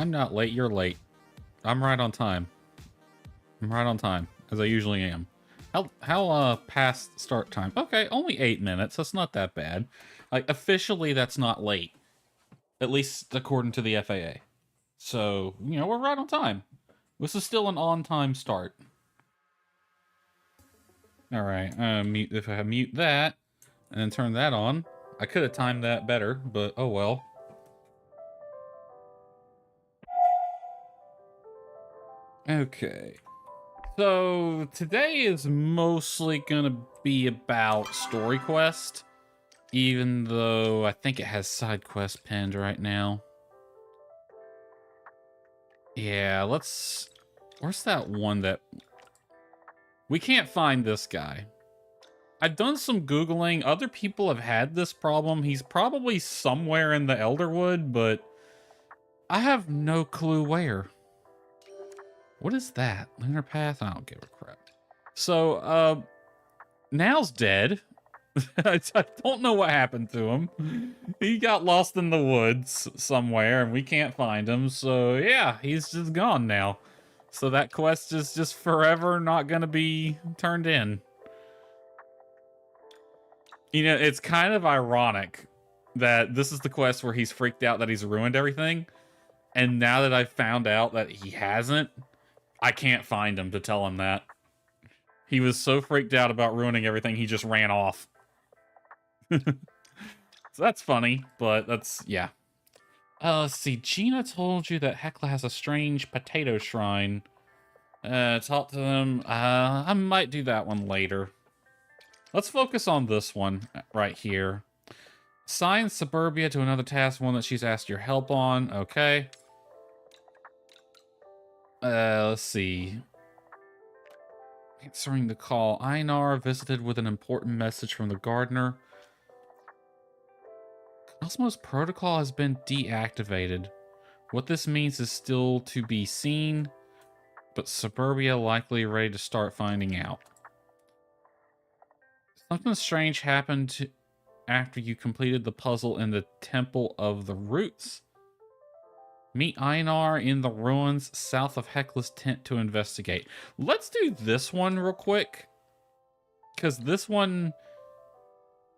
I'm not late, you're late. I'm right on time. I'm right on time, as I usually am. How past start time? Okay, only 8 minutes. That's not that bad. Like, officially, that's not late. At least according to the FAA. So, you know, we're right on time. This is still an on-time start. Alright, if I mute that, and then turn that on. I could have timed that better, but oh well. Okay. So, today is mostly gonna be about story quest. Even though I think it has side quest pinned right now. Yeah, let's... Where's that one that... We can't find this guy. I've done some Googling. Other people have had this problem. He's probably somewhere in the Elderwood, but... I have no clue where. What is that? Lunar Path? I don't give a crap. So, Now's dead. I don't know what happened to him. He got lost in the woods somewhere, and we can't find him. So, yeah, he's just gone now. So that quest is just forever not gonna be turned in. You know, it's kind of ironic that this is the quest where he's freaked out that he's ruined everything. And now that I've found out that he hasn't, I can't find him to tell him that. He was so freaked out about ruining everything, he just ran off. So that's funny, but that's, yeah. Let's see. Gina told you that Hecla has a strange potato shrine. Talk to them. I might do that one later. Let's focus on this one right here. Assign Suburbia to another task, one that she's asked your help on. Okay. Let's see. Answering the call. Einar visited with an important message from the gardener. Cosmos Protocol has been deactivated. What this means is still to be seen, but Suburbia likely ready to start finding out. Something strange happened after you completed the puzzle in the Temple of the Roots. Meet Einar in the ruins south of Hecla's tent to investigate. Let's do this one real quick, because this one...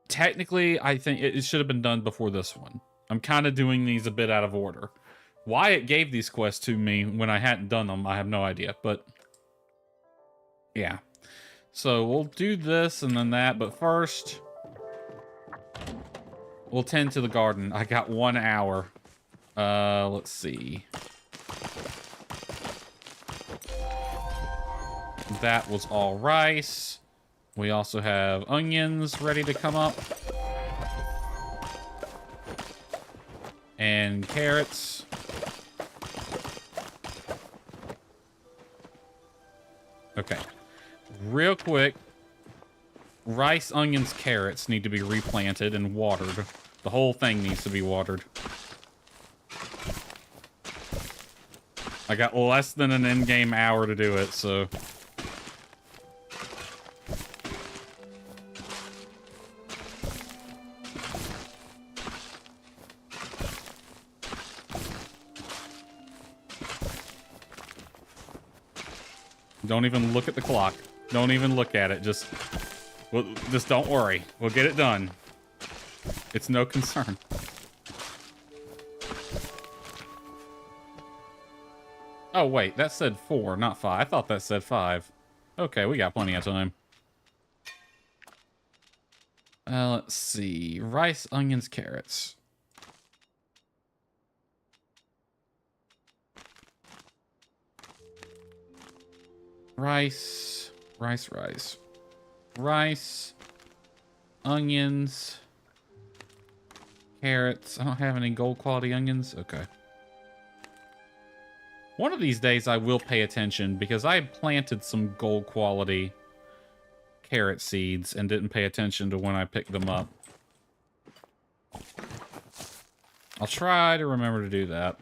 Technically, I think it should have been done before this one. I'm kind of doing these a bit out of order. Why it gave these quests to me when I hadn't done them, I have no idea. But, yeah. So, we'll do this and then that. But first, we'll tend to the garden. I got 1 hour. Let's see. That was all rice. We also have onions ready to come up. And carrots. Okay. Real quick. Rice, onions, carrots need to be replanted and watered. The whole thing needs to be watered. I got less than an in-game hour to do it, so... Don't even look at the clock. Don't even look at it. Just don't worry. We'll get it done. It's no concern. Oh, wait. That said 4, not 5. I thought that said 5. Okay, we got plenty of time. Let's see. Rice, onions, carrots. Rice, onions, carrots. I don't have any gold quality onions. Okay. One of these days I will pay attention because I planted some gold quality carrot seeds and didn't pay attention to when I picked them up. I'll try to remember to do that.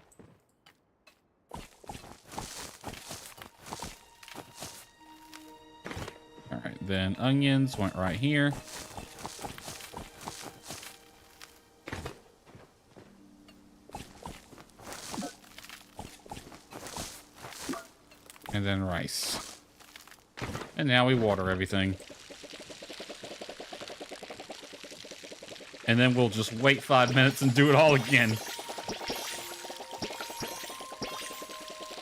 Alright, then onions went right here. And then rice. And now we water everything. And then we'll just wait 5 minutes and do it all again.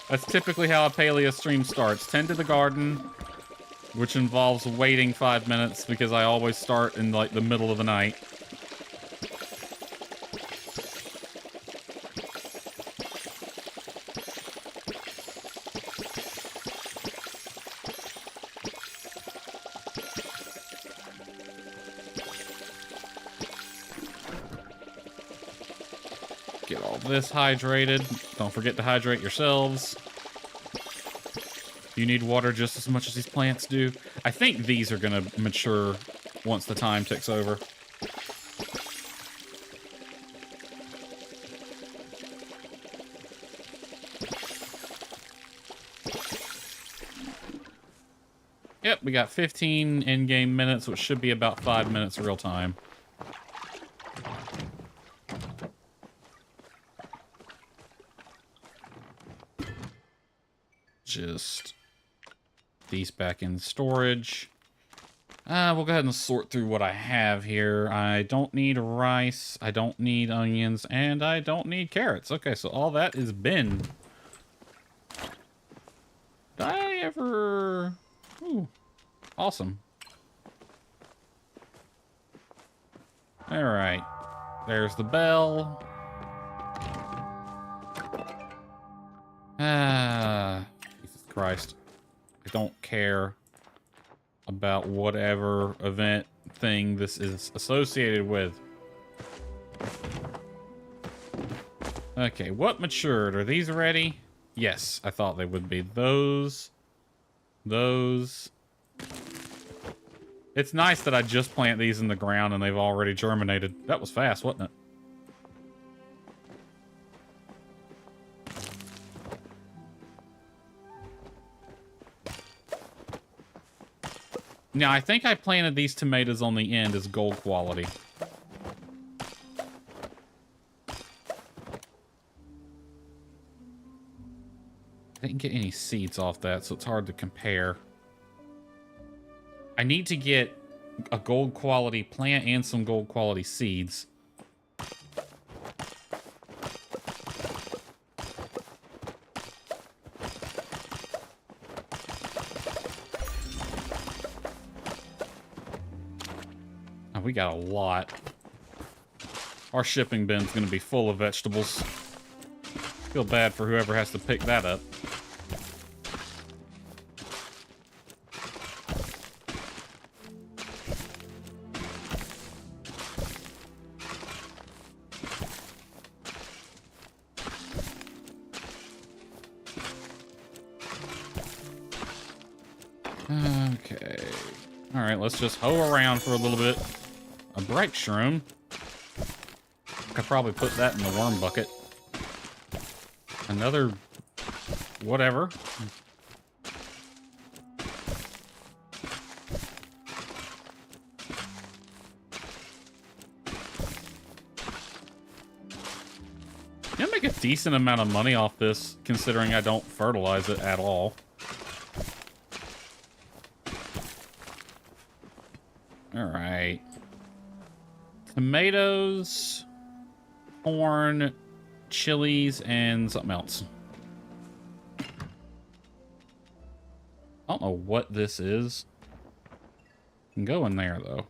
That's typically how a Palia stream starts. Tend to the garden, which involves waiting 5 minutes because I always start in like the middle of the night. Get all this hydrated. Don't forget to hydrate yourselves. You need water just as much as these plants do. I think these are going to mature once the time ticks over. Yep, we got 15 in-game minutes, which should be about 5 minutes real time. Just these back in storage. We'll go ahead and sort through what I have here. I don't need rice, I don't need onions, and I don't need carrots. Okay, so all that is binned. Did I ever... Ooh, awesome. Alright, there's the bell. Jesus Christ. I don't care about whatever event thing this is associated with. Okay, what matured? Are these ready? Yes, I thought they would be. Those. It's nice that I just plant these in the ground and they've already germinated. That was fast, wasn't it? Now, I think I planted these tomatoes on the end as gold quality. I didn't get any seeds off that, so it's hard to compare. I need to get a gold quality plant and some gold quality seeds. We got a lot. Our shipping bin's gonna be full of vegetables. Feel bad for whoever has to pick that up. Okay. Alright, let's just hoe around for a little bit. A bright shroom. I could probably put that in the worm bucket. Another... whatever. I'm gonna make a decent amount of money off this, considering I don't fertilize it at all. Alright. Tomatoes, corn, chilies, and something else. I don't know what this is. Can go in there, though.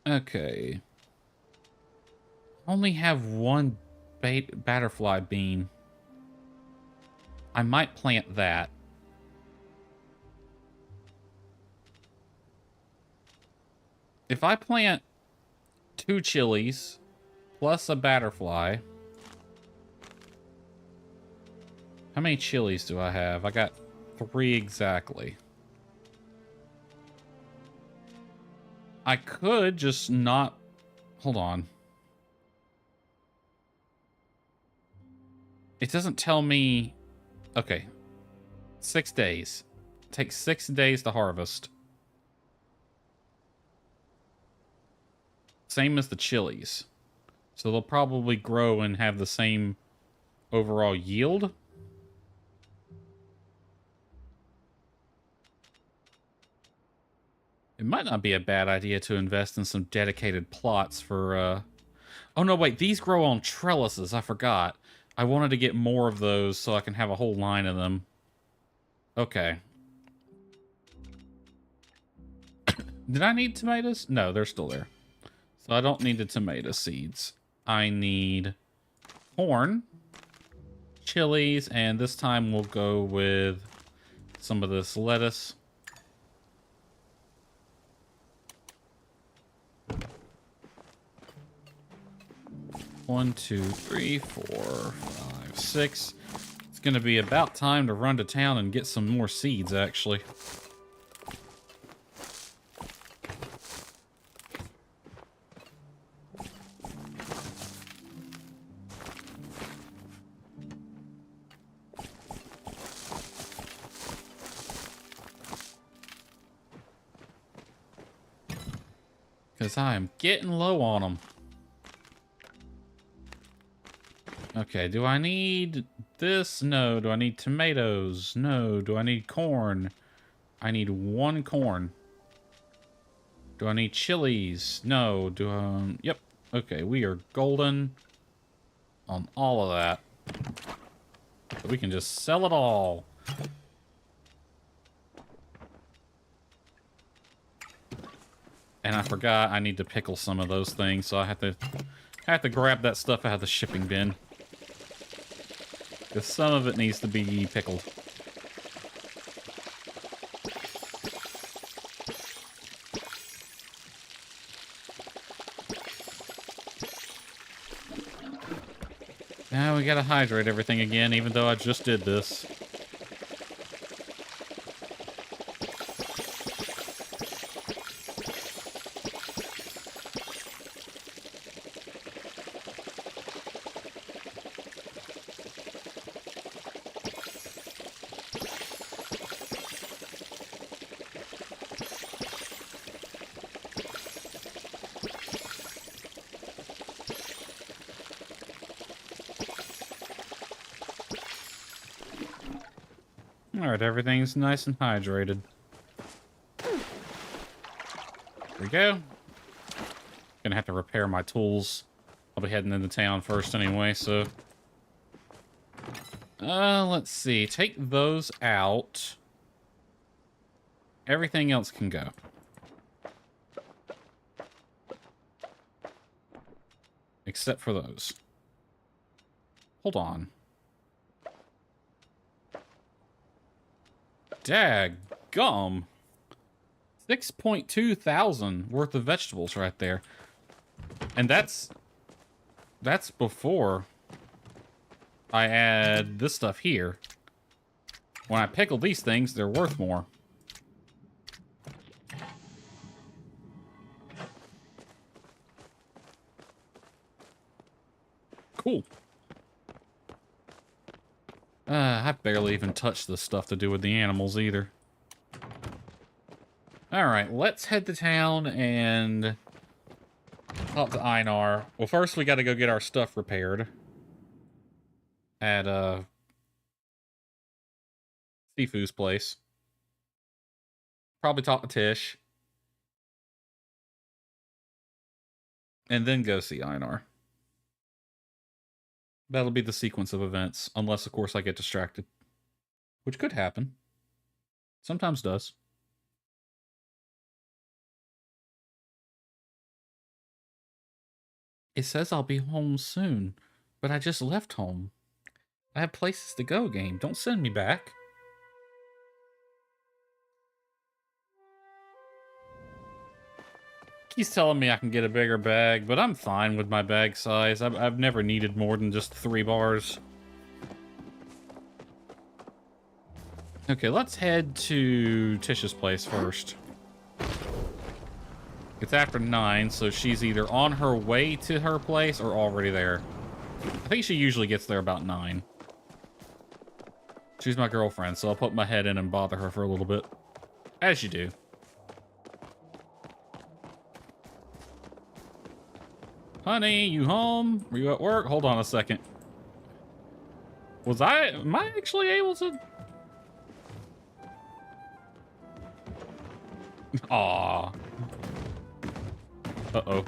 Okay. Only have one butterfly bean. I might plant that. If I plant 2 chilies plus a butterfly, how many chilies do I have? I got 3 exactly. I could just not... Hold on. It doesn't tell me... Okay. 6 days. It takes 6 days to harvest. Same as the chilies. So they'll probably grow and have the same overall yield. It might not be a bad idea to invest in some dedicated plots for, Oh, no, wait. These grow on trellises. I forgot. I wanted to get more of those so I can have a whole line of them. Okay. Did I need tomatoes? No, they're still there. So I don't need the tomato seeds. I need corn, chilies, and this time we'll go with some of this lettuce. One, two, three, four, five, six. It's gonna be about time to run to town and get some more seeds, actually. Because I am getting low on them. Okay, do I need this? No. Do I need tomatoes? No. Do I need corn? I need one corn. Do I need chilies? No. Yep. Okay, we are golden on all of that. So we can just sell it all. And I forgot I need to pickle some of those things, so I have to grab that stuff out of the shipping bin. Because some of it needs to be pickled. Now we gotta hydrate everything again, even though I just did this. Alright, everything's nice and hydrated. There we go. Gonna have to repair my tools. I'll be heading into town first anyway, so... let's see. Take those out. Everything else can go. Except for those. Hold on. Daggum. 6.2 thousand worth of vegetables right there. And that's before I add this stuff here. When I pickle these things, they're worth more. Cool. I barely even touched the stuff to do with the animals either. Alright, let's head to town and talk to Einar. Well, first we gotta go get our stuff repaired. At, Sifu's place. Probably talk to Tish. And then go see Einar. That'll be the sequence of events, unless, of course, I get distracted. Which could happen. Sometimes does. It says I'll be home soon, but I just left home. I have places to go, game. Don't send me back. He's telling me I can get a bigger bag, but I'm fine with my bag size. I've never needed more than just 3 bars. Okay, let's head to Tish's place first. It's after 9, so she's either on her way to her place or already there. I think she usually gets there about 9. She's my girlfriend, so I'll put my head in and bother her for a little bit. As you do. Honey, you home? Were you at work? Hold on a second. Am I actually able to? Aw. Uh-oh.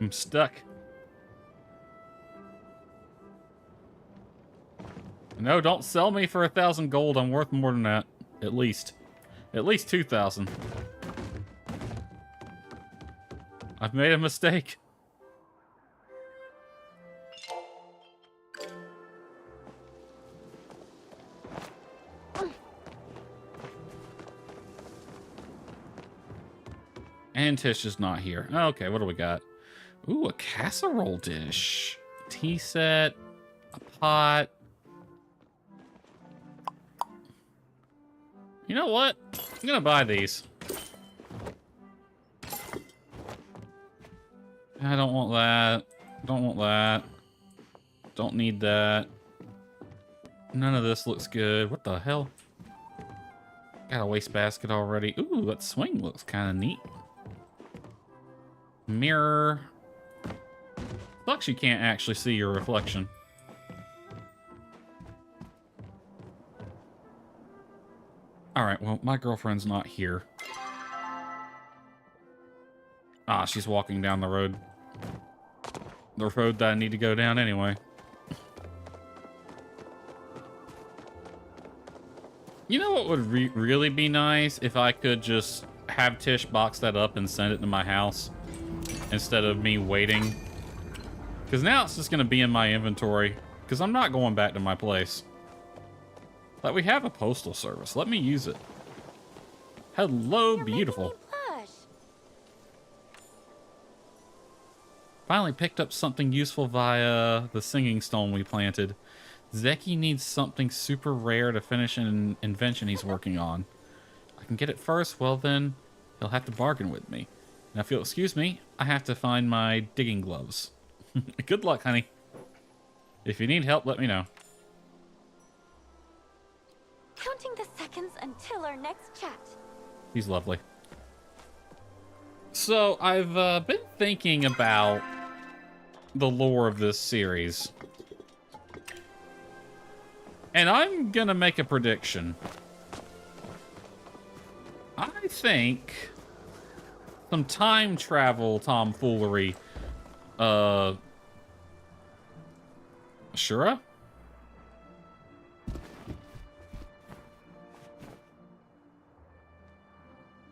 I'm stuck. No, don't sell me for 1,000 gold. I'm worth more than that. At least. At least 2,000. I've made a mistake. And Tish is not here. Okay, what do we got? Ooh, a casserole dish. Tea set. A pot. You know what? I'm gonna buy these. I don't want that. Don't want that. Don't need that. None of this looks good. What the hell? Got a wastebasket already. Ooh, that swing looks kind of neat. Mirror. Sucks you can't actually see your reflection. Alright, well, my girlfriend's not here. Ah, she's walking down the road. The road that I need to go down anyway. You know what would really be nice? If I could just have Tish box that up and send it to my house. Instead of me waiting. Because now it's just going to be in my inventory. Because I'm not going back to my place. Like, we have a postal service. Let me use it. Hello, beautiful. Finally picked up something useful via the singing stone we planted. Zeki needs something super rare to finish an invention he's working on. I can get it first, well then, he'll have to bargain with me. Now if you'll excuse me, I have to find my digging gloves. Good luck, honey. If you need help, let me know. Counting the seconds until our next chat. He's lovely. So, I've been thinking about the lore of this series. And I'm gonna make a prediction. I think some time travel tomfoolery. Shura?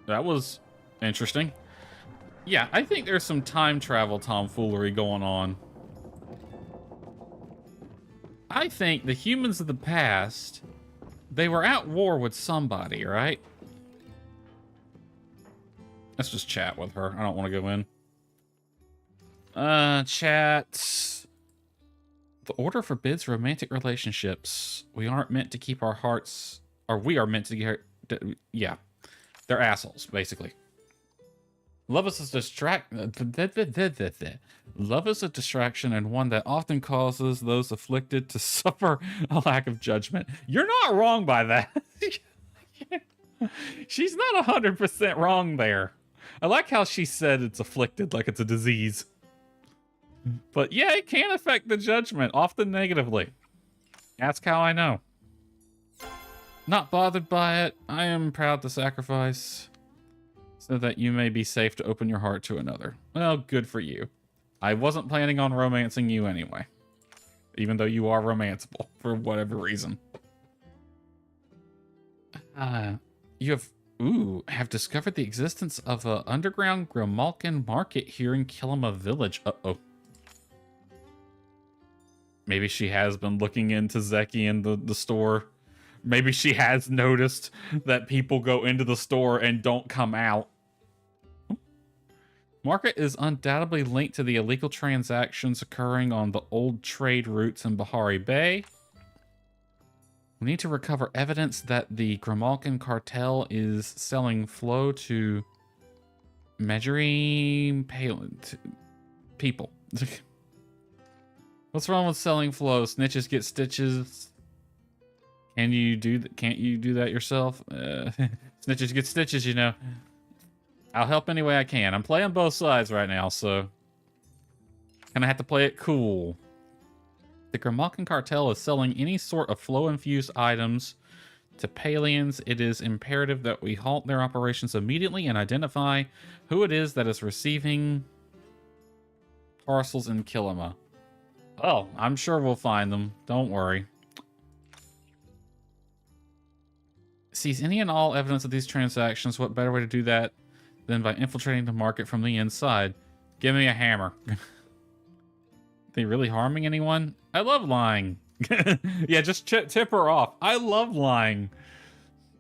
That was interesting. Yeah, I think there's some time travel tomfoolery going on. I think the humans of the past, they were at war with somebody, right? Let's just chat with her. I don't want to go in. Chat. The order forbids romantic relationships. We aren't meant to keep our hearts... Or we are meant to get... Yeah. They're assholes, basically. Love is a Love is a distraction and one that often causes those afflicted to suffer a lack of judgment. You're not wrong by that. She's not 100% wrong there. I like how she said it's afflicted, like it's a disease. But yeah, it can affect the judgment, often negatively. Ask how I know. Not bothered by it. I am proud to sacrifice so that you may be safe to open your heart to another. Well, good for you. I wasn't planning on romancing you anyway. Even though you are romanceable for whatever reason. You have discovered the existence of an underground Grimalkin market here in Kilima Village. Uh-oh. Maybe she has been looking into Zeki in the store. Maybe she has noticed that people go into the store and don't come out. Market is undoubtedly linked to the illegal transactions occurring on the old trade routes in Bahari Bay. We need to recover evidence that the Grimalkin cartel is selling flow to Medjugorje people. What's wrong with selling flow? Snitches get stitches. Can't you do that yourself? Snitches get stitches, you know. I'll help any way I can. I'm playing both sides right now, so kind of have to play it cool. The Gramakan cartel is selling any sort of flow-infused items to Palians. It is imperative that we halt their operations immediately and identify who it is that is receiving parcels in Kilima. Oh, I'm sure we'll find them. Don't worry. Seize any and all evidence of these transactions. What better way to do that than by infiltrating the market from the inside? Give me a hammer. They really harming anyone? I love lying. Yeah, just tip her off. I love lying.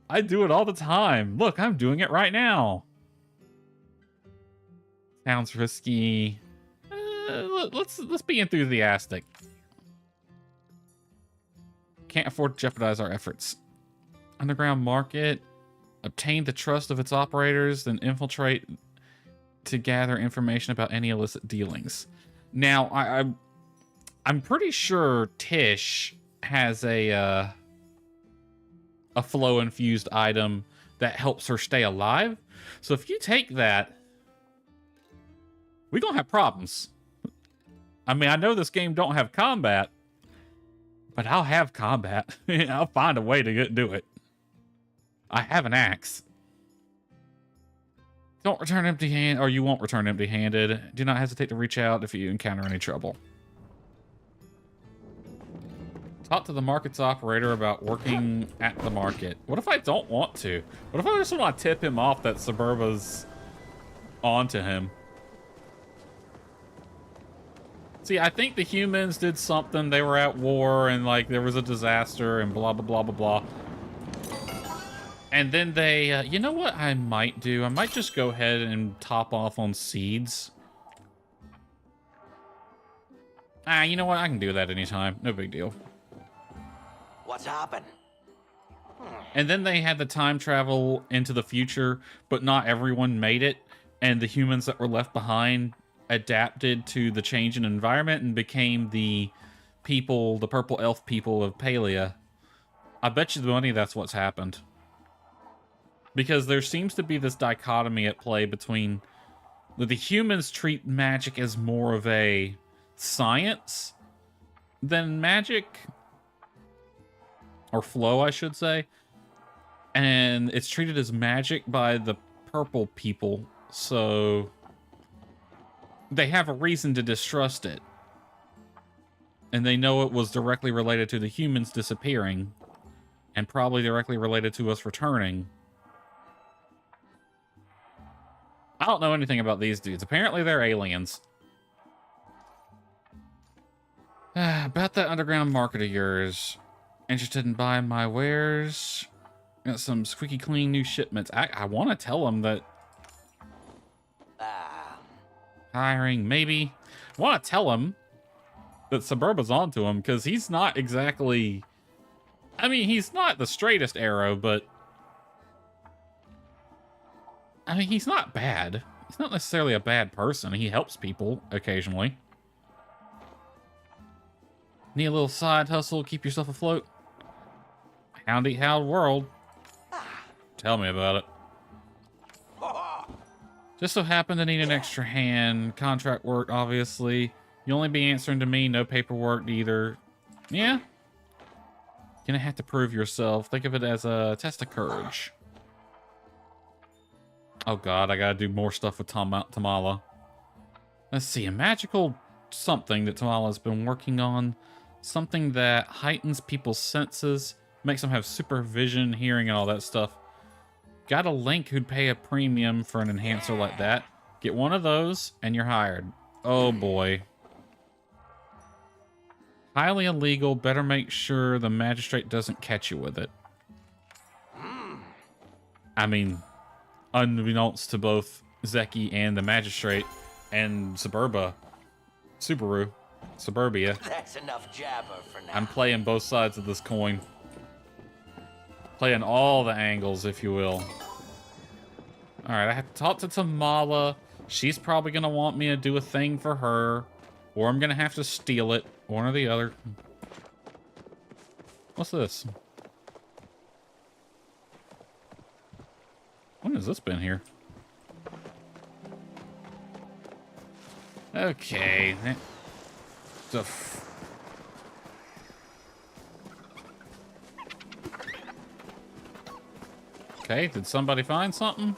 I do it all the time. Look, I'm doing it right now. Sounds risky. Let's be enthusiastic. Can't afford to jeopardize our efforts. Underground market. Obtain the trust of its operators, then infiltrate to gather information about any illicit dealings. Now, I'm pretty sure Tish has a flow-infused item that helps her stay alive. So if you take that, we're gonna have problems. I mean, I know this game don't have combat, but I'll have combat. I'll find a way to do it. I have an axe. Don't return empty-handed, or you won't return empty-handed. Do not hesitate to reach out if you encounter any trouble. Talk to the market's operator about working at the market. What if I don't want to? What if I just want to tip him off that Suburba's onto him? See, I think the humans did something. They were at war and like there was a disaster and blah, blah, blah, blah, blah. And then they, you know what I might do? I might just go ahead and top off on seeds. You know what? I can do that anytime. No big deal. What's happened? And then they had the time travel into the future, but not everyone made it. And the humans that were left behind adapted to the change in environment and became the people, the purple elf people of Palia. I bet you the money that's what's happened. Because there seems to be this dichotomy at play between the humans treat magic as more of a science than magic. Or flow, I should say. And it's treated as magic by the purple people, so they have a reason to distrust it. And they know it was directly related to the humans disappearing, and probably directly related to us returning. I don't know anything about these dudes. Apparently they're aliens. About that underground market of yours. Interested in buying my wares? Got some squeaky clean new shipments. I want to tell them that... Hiring, maybe. I want to tell him that Suburba's onto him, because he's not exactly... I mean, he's not the straightest arrow, but... I mean, he's not bad. He's not necessarily a bad person. He helps people occasionally. Need a little side hustle, keep yourself afloat? Howdy, how world. Tell me about it. Just so happened to need an extra hand. Contract work, obviously. You only be answering to me, no paperwork either. Yeah. Gonna have to prove yourself. Think of it as a test of courage. Oh god, I gotta do more stuff with Tamala. Let's see, a magical something that Tamala's been working on. Something that heightens people's senses, makes them have supervision, hearing, and all that stuff. Got a link who'd pay a premium for an enhancer like that. Get one of those, and you're hired. Oh boy. Highly illegal, better make sure the magistrate doesn't catch you with it. I mean, unbeknownst to both Zeki and the magistrate, and Suburbia. That's enough jabber for now. I'm playing both sides of this coin. Playing all the angles, if you will. Alright, I have to talk to Tamala. She's probably going to want me to do a thing for her. Or I'm going to have to steal it. One or the other. What's this? When has this been here? Okay. Okay, did somebody find something?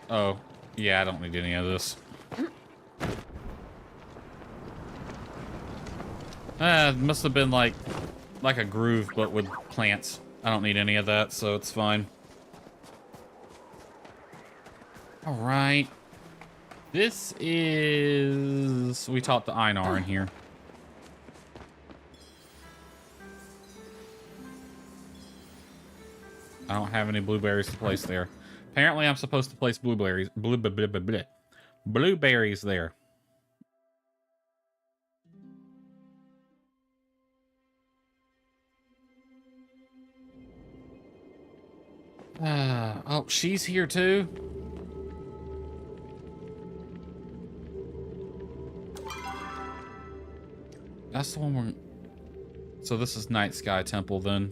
Oh, yeah, I don't need any of this. It must have been like a groove, but with plants. I don't need any of that, so it's fine. All right. This is... We talked to Einar in here. I don't have any blueberries to place there. Apparently, I'm supposed to place blueberries there. Oh, she's here too? That's the one we're... So this is Night Sky Temple then.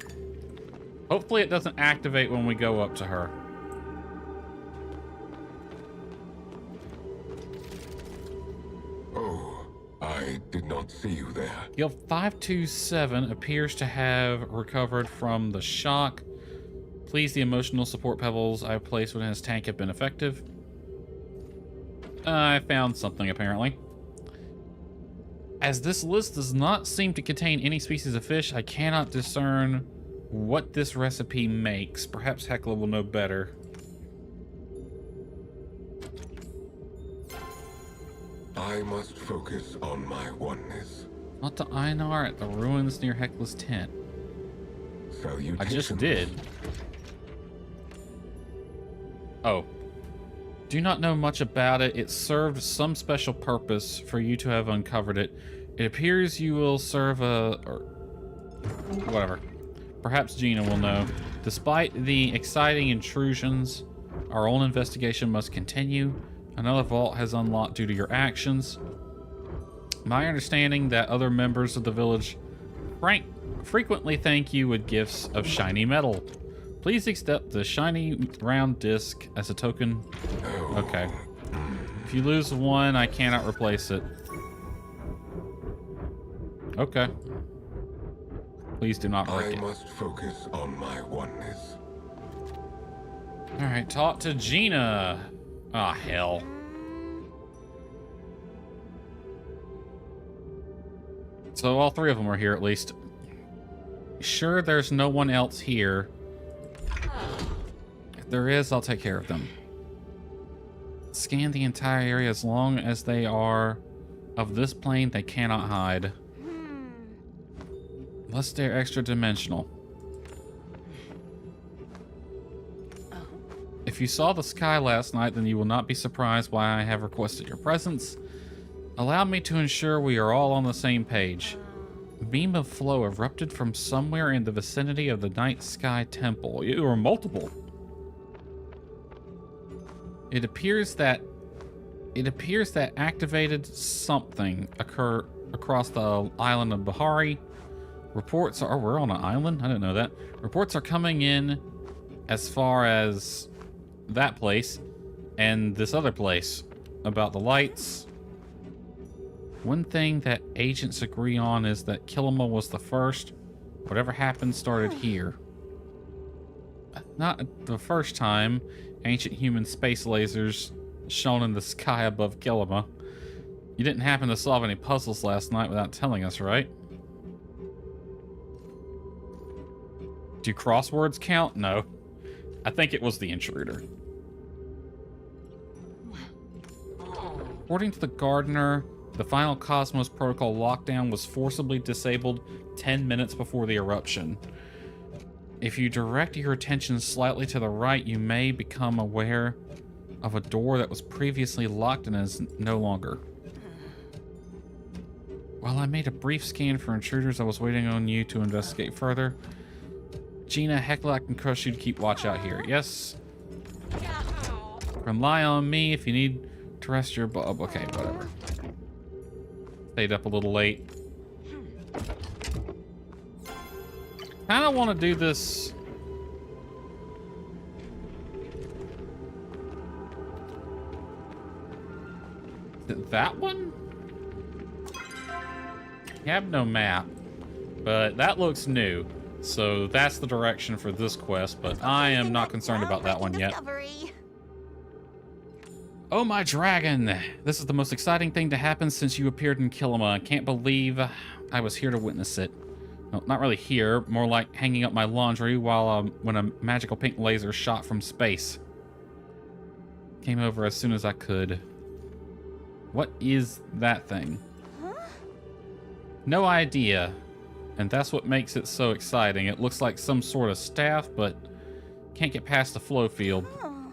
Hopefully it doesn't activate when we go up to her. Oh, I did not see you there. Guild 527 appears to have recovered from the shock. Please, the emotional support pebbles I placed within his tank have been effective. I found something, apparently. As this list does not seem to contain any species of fish, I cannot discern what this recipe makes. Perhaps Hecla will know better. I must focus on my oneness. Not to Einar at the ruins near Hecla's tent. So you I just did. Oh. Do not know much about it. It served some special purpose for you to have uncovered it. It appears you will serve or whatever. Perhaps Gina will know. Despite the exciting intrusions, our own investigation must continue. Another vault has unlocked due to your actions. My understanding that other members of the village frequently thank you with gifts of shiny metal. Please accept the shiny round disc as a token. Okay. If you lose one, I cannot replace it. Okay. Please do not break it. I must focus on my oneness. Alright, talk to Gina. Ah, hell. So all three of them are here at least. Sure, there's no one else here. If there is, I'll take care of them. Scan the entire area. As long as they are of this plane, they cannot hide. Unless they're extra dimensional. If you saw the sky last night, then you will not be surprised why I have requested your presence. Allow me to ensure we are all on the same page. A beam of flow erupted from somewhere in the vicinity of the Night Sky Temple. There were multiple. It appears that activated something occur across the island of Bahari. Reports are... we're on an island? I didn't know that. Reports are coming in as far as that place and this other place about the lights. One thing that agents agree on is that Kilima was the first. Whatever happened started here. Not the first time ancient human space lasers shone in the sky above Kilima. You didn't happen to solve any puzzles last night without telling us, right? Do crosswords count? No. I think it was the intruder. According to the gardener, the final Cosmos Protocol lockdown was forcibly disabled 10 minutes before the eruption. If you direct your attention slightly to the right, you may become aware of a door that was previously locked and is no longer. While I made a brief scan for intruders, I was waiting on you to investigate further. Gina, Hecla, I can trust you to keep watch out here. Yes. Rely on me if you need to rest your bulb. Okay, whatever. Stayed up a little late. Kind of want to do this. Is it that one? You have no map, but that looks new. So that's the direction for this quest, but I am not concerned about that one yet. Oh my dragon! This is the most exciting thing to happen since you appeared in Kilima. I can't believe I was here to witness it. No, not really here, more like hanging up my laundry while when a magical pink laser shot from space. Came over as soon as I could. What is that thing? Huh? No idea. And that's what makes it so exciting. It looks like some sort of staff, but can't get past the flow field. Oh.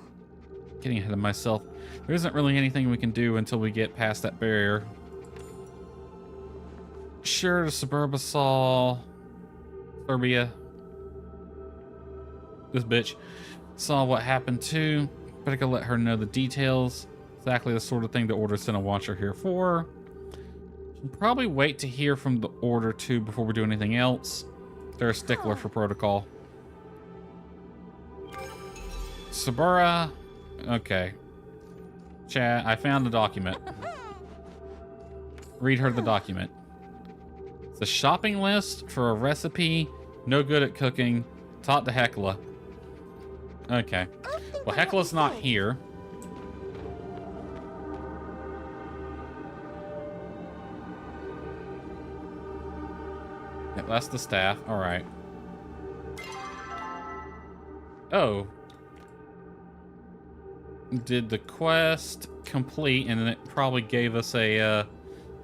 Getting ahead of myself. There isn't really anything we can do until we get past that barrier. Sure, the Suburbia this bitch saw what happened too. Better go let her know the details. Exactly the sort of thing the Order sent a watcher here for. Should probably wait to hear from the Order too before we do anything else. They're a stickler for protocol. Suburbia. Okay. Chat, I found the document. Read her the document. It's a shopping list for a recipe. No good at cooking. Taught to Hecla. Okay. Well, Hecla's not here. Yep, that's the staff. All right. Oh. Did the quest complete, and then it probably gave us a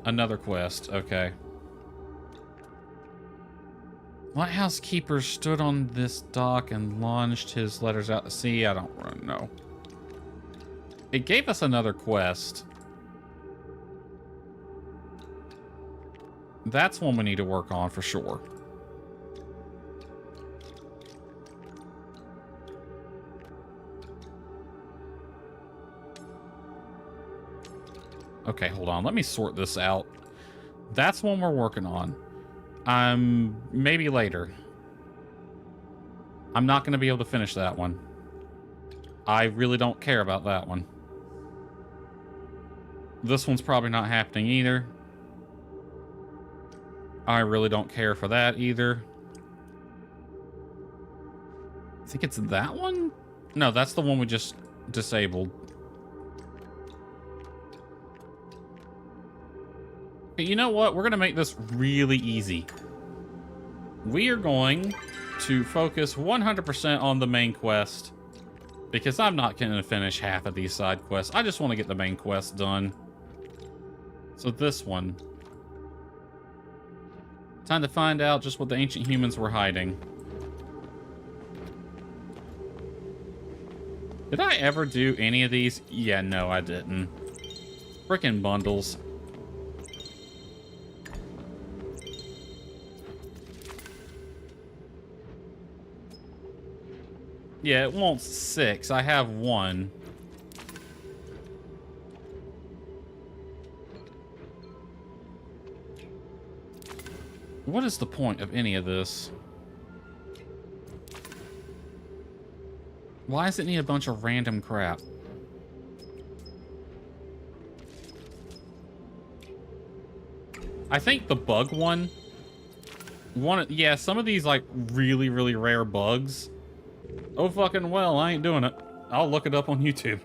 another quest. Okay. Lighthouse keeper stood on this dock and launched his letters out to sea. I don't really know. It gave us another quest. That's one we need to work on for sure. Okay, hold on. Let me sort this out. That's one we're working on. Maybe later. I'm not going to be able to finish that one. I really don't care about that one. This one's probably not happening either. I really don't care for that either. I think it's that one? No, that's the one we just disabled. But you know what? We're going to make this really easy. We are going to focus 100% on the main quest. Because I'm not going to finish half of these side quests. I just want to get the main quest done. So this one. Time to find out just what the ancient humans were hiding. Did I ever do any of these? Yeah, no, I didn't. Frickin' bundles. Yeah, it wants 6. I have 1. What is the point of any of this? Why does it need a bunch of random crap? I think the bug one... Yeah, some of these, like, really, really rare bugs... Oh, fucking well, I ain't doing it. I'll look it up on YouTube.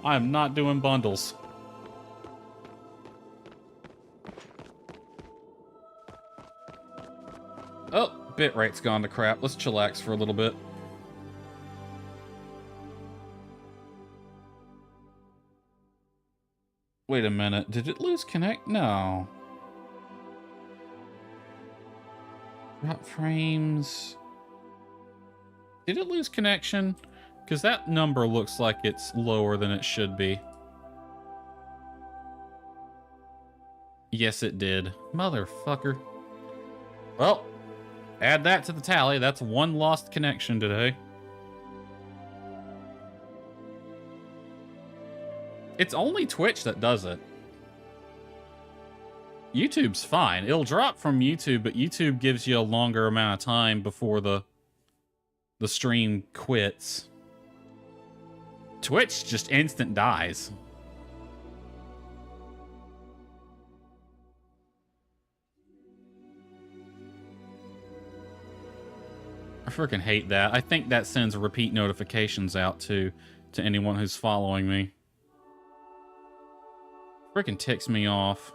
I am not doing bundles. Oh, bitrate's gone to crap. Let's chillax for a little bit. Wait a minute. Did it lose connect? No. Drop frames... Did it lose connection? Because that number looks like it's lower than it should be. Yes, it did. Motherfucker. Well, add that to the tally. That's 1 lost connection today. It's only Twitch that does it. YouTube's fine. It'll drop from YouTube, but YouTube gives you a longer amount of time before the stream quits. Twitch just instant dies. I freaking hate that. I think that sends repeat notifications out to anyone who's following me. Freaking ticks me off.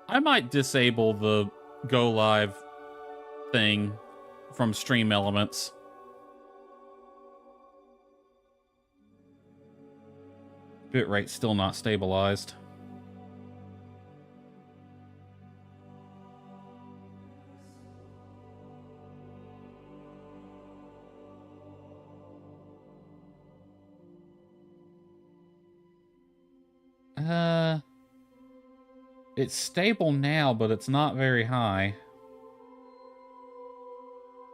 I might disable the go live thing from Stream Elements. Bitrate's still not stabilized. It's stable now, but it's not very high.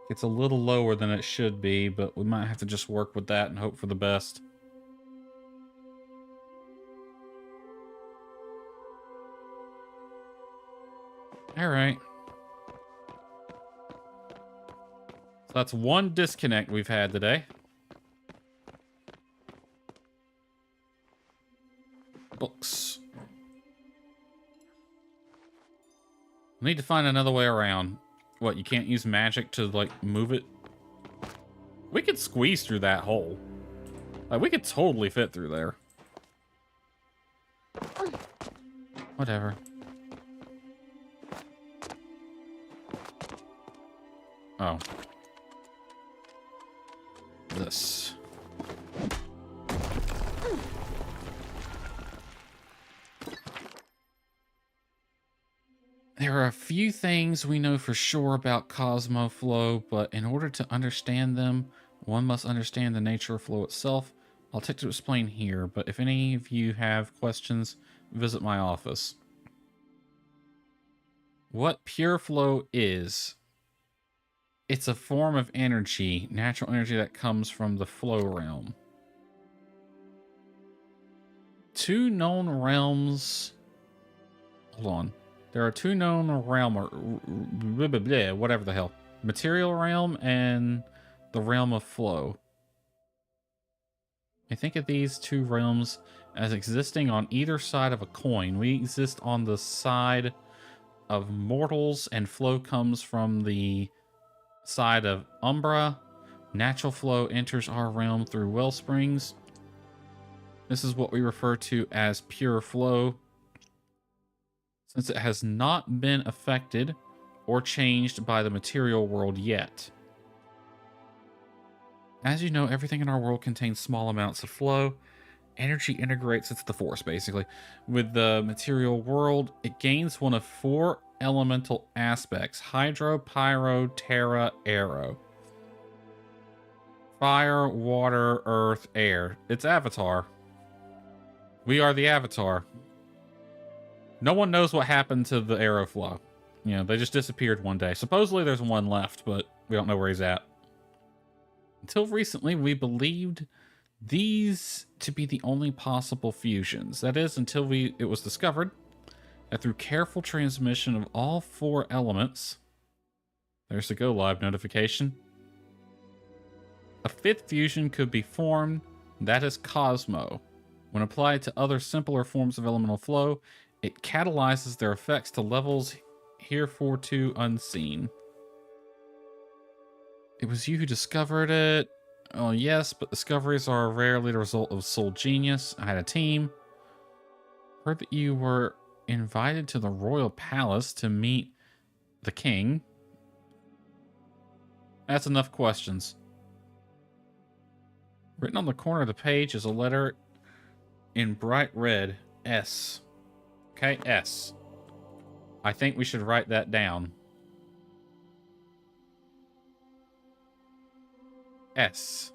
It's a little lower than it should be, but we might have to just work with that and hope for the best. All right. So that's one disconnect we've had today. Books. We need to find another way around. What, you can't use magic to, like, move it? We could squeeze through that hole. Like, we could totally fit through there. Whatever. Oh. This. There are a few things we know for sure about Cosmo Flow, but in order to understand them, one must understand the nature of flow itself. I'll take to explain here, but if any of you have questions, visit my office. What pure flow is? It's a form of energy, natural energy that comes from the flow realm. Two known realms... Hold on. There are two known realm, or whatever the hell. Material realm and the realm of flow. I think of these two realms as existing on either side of a coin. We exist on the side of mortals, and flow comes from the side of Umbra. Natural flow enters our realm through well springs. This is what we refer to as pure flow, since it has not been affected or changed by the material world yet. As you know, everything in our world contains small amounts of flow. Energy integrates, it's the force basically, with the material world. It gains one of four elemental aspects: hydro, pyro, terra, aero. Fire, water, earth, air. It's Avatar. We are the Avatar. No one knows what happened to the Aeroflow. You know, they just disappeared one day. Supposedly there's one left, but we don't know where he's at. Until recently, we believed these to be the only possible fusions. That is, until it was discovered that through careful transmission of all four elements... There's the go live notification. A fifth fusion could be formed. That is Cosmo. When applied to other simpler forms of elemental flow, it catalyzes their effects to levels heretofore unseen. It was you who discovered it. Oh, yes, but discoveries are rarely the result of sole genius. I had a team. Heard that you were invited to the royal palace to meet the king. That's enough questions. Written on the corner of the page is a letter in bright red, S. Okay, S. I think we should write that down. S.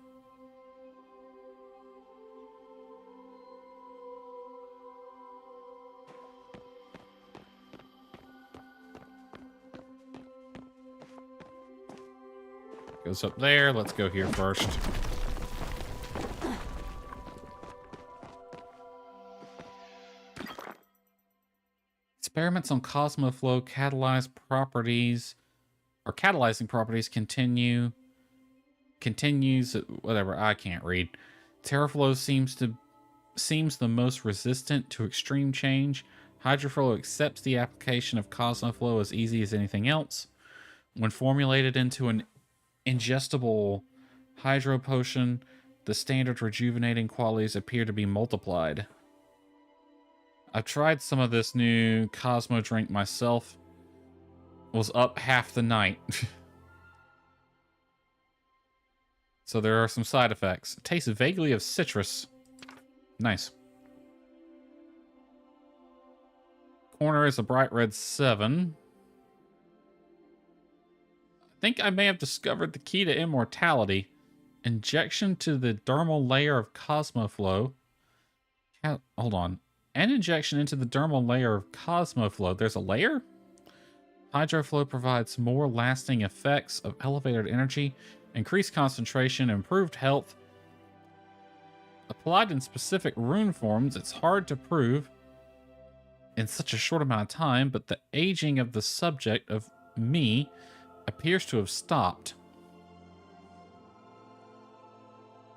Goes up there. Let's go here first. Experiments on Cosmoflow catalyzed properties or catalyzing properties continues whatever, I can't read. Terraflow seems the most resistant to extreme change. Hydroflow accepts the application of Cosmoflow as easy as anything else. When formulated into an ingestible hydro potion, the standard rejuvenating qualities appear to be multiplied. I've tried some of this new Cosmo drink myself. Was up half the night. So there are some side effects. It tastes vaguely of citrus. Nice. Corner is a bright red 7. I think I may have discovered the key to immortality. Injection to the dermal layer of Cosmoflow. Hold on. An injection into the dermal layer of Cosmoflow. There's a layer? Hydroflow provides more lasting effects of elevated energy, increased concentration, improved health. Applied in specific rune forms, it's hard to prove in such a short amount of time, but the aging of the subject of me appears to have stopped.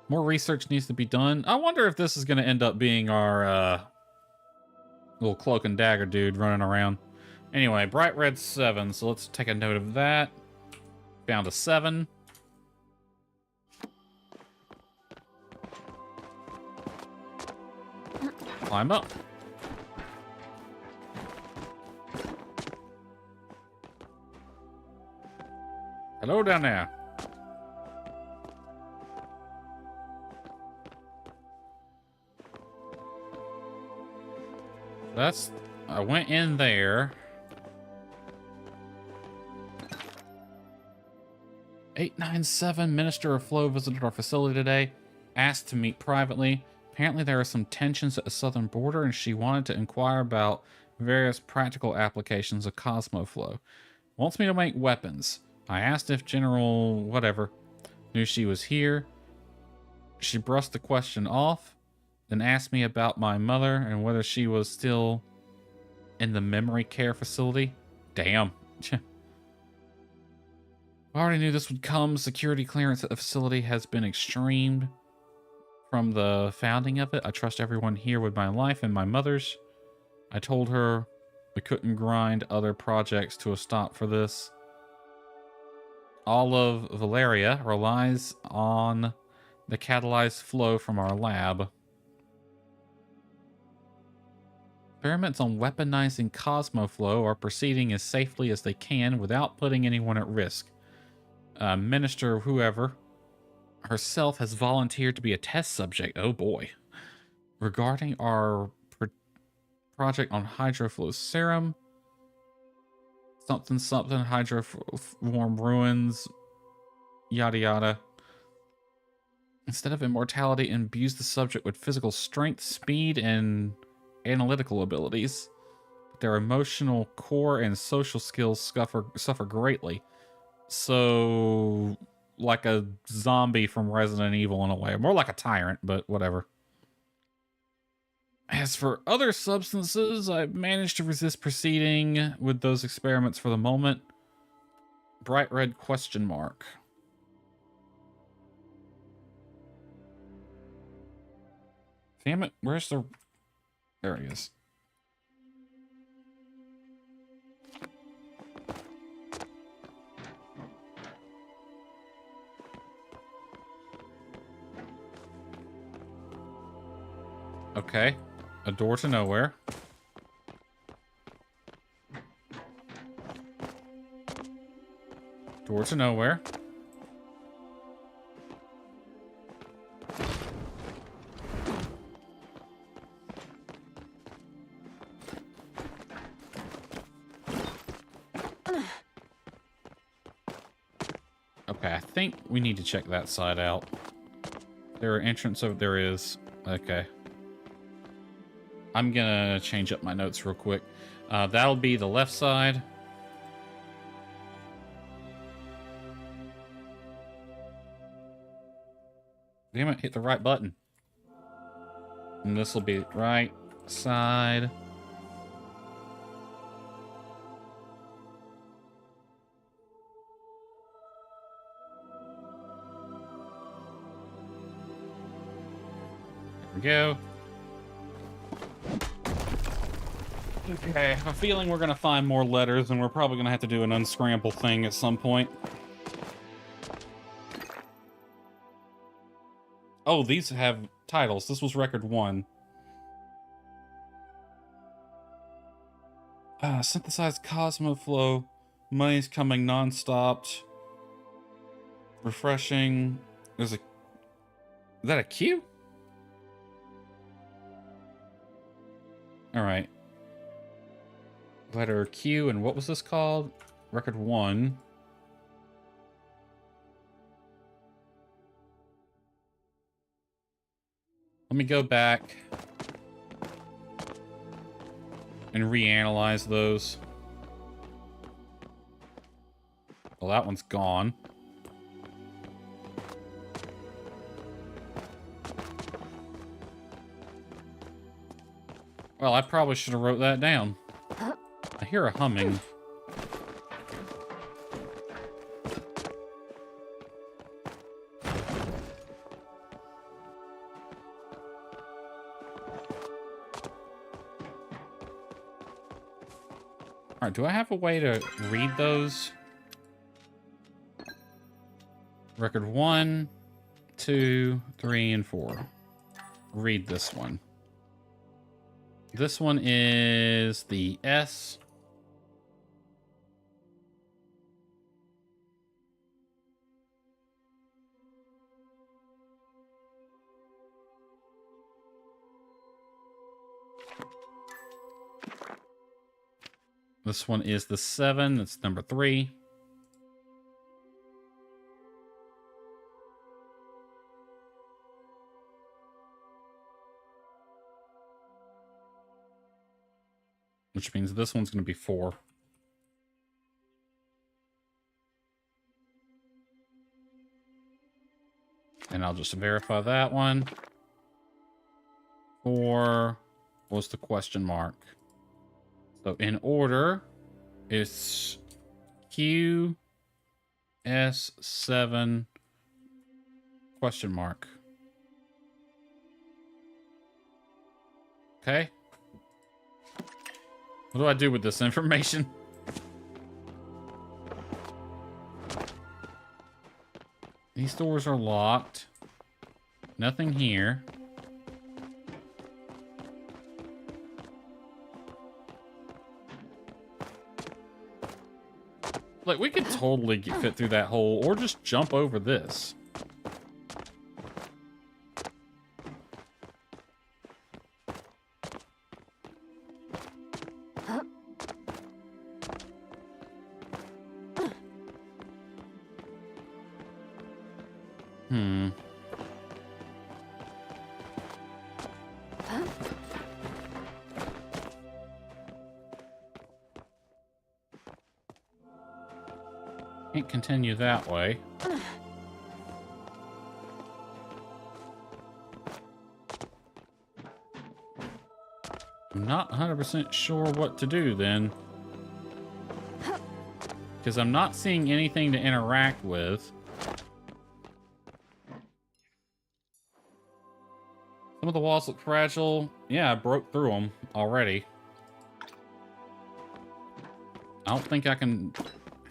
More research needs to be done. I wonder if this is going to end up being our little cloak and dagger dude running around. Anyway, bright red 7, so let's take a note of that. Found a 7. Climb up. Hello down there. I went in there. 897 Minister of Flow visited our facility today. Asked to meet privately. Apparently there are some tensions at the southern border and she wanted to inquire about various practical applications of Cosmoflow. Wants me to make weapons. I asked if General whatever knew she was here. She brushed the question off, then asked me about my mother and whether she was still in the memory care facility. Damn. I already knew this would come. Security clearance at the facility has been extreme from the founding of it. I trust everyone here with my life and my mother's. I told her we couldn't grind other projects to a stop for this. All of Valeria relies on the catalyzed flow from our lab. Experiments on weaponizing Cosmoflow are proceeding as safely as they can without putting anyone at risk. Minister whoever herself has volunteered to be a test subject. Oh boy. Regarding our project on Hydroflow serum. Something hydroform ruins. Yada yada. Instead of immortality, imbues the subject with physical strength, speed, and analytical abilities. But their emotional core and social skills suffer greatly. So, like a zombie from Resident Evil in a way. More like a tyrant, but whatever. As for other substances, I've managed to resist proceeding with those experiments for the moment. Bright red question mark. Damn it, where's the... There he is. Okay. A door to nowhere. Door to nowhere. Okay, I think we need to check that side out. There are entrance over there is. Okay. I'm gonna change up my notes real quick. That'll be the left side. Damn it, hit the right button. And this will be right side. we go. Okay, I have a feeling we're gonna find more letters, and we're probably gonna have to do an unscramble thing at some point. Oh, these have titles. This was record 1. Synthesized Cosmo Flow. Money's coming non-stop. Refreshing. There's a... Is that a Q? Alright. Letter Q, and what was this called? Record 1. Let me go back and reanalyze those. Well, that one's gone. Well, I probably should have wrote that down. I hear a humming. Alright, do I have a way to read those? Record 1, 2, 3, and 4. Read this one. This one is the S. This one is the 7. That's number 3. Which means this one's going to be 4. And I'll just verify that one. 4 was the question mark. So in order, it's Q, S, 7, question mark. Okay. What do I do with this information? These doors are locked. Nothing here. Like, we could totally fit through that hole or just jump over this. Can't continue that way. I'm not 100% sure what to do then. Because I'm not seeing anything to interact with. Some of the walls look fragile. Yeah, I broke through them already. I don't think I can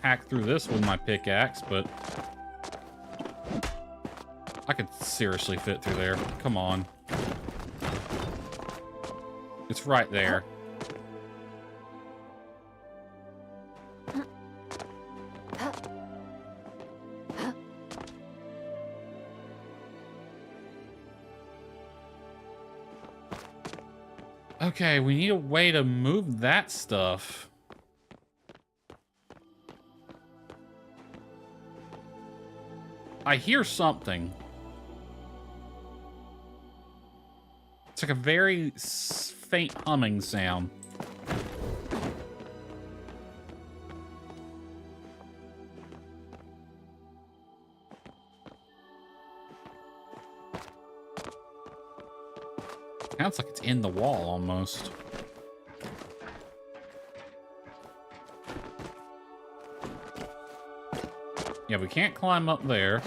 hack through this with my pickaxe, but I could seriously fit through there. Come on. It's right there. Okay, we need a way to move that stuff. I hear something. It's like a very faint humming sound. Sounds like it's in the wall almost. Yeah, we can't climb up there.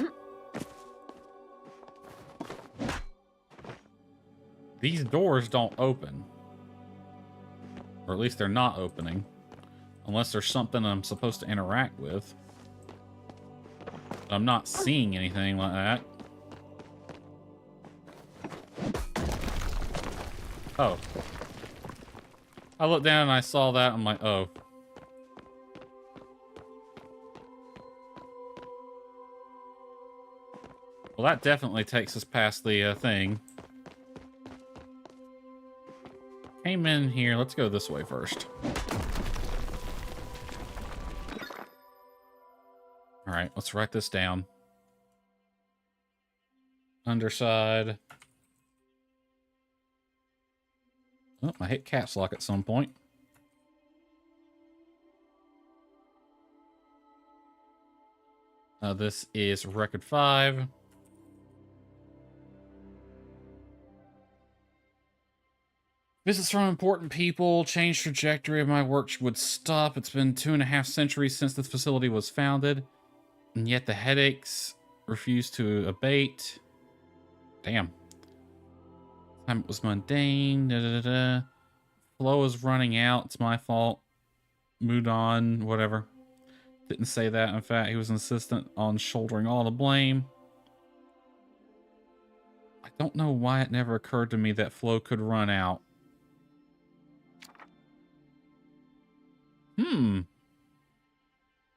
These doors don't open. Or at least they're not opening. Unless there's something I'm supposed to interact with. I'm not seeing anything like that. Oh. I looked down and I saw that. I'm like, oh. Well, that definitely takes us past the thing. Came in here. Let's go this way first. All right, let's write this down. Underside. Oh, I hit caps lock at some point. This is record 5. Visits from important people. Change trajectory of my work would stop. It's been 2.5 centuries since this facility was founded. And yet the headaches refuse to abate. Damn. Time it was mundane. Da, da, da, da. Flow is running out. It's my fault. Moved on. Whatever. Didn't say that. In fact, he was insistent on shouldering all the blame. I don't know why it never occurred to me that flow could run out.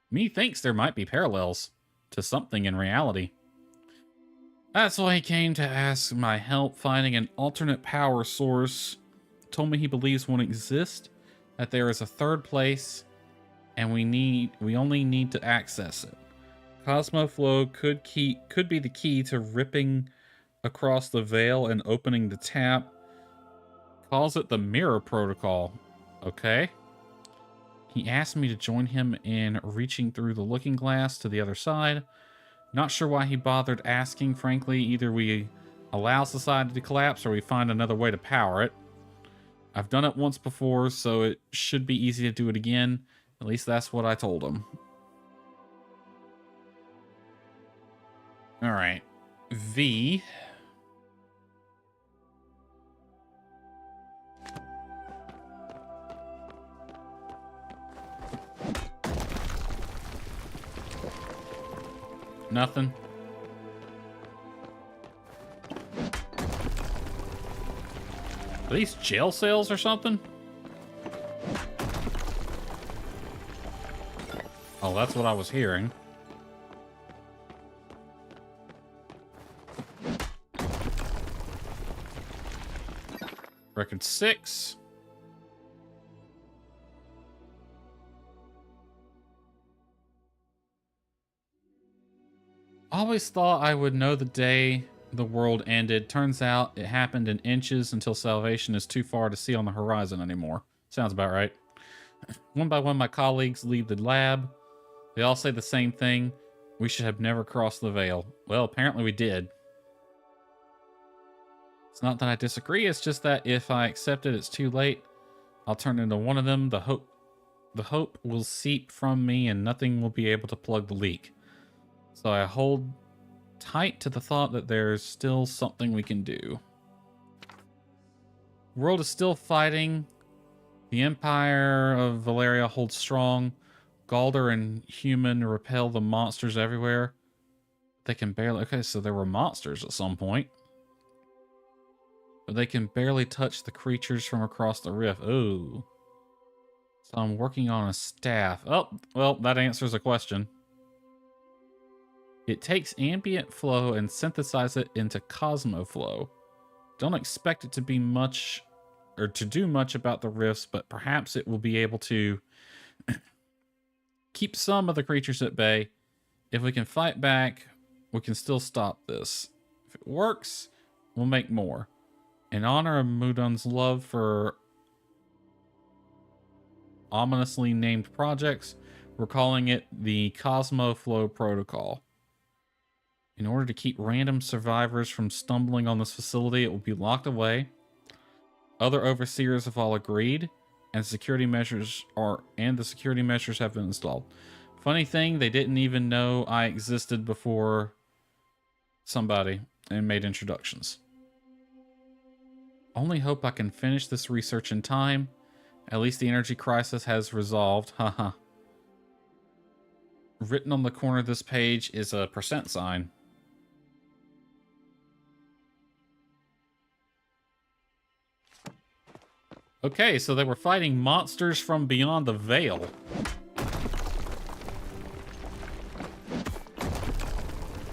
Me thinks there might be parallels to something in reality. That's why he came to ask my help finding an alternate power source. Told me he believes one exists, that there is a third place, and we only need to access it. Cosmoflow could be the key to ripping across the veil and opening the tap. Calls it the Mirror Protocol. Okay. He asked me to join him in reaching through the looking glass to the other side. Not sure why he bothered asking, frankly. Either we allow society to collapse or we find another way to power it. I've done it once before, so it should be easy to do it again. At least that's what I told him. Alright. V. Nothing. Are these jail cells or something? Oh, that's what I was hearing. Record 6. Always thought I would know the day the world ended. Turns out it happened in inches until salvation is too far to see on the horizon anymore. Sounds about right. One by one, my colleagues leave the lab. They all say the same thing. We should have never crossed the veil. Well, apparently we did. It's not that I disagree. It's just that if I accept it, it's too late. I'll turn into one of them. The hope will seep from me and nothing will be able to plug the leak. So I hold tight to the thought that there's still something we can do. The world is still fighting. The Empire of Valeria holds strong. Galder and human repel the monsters everywhere. They can barely... Okay, so there were monsters at some point. But they can barely touch the creatures from across the rift. Ooh. So I'm working on a staff. Oh, well, that answers a question. It takes ambient flow and synthesizes it into cosmoflow. Don't expect it to be much, or to do much about the rifts, but perhaps it will be able to keep some of the creatures at bay. If we can fight back, we can still stop this. If it works, we'll make more. In honor of Mudun's love for ominously named projects, we're calling it the Cosmoflow Protocol. In order to keep random survivors from stumbling on this facility, it will be locked away. Other overseers have all agreed, and the security measures have been installed. Funny thing, they didn't even know I existed before somebody and made introductions. Only hope I can finish this research in time. At least the energy crisis has resolved. Haha. Written on the corner of this page is a % sign. Okay, so they were fighting monsters from beyond the veil.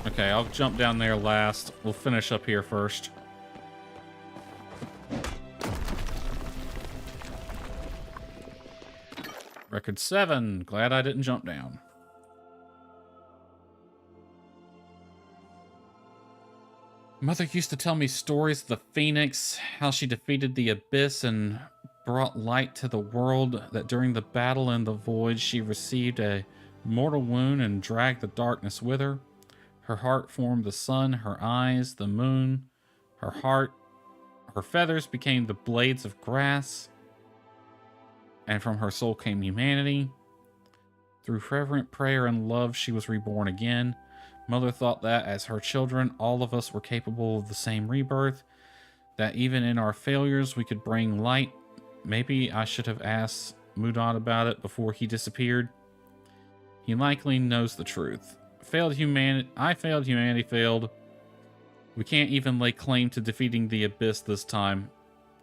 Okay, I'll jump down there last. We'll finish up here first. Record 7. Glad I didn't jump down. Mother used to tell me stories of the Phoenix, how she defeated the Abyss and brought light to the world, that during the battle in the void she received a mortal wound and dragged the darkness with her. Her heart formed the sun, her eyes the moon, her feathers became the blades of grass, and from her soul came humanity. Through fervent prayer and love she was reborn again. Mother thought that, as her children, all of us were capable of the same rebirth, that even in our failures we could bring light. Maybe I should have asked Mudon about it before he disappeared. He likely knows the truth. I failed, humanity failed. We can't even lay claim to defeating the Abyss this time.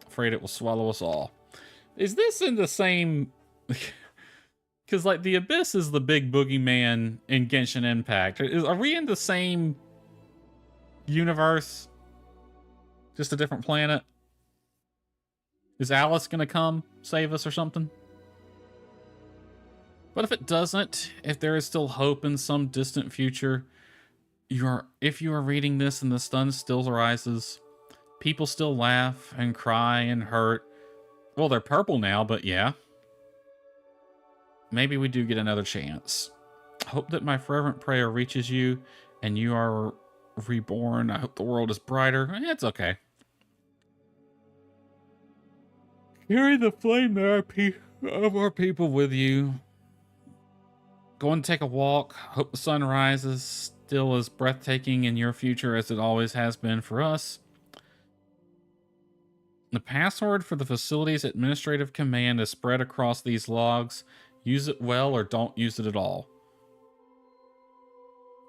Afraid it will swallow us all. Is this in the same... Because, like, the Abyss is the big boogeyman in Genshin Impact. Are we in the same universe? Just a different planet? Is Alice gonna come save us or something? But if it doesn't, if there is still hope in some distant future, if you are reading this and the sun still rises, people still laugh and cry and hurt. Well, they're purple now, but yeah. Maybe we do get another chance. Hope that my fervent prayer reaches you and you are reborn. I hope the world is brighter. It's okay. Carry the flame of our people with you. Go and take a walk. Hope the sun rises still as breathtaking in your future as it always has been for us. The password for the facility's administrative command is spread across these logs. Use it well or don't use it at all.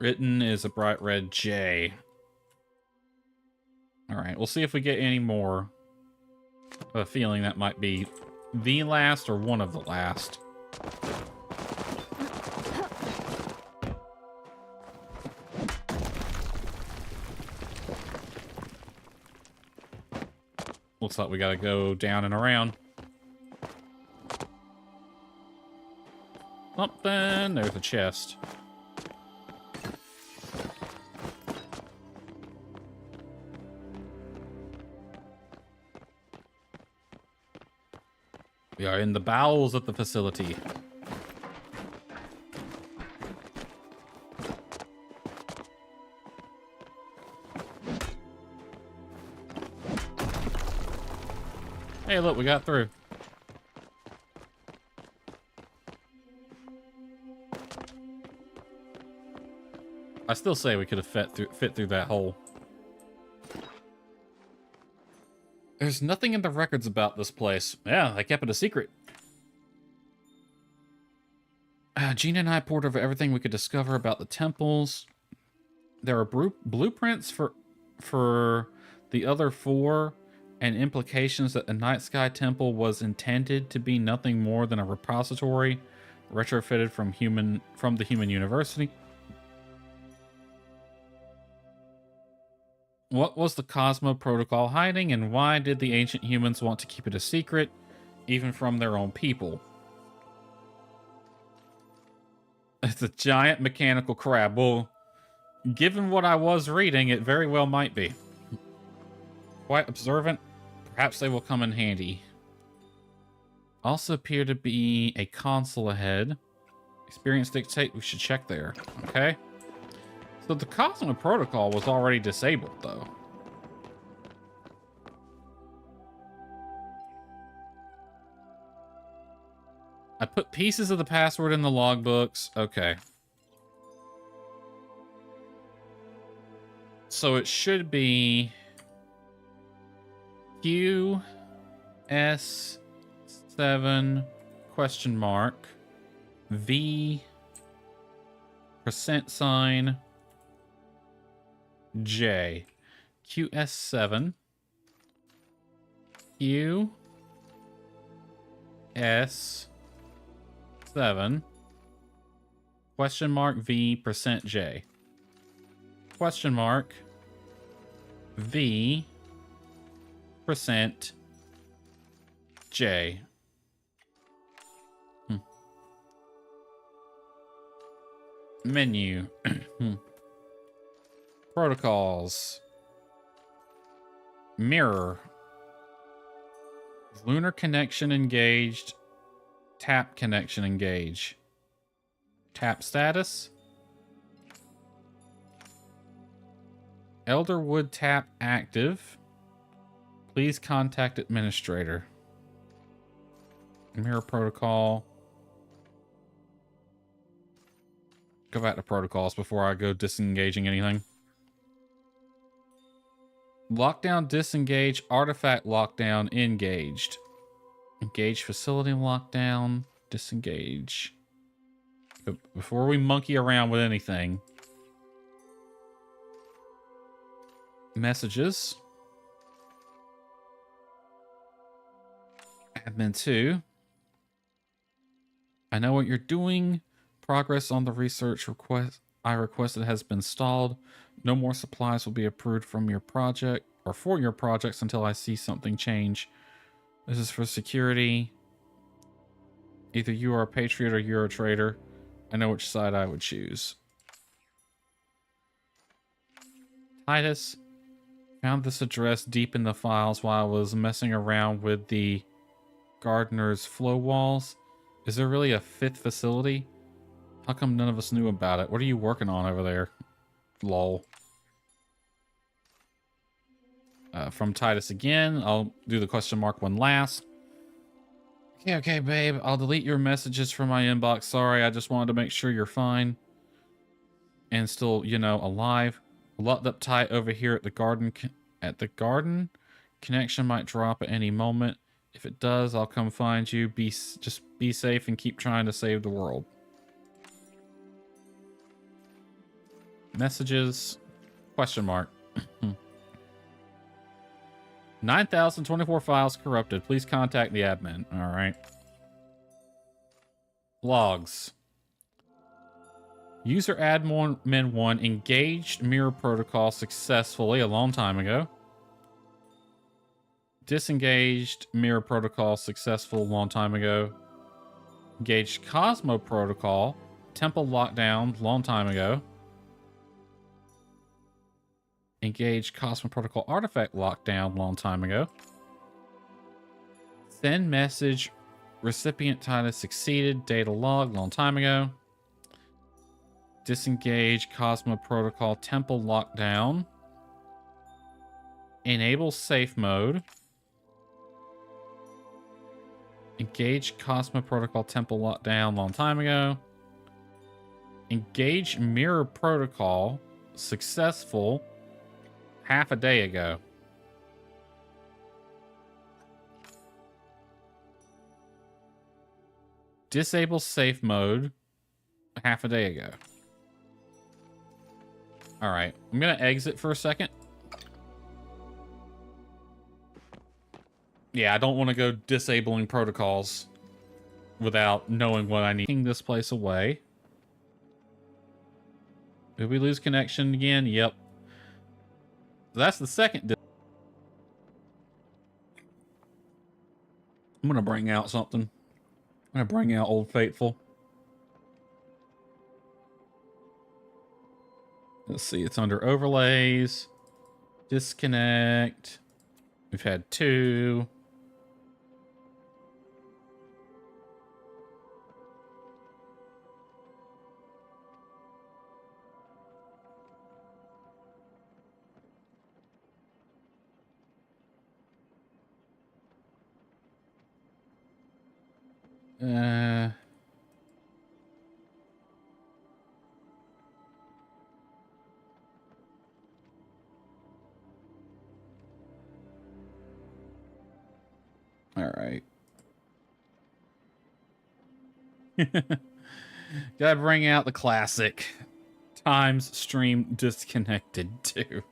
Written is a bright red J. Alright, we'll see if we get any more. I have a feeling that might be the last or one of the last. Looks like we gotta go down and around. Something. There's a chest. We are in the bowels of the facility. Hey, look, we got through. I still say we could have fit through that hole. There's nothing in the records about this place. Yeah, they kept it a secret. Gina and I pored over everything we could discover about the temples. There are blueprints for the other 4, and implications that the Night Sky Temple was intended to be nothing more than a repository retrofitted from the Human University. What was the Cosmo Protocol hiding, and why did the ancient humans want to keep it a secret, even from their own people? It's a giant mechanical crab. Well, given what I was reading, it very well might be. Quite observant. Perhaps they will come in handy. Also appear to be a console ahead. Experience dictate we should check there. Okay. So the Cosmo Protocol was already disabled, though. I put pieces of the password in the logbooks. Okay. So it should be Q S 7 question mark V %sign J. QS7 QS7 question mark V %J. Question mark V %J. Menu. Protocols. Mirror. Lunar connection engaged. Tap connection engaged. Tap status. Elderwood tap active. Please contact administrator. Mirror protocol. Go back to protocols before I go disengaging anything. Lockdown disengage. Artifact lockdown engaged. Engage facility lockdown. Disengage. But before we monkey around with anything. Messages. Admin 2. I know what you're doing. Progress on the research request I requested has been stalled. No more supplies will be approved from your project or for your projects until I see something change. This is for security. Either you are a patriot or you're a traitor. I know which side I would choose. Titus found this address deep in the files while I was messing around with the gardener's flow walls. Is there really a 5th facility? How come none of us knew about it? What are you working on over there? Lol. From Titus again. I'll do the question mark one last. Okay, babe. I'll delete your messages from my inbox. Sorry, I just wanted to make sure you're fine. And still, you know, alive. Locked up tight over here at the garden. Connection might drop at any moment. If it does, I'll come find you. Just be safe and keep trying to save the world. Messages. Question mark. 9,024 files corrupted. Please contact the admin. All right. Logs. User admin 1 engaged mirror protocol successfully a long time ago. Disengaged mirror protocol successful a long time ago. Engaged Cosmo protocol. Temple lockdown long time ago. Engaged Cosmo protocol artifact lockdown long time ago. Send message. Recipient Titus succeeded. Data log long time ago. Disengage Cosmo protocol temple lockdown. Enable safe mode. Engage Cosmo protocol temple lockdown long time ago. Engage mirror protocol successful half a day ago. Disable safe mode half a day ago. All right, I'm gonna exit for a second. Yeah, I don't want to go disabling protocols without knowing what I need. Taking this place away. Did we lose connection again? Yep. That's the second. I'm gonna bring out something. I'm gonna bring out Old Faithful. Let's see, it's under overlays. Disconnect. We've had 2. Alright. Gotta bring out the classic. Times stream disconnected too.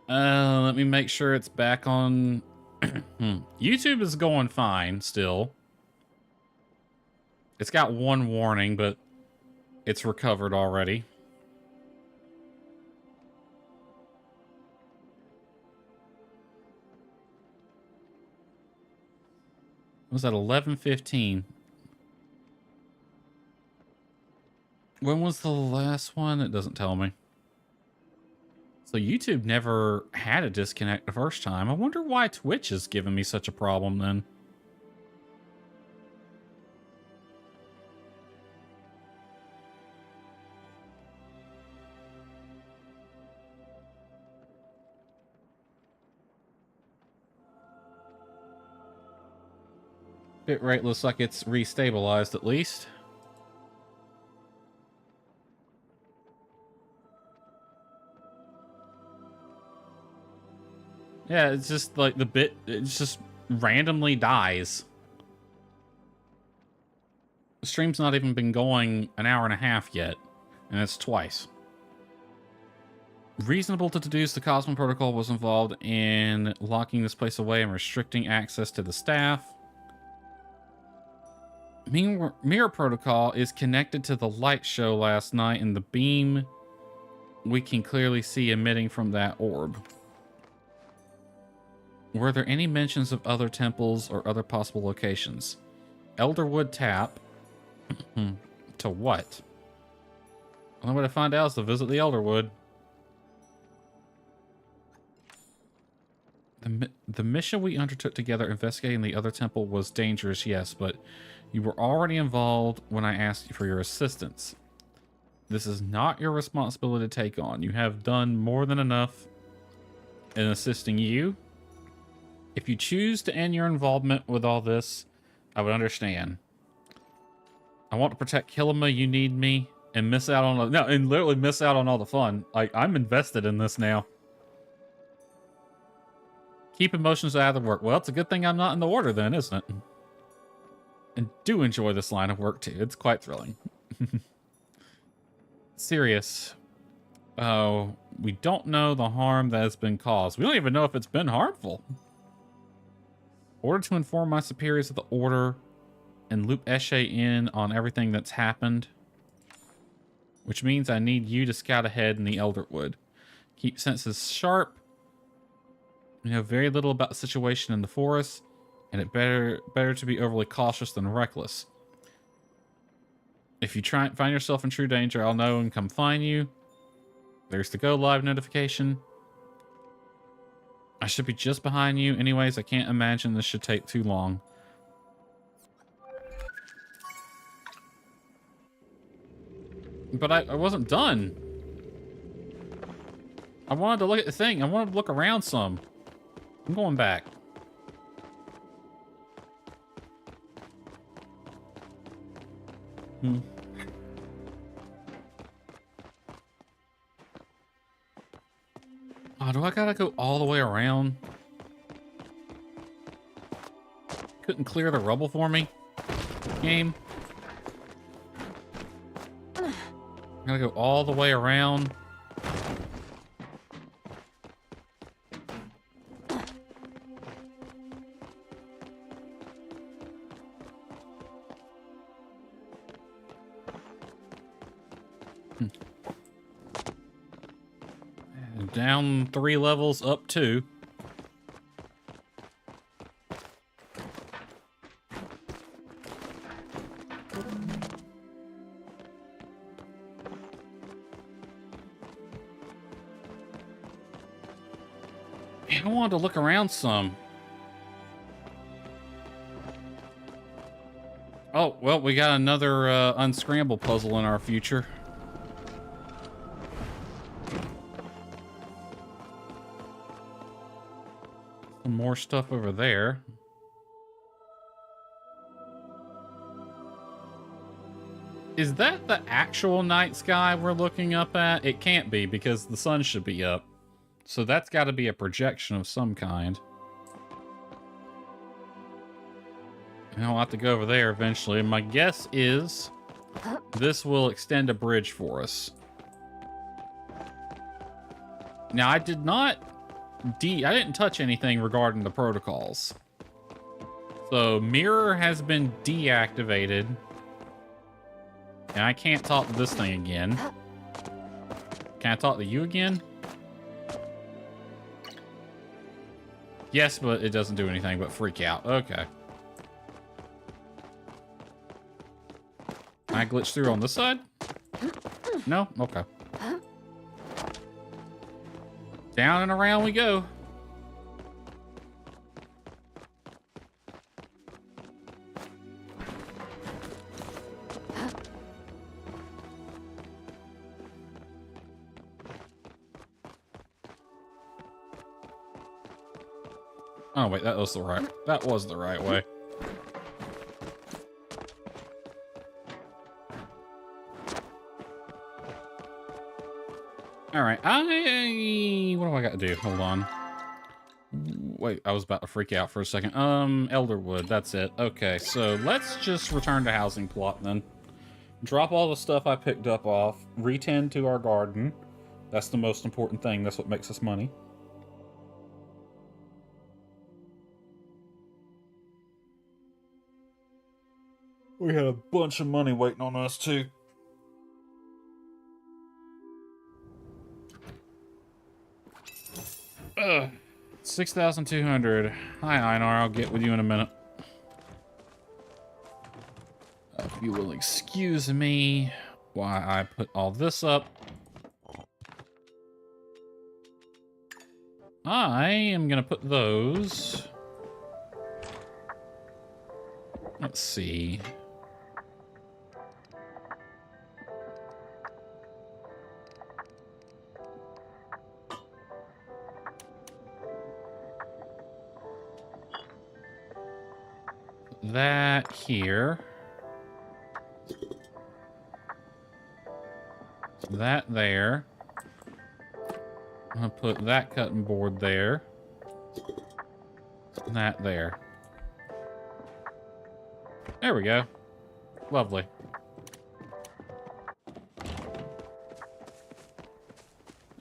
Let me make sure it's back on. YouTube is going fine still. It's got one warning, but it's recovered already. It was at 11:15. When was the last one? It doesn't tell me. So YouTube never had a disconnect the first time. I wonder why Twitch is giving me such a problem then. Bitrate looks like it's restabilized at least. Yeah, it's just like it just randomly dies. The stream's not even been going an hour and a half yet, and it's twice. Reasonable to deduce the Cosmo Protocol was involved in locking this place away and restricting access to the staff. Mirror Protocol is connected to the light show last night, and the beam we can clearly see emitting from that orb. Were there any mentions of other temples or other possible locations? Elderwood Tap. To what? The only way to find out is to visit the Elderwood. The mission we undertook together investigating the other temple was dangerous, yes, but you were already involved when I asked you for your assistance. This is not your responsibility to take on. You have done more than enough in assisting you. If you choose to end your involvement with all this, I would understand. I want to protect Kilima, you need me, and miss out on and literally miss out on all the fun. Like, I'm invested in this now. Keep emotions out of the work. Well, it's a good thing I'm not in the order then, isn't it? And do enjoy this line of work too. It's quite thrilling. Serious. Oh, we don't know the harm that has been caused. We don't even know if it's been harmful. Order to inform my superiors of the order and loop Eshe in on everything that's happened. Which means I need you to scout ahead in the Elderwood. Keep senses sharp. You know very little about the situation in the forest, and it better to be overly cautious than reckless. If you try and find yourself in true danger, I'll know and come find you. There's the go live notification. I should be just behind you. Anyways, I can't imagine this should take too long. But I wasn't done. I wanted to look at the thing. I wanted to look around some. I'm going back. Oh, do I gotta go all the way around? Couldn't clear the rubble for me? Game. Gotta go all the way around. Down 3 levels, up 2. I wanted to look around some. Oh, well, we got another unscramble puzzle in our future. Some more stuff over there. Is that the actual night sky we're looking up at? It can't be, because the sun should be up. So that's got to be a projection of some kind. And I'll have to go over there eventually. My guess is this will extend a bridge for us. Now, I did not I didn't touch anything regarding the protocols. So, mirror has been deactivated. And I can't talk to this thing again. Can I talk to you again? Yes, but it doesn't do anything but freak out. Okay. Can I glitch through on this side? No? Okay. Down and around we go. Oh wait, that was the right way. All right, what do I got to do? Hold on. Wait, I was about to freak out for a second. Elderwood, that's it. Okay, so let's just return to housing plot then. Drop all the stuff I picked up off. Retend to our garden. That's the most important thing. That's what makes us money. We had a bunch of money waiting on us too. 6,200. Hi, Einar. I'll get with you in a minute. If you will excuse me while I put all this up. I am going to put those. Let's see. That here. That there. I'm gonna put that cutting board there. That there. There we go. Lovely.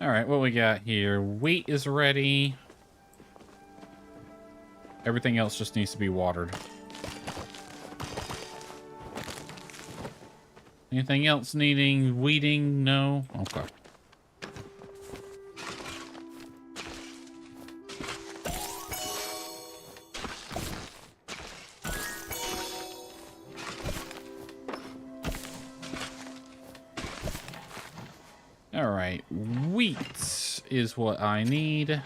All right, what we got here? Wheat is ready. Everything else just needs to be watered. Anything else needing weeding? No? Okay. All right, wheat is what I need. I'm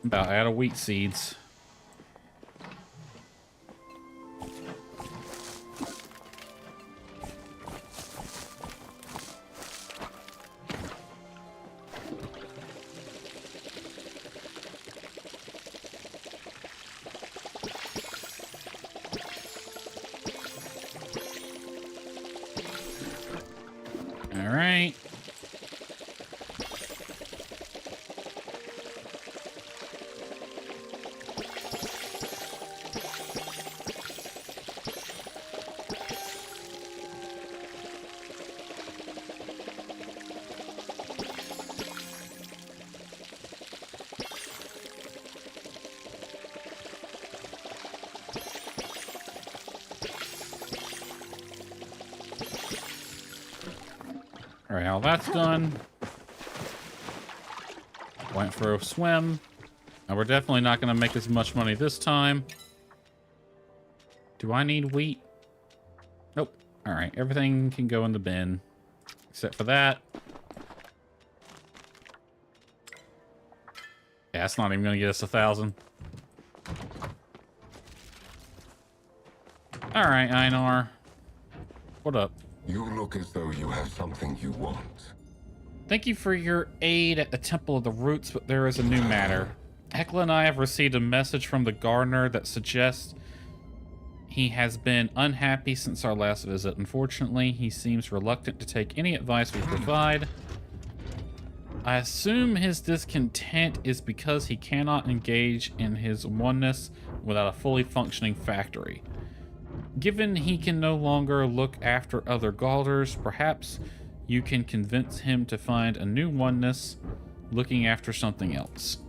about out of wheat seeds. All right, all that's done. Went for a swim. Now we're definitely not going to make as much money this time. Do I need wheat? Nope. All right, everything can go in the bin. Except for that. Yeah, that's not even going to get us 1,000. All right, Einar. What up? You look as though you have something you want. Thank you for your aid at the Temple of the Roots, but there is a new matter. Hecla and I have received a message from the gardener that suggests he has been unhappy since our last visit. Unfortunately, he seems reluctant to take any advice we provide. I assume his discontent is because he cannot engage in his oneness without a fully functioning factory. Given he can no longer look after other Galders, perhaps you can convince him to find a new oneness looking after something else.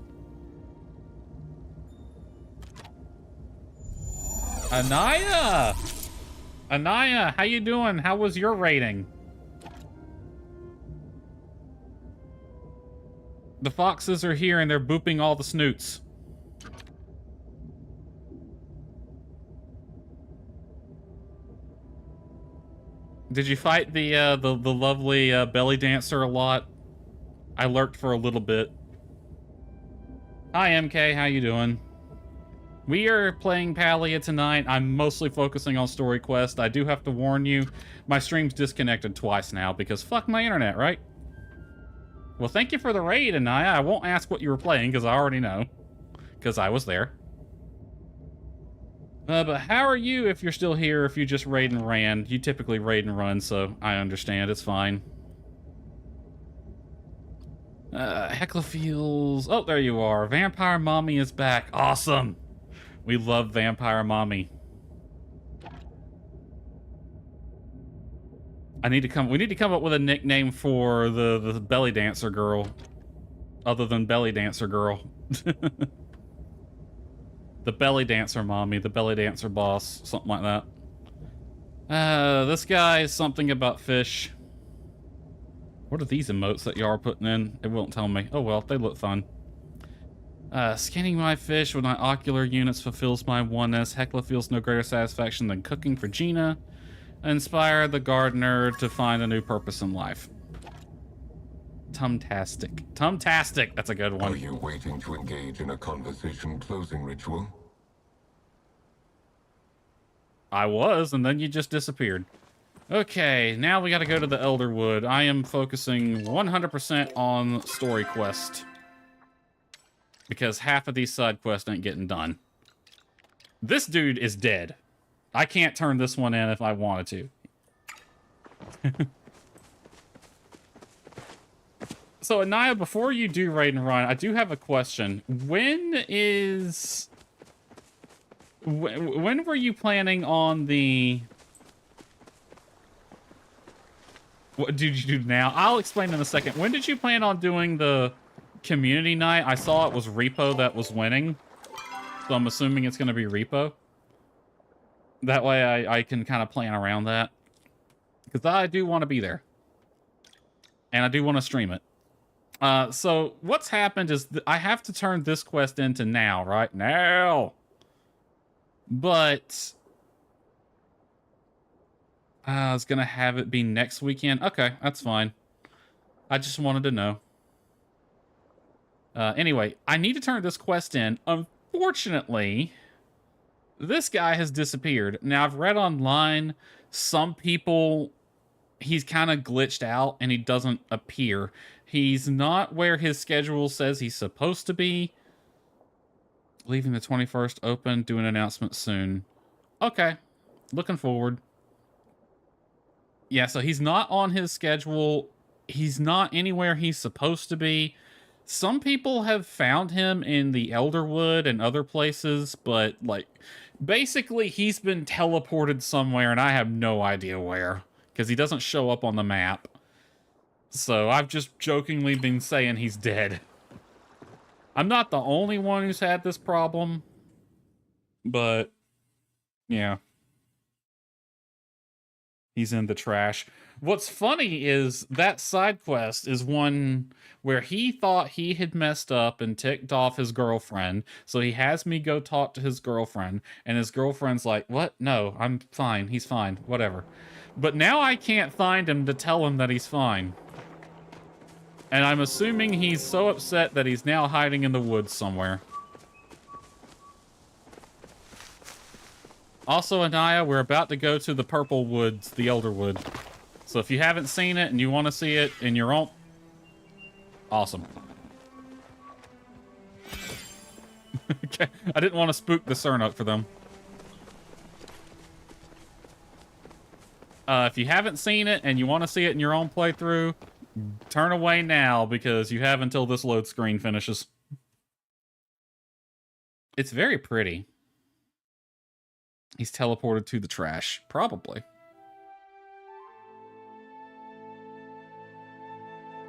Anaya! Anaya, how you doing? How was your rating? The foxes are here and they're booping all the snoots. Did you fight the lovely belly dancer a lot? I lurked for a little bit. Hi MK, how you doing? We are playing Palia tonight. I'm mostly focusing on story quest. I do have to warn you, my stream's disconnected twice now because fuck my internet, right? Well, thank you for the raid, Anaya. I won't ask what you were playing because I already know. Because I was there. But how are you if you're still here, if you just raid and ran? You typically raid and run, so I understand. It's fine. Hecla feels... Oh, there you are. Vampire Mommy is back. Awesome. We love Vampire Mommy. We need to come up with a nickname for the belly dancer girl. Other than belly dancer girl. The belly dancer mommy, the belly dancer boss, something like that. This guy is something about fish. What are these emotes that y'all are putting in? It won't tell me. Oh well, they look fun. Scanning my fish with my ocular units fulfills my oneness. Hecla feels no greater satisfaction than cooking for Gina. Inspire the gardener to find a new purpose in life. Tumtastic. Tumtastic! That's a good one. Are you waiting to engage in a conversation closing ritual? I was, and then you just disappeared. Okay, now we gotta go to the Elderwood. I am focusing 100% on story quest. Because half of these side quests ain't getting done. This dude is dead. I can't turn this one in if I wanted to. So, Anaya, before you do raid and run, I do have a question. When were you planning on the... What did you do now? I'll explain in a second. When did you plan on doing the community night? I saw it was Repo that was winning. So I'm assuming it's going to be Repo. That way I can kind of plan around that. Because I do want to be there. And I do want to stream it. So what's happened is I have to turn this quest into now, right? Now! But... I was going to have it be next weekend. Okay, that's fine. I just wanted to know. Anyway, I need to turn this quest in. Unfortunately... This guy has disappeared. Now, I've read online, some people, he's kind of glitched out and he doesn't appear. He's not where his schedule says he's supposed to be. Leaving the 21st open, do an announcement soon. Okay, looking forward. Yeah, so he's not on his schedule. He's not anywhere he's supposed to be. Some people have found him in the Elderwood and other places, but, like, basically he's been teleported somewhere and I have no idea where, because he doesn't show up on the map. So I've just jokingly been saying he's dead. I'm not the only one who's had this problem, but, yeah. He's in the trash. What's funny is that side quest is one where he thought he had messed up and ticked off his girlfriend. So he has me go talk to his girlfriend. And his girlfriend's like, what? No, I'm fine. He's fine. Whatever. But now I can't find him to tell him that he's fine. And I'm assuming he's so upset that he's now hiding in the woods somewhere. Also, Anaya, we're about to go to the Purple Woods, the Elderwood. So if you haven't seen it and you want to see it in your own... Awesome. Okay, I didn't want to spook the Cernuk for them. If you haven't seen it and you want to see it in your own playthrough, Turn away now because you have until this load screen finishes. It's very pretty. He's teleported to the trash. Probably.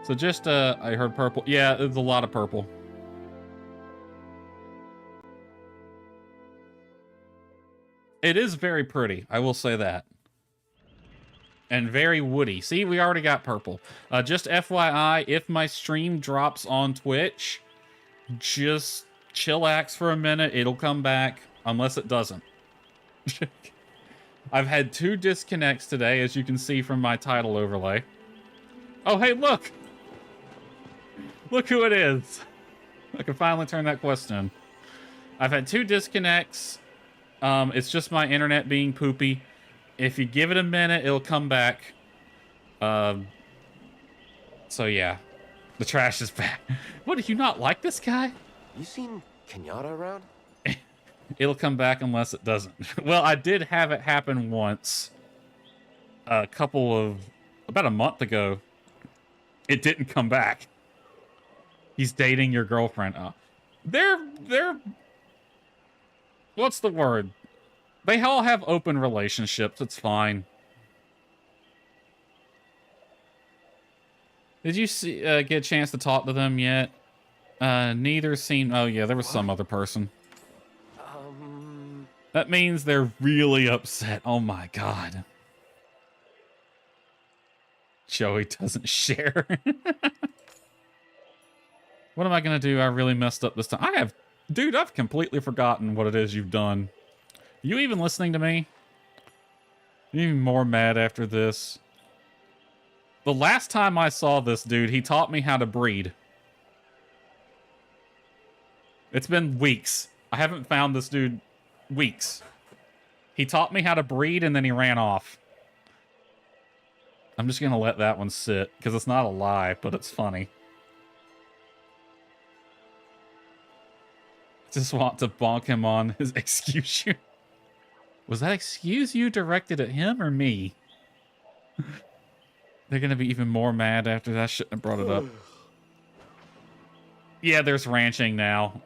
So just, I heard purple. Yeah, there's a lot of purple. It is very pretty. I will say that. And very woody. See, we already got purple. Just FYI, if my stream drops on Twitch, just chillax for a minute. It'll come back, unless it doesn't. I've had 2 disconnects today, as you can see from my title overlay. Oh, hey, look! Look who it is. I can finally turn that quest in. I've had 2 disconnects. It's just my internet being poopy. If you give it a minute, it'll come back. So yeah. The trash is back. What, do you not like this guy? You seen Kenyatta around? It'll come back unless it doesn't. Well, I did have it happen once. About a month ago. It didn't come back. He's dating your girlfriend. They're... What's the word? They all have open relationships. It's fine. Did you see, get a chance to talk to them yet? Neither seen... Oh, yeah, there was some other person. That means they're really upset. Oh, my God. Joey doesn't share. What am I going to do? I really messed up this time. Dude, I've completely forgotten what it is you've done. You even listening to me? You even more mad after this? The last time I saw this dude, he taught me how to breed. It's been weeks. I haven't found this dude weeks. He taught me how to breed and then he ran off. I'm just gonna let that one sit because it's not a lie, but it's funny. Just want to bonk him on his excuse you. Was that excuse you directed at him or me? They're gonna be even more mad after that. I shouldn't have brought it up. Yeah, there's ranching now.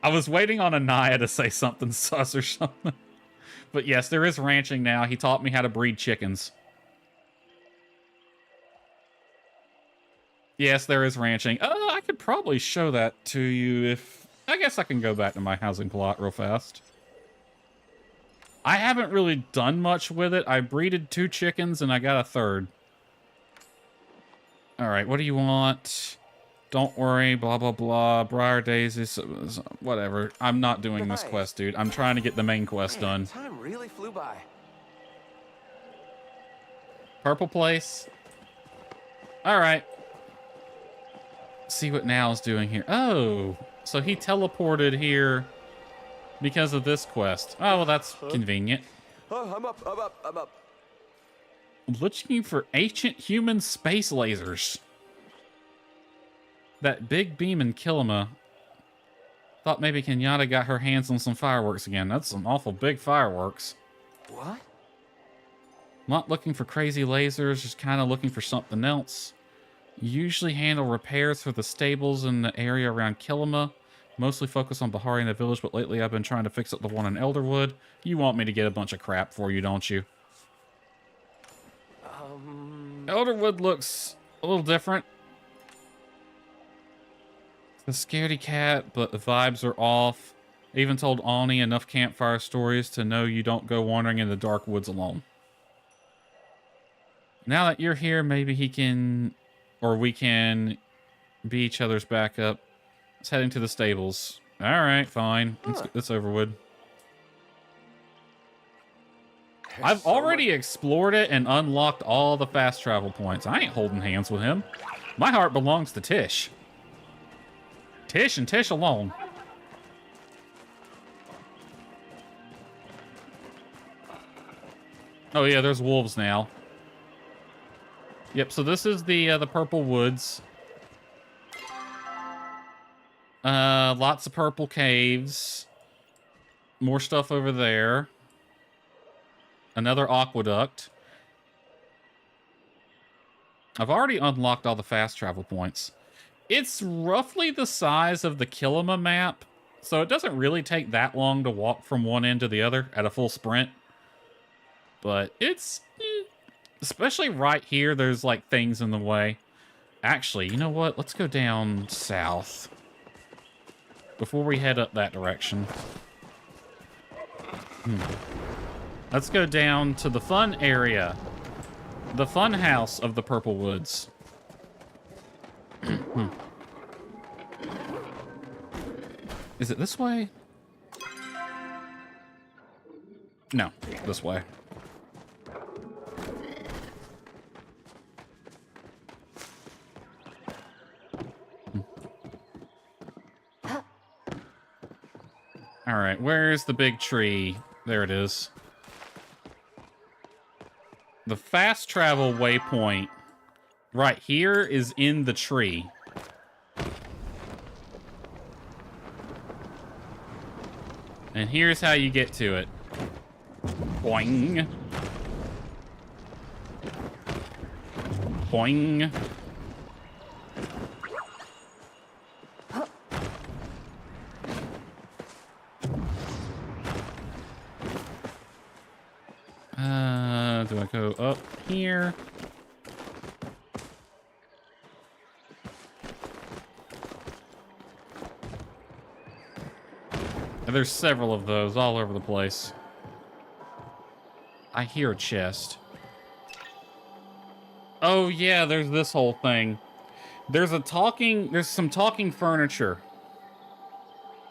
I was waiting on Anaya to say something sus or something. But yes, there is ranching now. He taught me how to breed chickens. Yes, there is ranching. I could probably show that to you if... I guess I can go back to my housing plot real fast. I haven't really done much with it. I breeded 2 chickens and I got a 3rd. Alright, what do you want? Don't worry, blah, blah, blah. Briar daisies, whatever. I'm not doing this quest, dude. I'm trying to get the main quest done. Time really flew by. Purple place. Alright. See what Now's doing here. Oh, so he teleported here because of this quest. Oh, well, that's convenient. Oh, I'm up. Looking for ancient human space lasers. That big beam in Kilima. Thought maybe Kenyatta got her hands on some fireworks again. That's some awful big fireworks. What? Not looking for crazy lasers, just kind of looking for something else. Usually handle repairs for the stables in the area around Kilima. Mostly focus on Bahari in the village, but lately I've been trying to fix up the one in Elderwood. You want me to get a bunch of crap for you, don't you? Elderwood looks a little different. The scaredy cat, but the vibes are off. I even told Ani enough campfire stories to know you don't go wandering in the dark woods alone. Now that you're here, maybe he can, or we can be each other's backup. Let's heading to the stables. All right, fine. Let's get this over with. I've already explored it and unlocked all the fast travel points. I ain't holding hands with him. My heart belongs to Tish. Tish and Tish alone. Oh yeah, there's wolves now. Yep, so this is the Purple Woods. Lots of purple caves. More stuff over there. Another aqueduct. I've already unlocked all the fast travel points. It's roughly the size of the Kilima map, so it doesn't really take that long to walk from one end to the other at a full sprint. But it's... especially right here, there's like things in the way. Actually, you know what? Let's go down south before we head up that direction. Let's go down to the fun area. The fun house of the Purple Woods. Is it this way? No, this way. All right, where's the big tree? There it is. The fast travel waypoint right here is in the tree. And here's how you get to it. Boing. Boing. Do I go up here? And there's several of those all over the place. I hear a chest. Oh yeah, there's this whole thing. There's some talking furniture.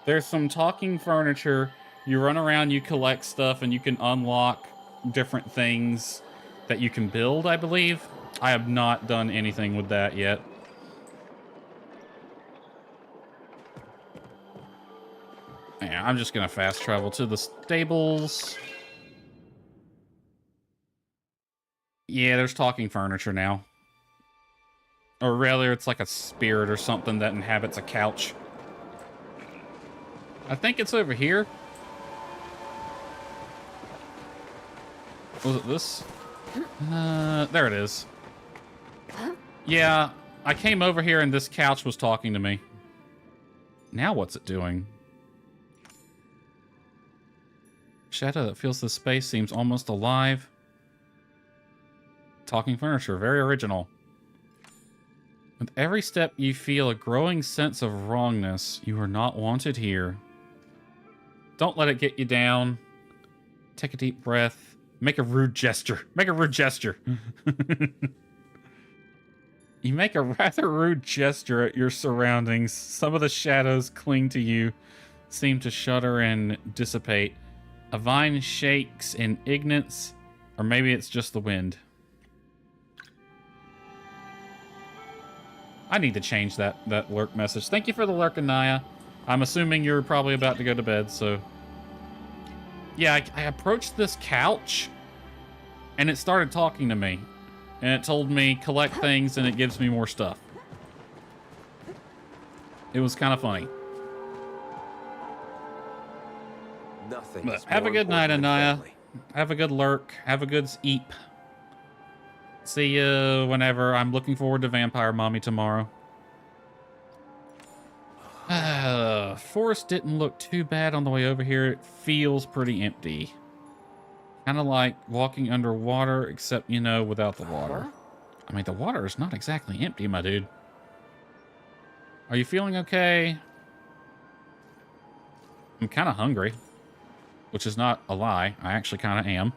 There's some talking furniture. You run around, you collect stuff, and you can unlock different things that you can build, I believe. I have not done anything with that yet. Yeah, I'm just gonna fast travel to the stables. Yeah, there's talking furniture now. Or rather, it's like a spirit or something that inhabits a couch. I think it's over here. Was it this? There it is. Yeah, I came over here and this couch was talking to me. Now what's it doing? Shadow that fills the space seems almost alive. Talking furniture, very original. With every step you feel a growing sense of wrongness. You are not wanted here. Don't let it get you down. Take a deep breath. Make a rude gesture. Make a rude gesture. You make a rather rude gesture at your surroundings. Some of the shadows cling to you, seem to shudder and dissipate. A vine shakes in ignorance, or maybe it's just the wind. I need to change that lurk message. Thank you for the lurk, Anaya. I'm assuming you're probably about to go to bed, so... Yeah, I approached this couch, and it started talking to me. And it told me, collect things, and it gives me more stuff. It was kind of funny. Nothing. But have a good night, Anaya. Have a good lurk. Have a good eep. See you whenever. I'm looking forward to Vampire Mommy tomorrow. Forest didn't look too bad on the way over here. It feels pretty empty. Kind of like walking underwater, except, you know, without the water. I mean, the water is not exactly empty, my dude. Are you feeling okay? I'm kind of hungry, which is not a lie. I actually kind of am.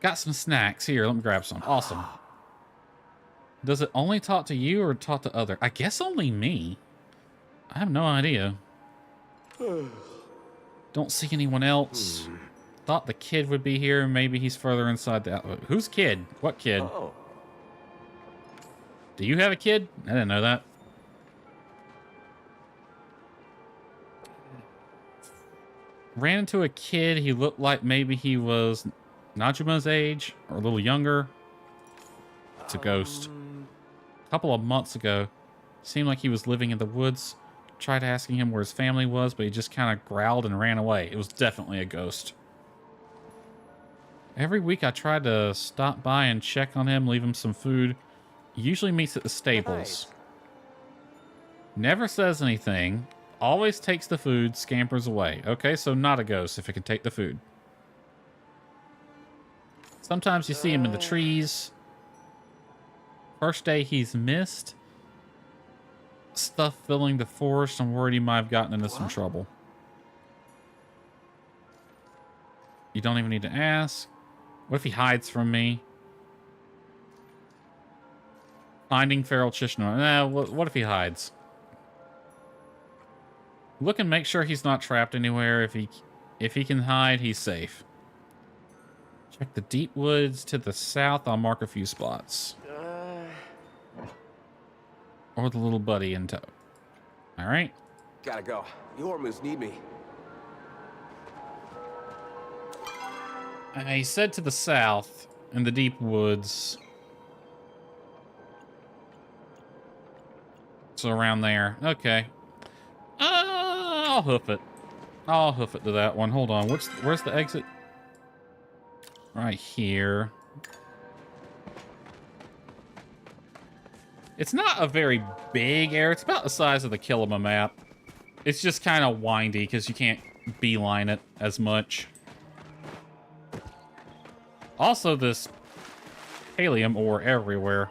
Got some snacks. Here, let me grab some. Awesome. Does it only talk to you or talk to other? I guess only me. I have no idea. Don't see anyone else. Thought the kid would be here. Maybe he's further inside the... Who's kid? What kid? Oh. Do you have a kid? I didn't know that. Ran into a kid. He looked like maybe he was Najuma's age or a little younger. It's a ghost. A couple of months ago, seemed like he was living in the woods. Tried asking him where his family was, but he just kind of growled and ran away. It was definitely a ghost. Every week I try to stop by and check on him, leave him some food. He usually meets at the stables. Nice. Never says anything. Always takes the food, scampers away. Okay, so not a ghost if it can take the food. Sometimes you see him in the trees. First day he's missed. Stuff filling the forest. I'm worried he might have gotten into some trouble. You don't even need to ask. What if he hides from me? Finding feral Chishno. Nah, what if he hides? Look and make sure he's not trapped anywhere. If he can hide, he's safe. Check the deep woods to the south. I'll mark a few spots. Or the little buddy in tow. All right. Gotta go. The Ormus need me. He said to the south in the deep woods. So around there. Okay. I'll hoof it. I'll hoof it to that one. Hold on. Where's the exit? Right here. It's not a very big area. It's about the size of the Kilima map. It's just kind of windy because you can't beeline it as much. Also, this helium ore everywhere.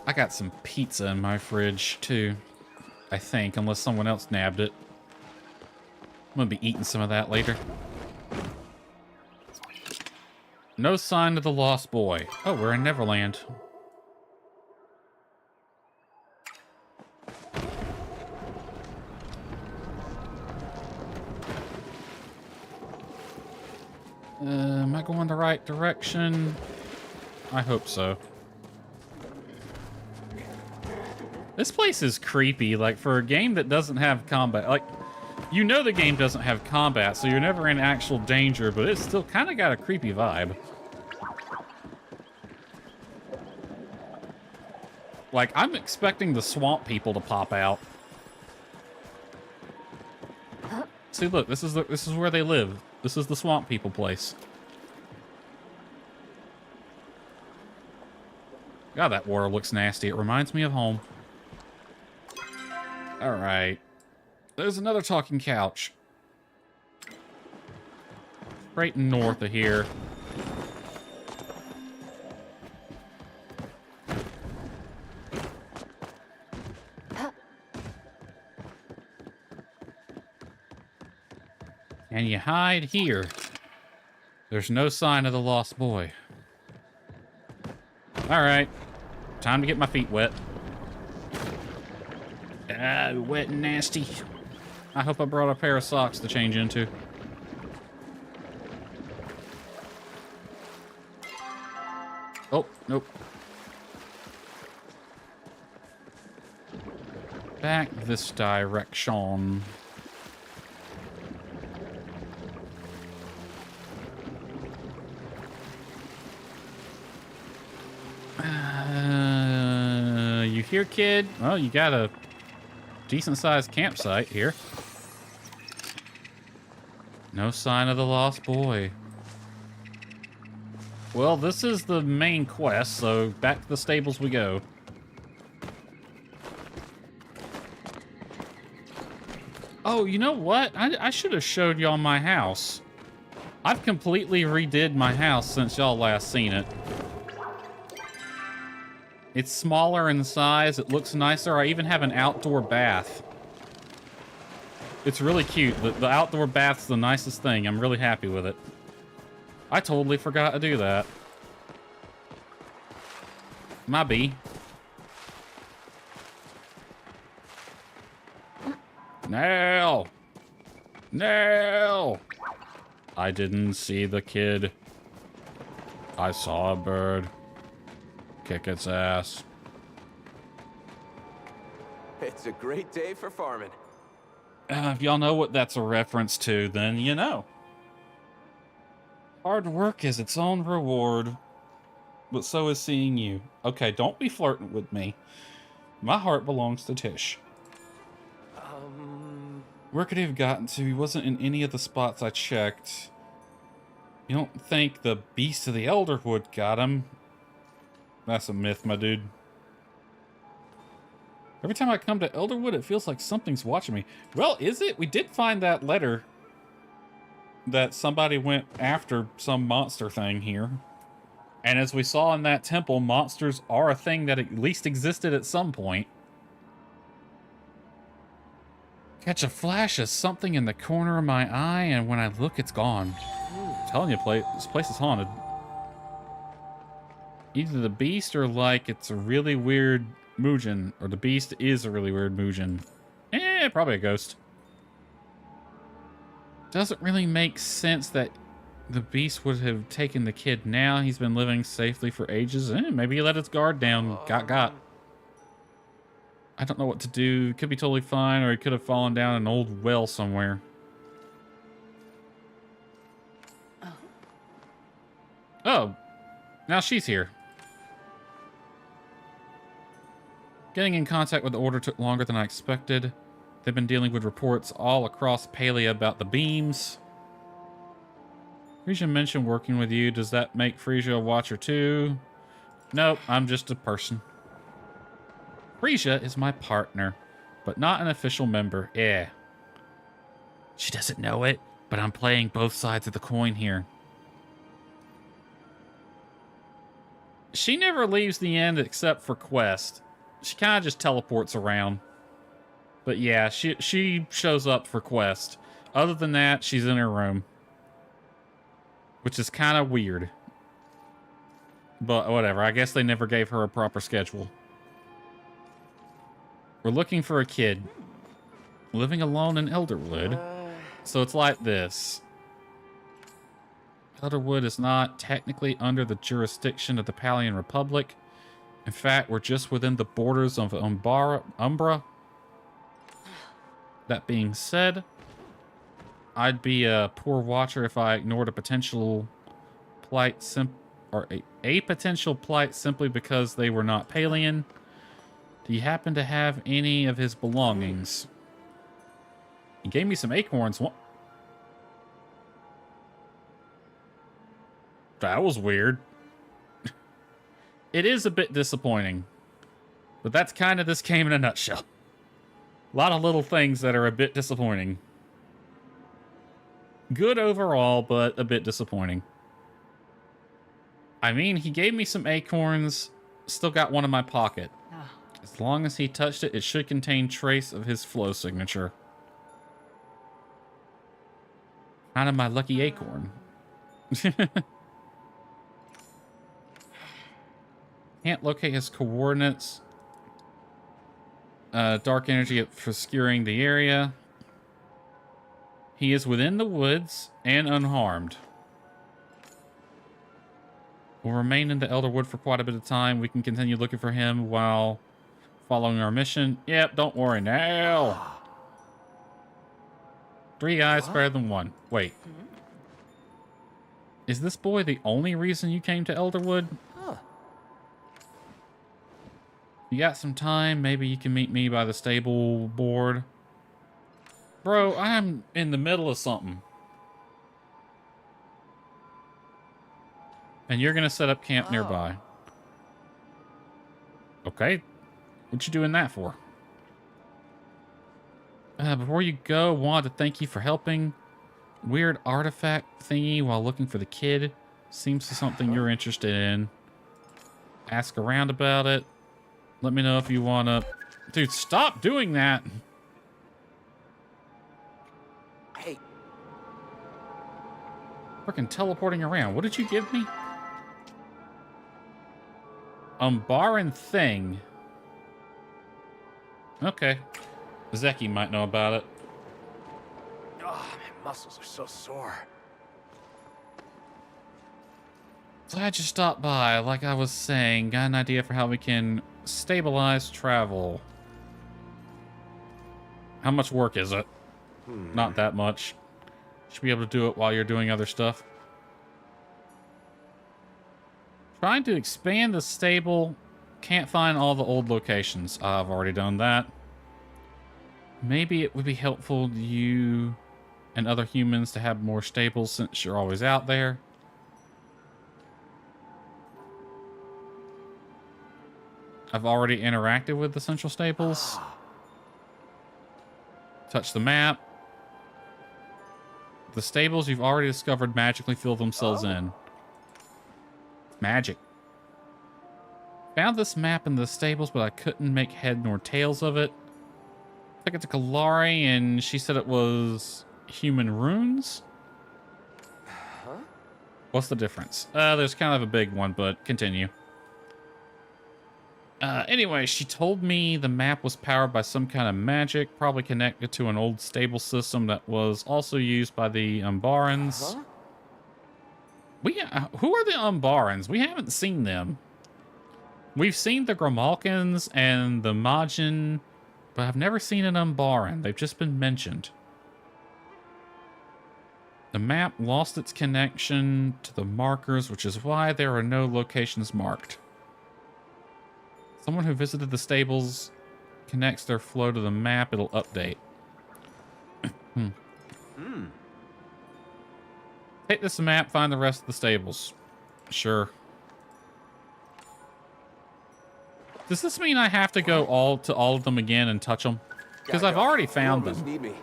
I got some pizza in my fridge, too. I think, unless someone else nabbed it. I'm gonna be eating some of that later. No sign of the lost boy. Oh, we're in Neverland. Am I going the right direction? I hope so. This place is creepy, like, for a game that doesn't have combat. Like, you know the game doesn't have combat, so you're never in actual danger, but it's still kind of got a creepy vibe. Like, I'm expecting the swamp people to pop out. See, look, this is where they live. This is the swamp people place. God, that water looks nasty. It reminds me of home. Alright. There's another talking couch. Right north of here. And you hide here. There's no sign of the lost boy. Alright. Time to get my feet wet. Wet and nasty. I hope I brought a pair of socks to change into. Oh, nope. Back this direction. You here, kid? Oh, you got a decent-sized campsite here. No sign of the lost boy. Well, this is the main quest, so back to the stables we go. Oh, you know what? I should have showed y'all my house. I've completely redid my house since y'all last seen it. It's smaller in size, it looks nicer. I even have an outdoor bath. It's really cute. The outdoor bath's the nicest thing. I'm really happy with it. I totally forgot to do that. My bee. No! No! I didn't see the kid. I saw a bird. Kick its ass. It's a great day for farming. If y'all know what that's a reference to, then you know. Hard work is its own reward, but so is seeing you. Okay, don't be flirting with me. My heart belongs to Tish. Where could he have gotten to? He wasn't in any of the spots I checked. You don't think the Beast of the Elderwood got him? That's a myth, my dude. Every time I come to Elderwood, it feels like something's watching me. Well, is it? We did find that letter that somebody went after some monster thing here. And as we saw in that temple, monsters are a thing that at least existed at some point. Catch a flash of something in the corner of my eye, and when I look, it's gone. I'm telling you, this place is haunted. Either the beast or like it's a really weird Muujin, or the beast is a really weird Muujin. Probably a ghost. Doesn't really make sense that the beast would have taken the kid now. He's been living safely for ages. Maybe he let his guard down. Got. I don't know what to do. Could be totally fine, or he could have fallen down an old well somewhere. Oh, now she's here. Getting in contact with the Order took longer than I expected. They've been dealing with reports all across Palia about the beams. Frisia mentioned working with you. Does that make Frisia a watcher too? Nope, I'm just a person. Frisia is my partner, but not an official member. Yeah. She doesn't know it, but I'm playing both sides of the coin here. She never leaves the end except for quest. She kind of just teleports around. But yeah, she shows up for quest. Other than that, she's in her room. Which is kind of weird. But whatever, I guess they never gave her a proper schedule. We're looking for a kid. Living alone in Elderwood. So it's like this. Elderwood is not technically under the jurisdiction of the Palian Republic. In fact, we're just within the borders of Umbra. That being said, I'd be a poor watcher if I ignored a potential plight a potential plight simply because they were not Palian. Do you happen to have any of his belongings? He gave me some acorns. What? That was weird. It is a bit disappointing. But that's kind of this game in a nutshell. A lot of little things that are a bit disappointing. Good overall, but a bit disappointing. I mean, he gave me some acorns. Still got one in my pocket. As long as he touched it, it should contain trace of his flow signature. Kind of my lucky acorn. Can't locate his coordinates. Dark energy obscuring the area. He is within the woods and unharmed. We'll remain in the Elderwood for quite a bit of time. We can continue looking for him while following our mission. Yep, don't worry now. 3 eyes better than 1. Wait. Is this boy the only reason you came to Elderwood? You got some time? Maybe you can meet me by the stable board. Bro, I'm in the middle of something. And you're gonna set up camp nearby. Okay. What you doing that for? Before you go, wanted to thank you for helping. Weird artifact thingy while looking for the kid. Seems to something you're interested in. Ask around about it. Let me know if you want to... Dude, stop doing that! Hey. Freaking teleporting around. What did you give me? Umbaran thing. Okay. Zeki might know about it. Oh, my muscles are so sore. Glad you stopped by. Like I was saying, got an idea for how we can stabilize travel. How much work is it? Not that much. Should be able to do it while you're doing other stuff. Trying to expand the stable. Can't find all the old locations. I've already done that. Maybe it would be helpful to you and other humans to have more stables since you're always out there. I've already interacted with the central stables. Touch the map. The stables you've already discovered magically fill themselves in. Magic. Found this map in the stables, but I couldn't make head nor tails of it. Took it to Kalari, and she said it was human runes. Huh? What's the difference? There's kind of a big one, but continue. Anyway, she told me the map was powered by some kind of magic, probably connected to an old stable system that was also used by the Umbarans. Huh? Who are the Umbarans? We haven't seen them. We've seen the Grimalkins and the Majin, but I've never seen an Umbaran. They've just been mentioned. The map lost its connection to the markers, which is why there are no locations marked. Someone who visited the stables connects their flow to the map, it'll update. Take this map, find the rest of the stables. Sure. Does this mean I have to go to all of them again and touch them? Because I've already found them. Need me.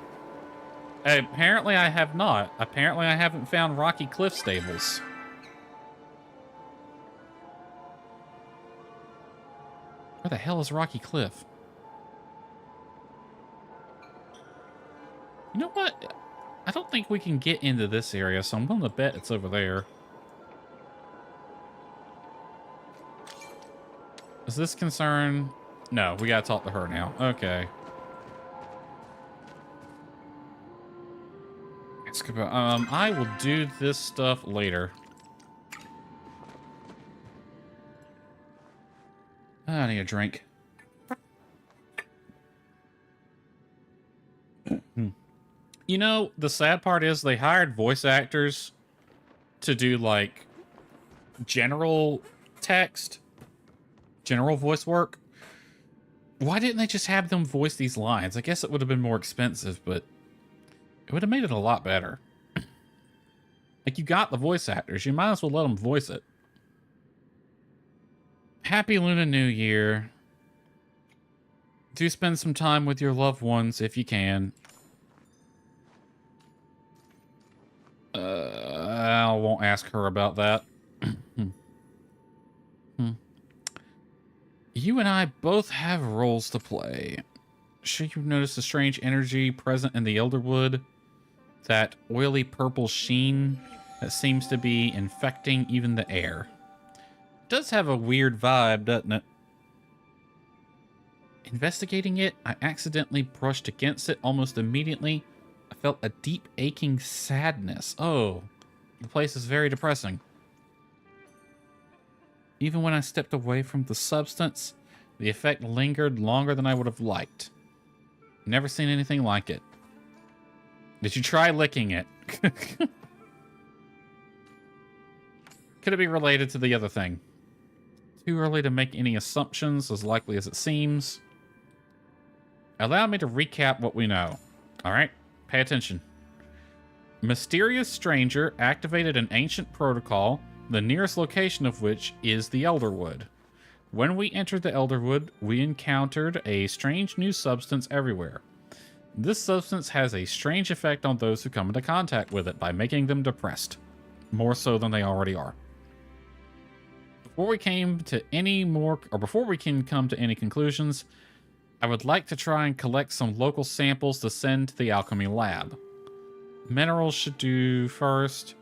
Apparently I have not. Apparently I haven't found Rocky Cliff stables. Where the hell is Rocky Cliff? You know what? I don't think we can get into this area, so I'm willing to bet it's over there. Is this concern? No, we gotta talk to her now. Okay. I will do this stuff later. I need a drink. You know, the sad part is they hired voice actors to do, like, general text, general voice work. Why didn't they just have them voice these lines? I guess it would have been more expensive, but it would have made it a lot better. Like, you got the voice actors. You might as well let them voice it. Happy Lunar New Year. Do spend some time with your loved ones if you can. I won't ask her about that. You and I both have roles to play. Sure you've noticed a strange energy present in the Elderwood? That oily purple sheen that seems to be infecting even the air. It does have a weird vibe, doesn't it? Investigating it, I accidentally brushed against it almost immediately. I felt a deep aching sadness. Oh, the place is very depressing. Even when I stepped away from the substance, the effect lingered longer than I would have liked. Never seen anything like it. Did you try licking it? Could it be related to the other thing? Too early to make any assumptions, as likely as it seems. Allow me to recap what we know. Alright, pay attention. Mysterious stranger activated an ancient protocol, the nearest location of which is the Elderwood. When we entered the Elderwood, we encountered a strange new substance everywhere. This substance has a strange effect on those who come into contact with it by making them depressed. More so than they already are. Before we can come to any conclusions, I would like to try and collect some local samples to send to the alchemy lab. Minerals should do first.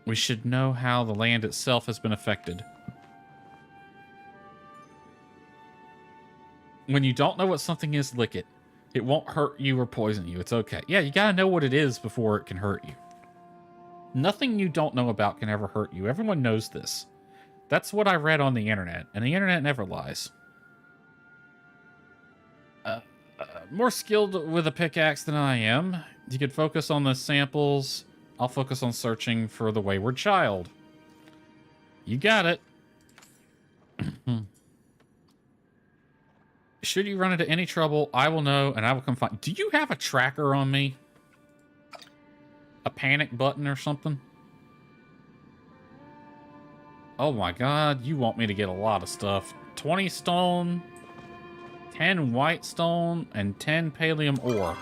We should know how the land itself has been affected. When you don't know what something is, lick it. It won't hurt you or poison you. It's okay. Yeah, you gotta know what it is before it can hurt you. Nothing you don't know about can ever hurt you. Everyone knows this. That's what I read on the internet, and the internet never lies. More skilled with a pickaxe than I am. You could focus on the samples. I'll focus on searching for the wayward child. You got it. Should you run into any trouble, I will know and I will come find. Do you have a tracker on me? A panic button or something? Oh my god, you want me to get a lot of stuff. 20 stone, 10 white stone, and 10 pallium ore.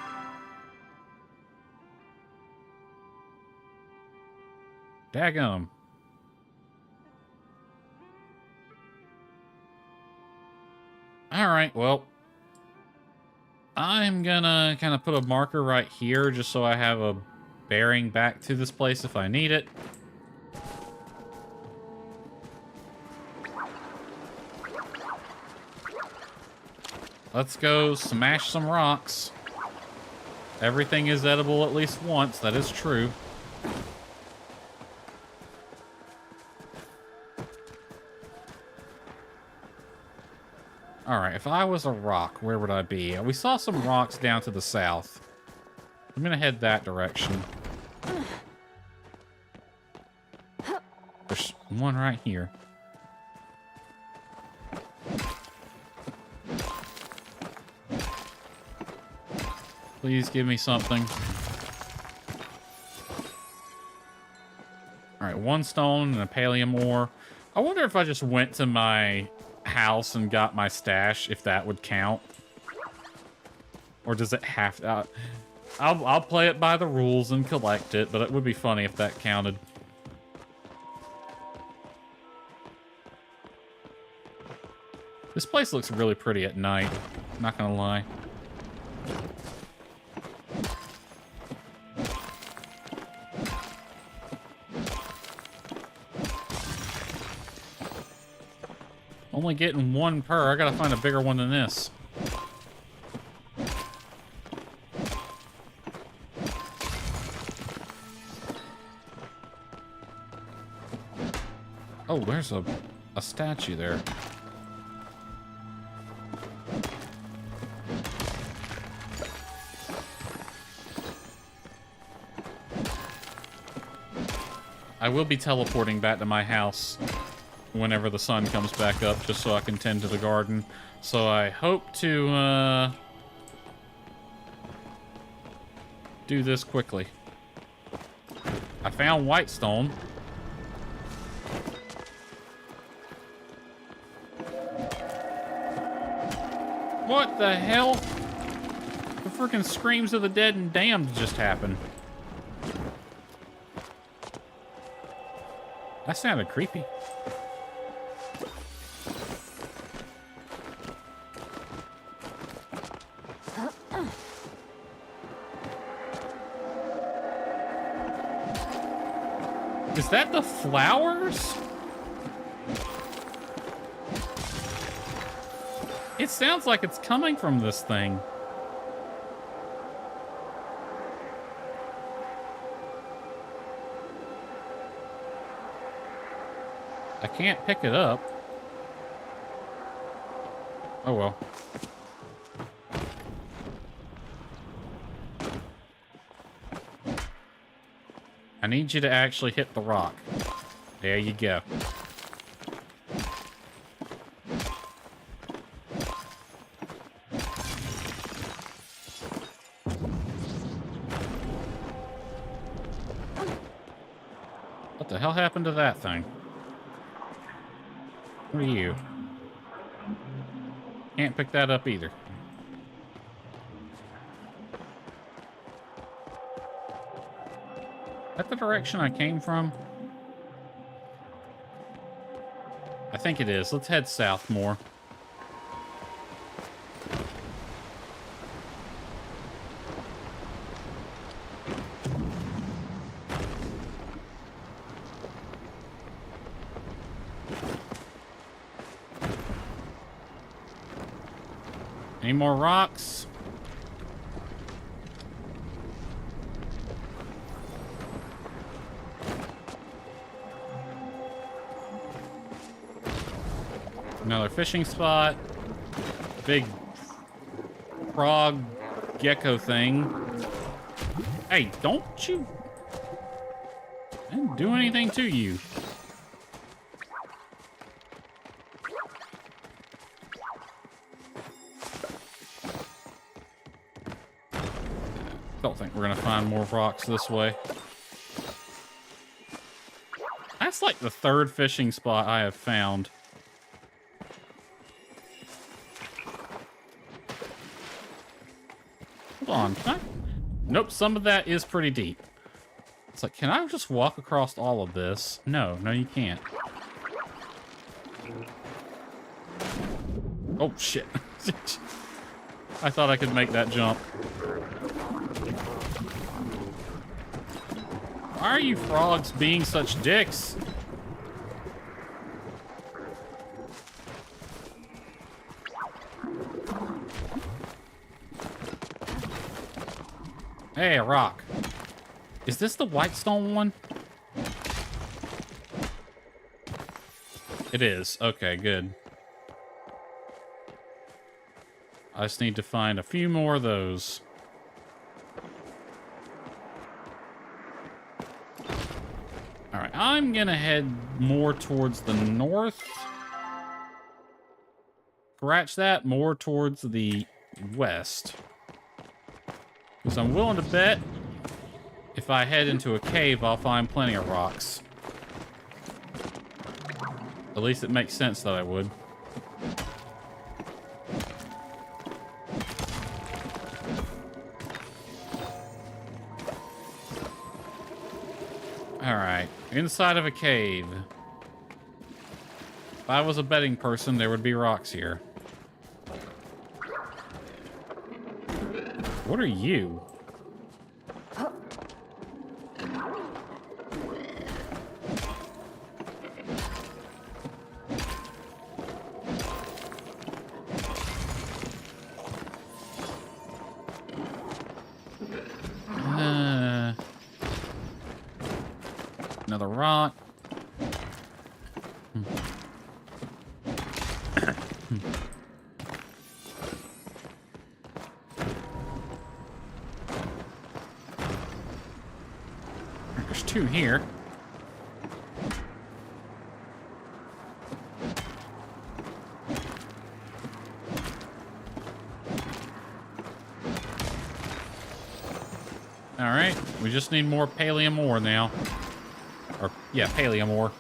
Daggum. Alright, well. I'm gonna kind of put a marker right here just so I have a bearing back to this place if I need it. Let's go smash some rocks. Everything is edible at least once, that is true. Alright, if I was a rock, where would I be? We saw some rocks down to the south. I'm gonna head that direction. There's one right here. Please give me something. Alright, 1 stone and a pallium ore. I wonder if I just went to my house and got my stash, if that would count. Or does it have to... I'll play it by the rules and collect it, but it would be funny if that counted. This place looks really pretty at night, not gonna lie. Only getting 1 per. I gotta find a bigger one than this. Oh, there's a statue there. I will be teleporting back to my house whenever the sun comes back up, just so I can tend to the garden. So I hope to do this quickly. I found white stone. What the hell? The freaking screams of the dead and damned just happened. That sounded creepy. Is that the flowers? It sounds like it's coming from this thing. I can't pick it up. Oh well. I need you to actually hit the rock. There you go. What the hell happened to that thing? What are you? Can't pick that up either. Is that the direction I came from? I think it is. Let's head south more. Any more rocks? Another fishing spot. Big frog gecko thing. Hey, don't you... I didn't do anything to you. we're gonna find more rocks this way. That's like the third fishing spot I have found. Hold on, can I? Nope, some of that is pretty deep. It's like, can I just walk across all of this? No, you can't. Oh, shit. I thought I could make that jump. Why are you frogs being such dicks? Hey, a rock. Is this the whitestone one? It is. Okay, good. I just need to find a few more of those. Alright, I'm gonna head more towards the north. Scratch that, more towards the west. Because I'm willing to bet if I head into a cave, I'll find plenty of rocks. At least it makes sense that I would. Alright, inside of a cave. If I was a betting person, there would be rocks here. What are you? Another rock. There's two here. All right, we just need more pallium ore now. Or, yeah, pallium ore.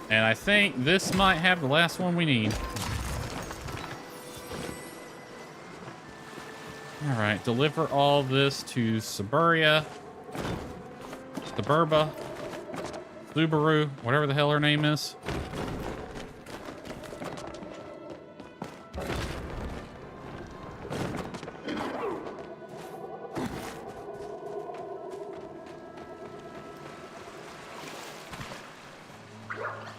And I think this might have the last one we need. All right, deliver all this to Suburba, Subaru, whatever the hell her name is.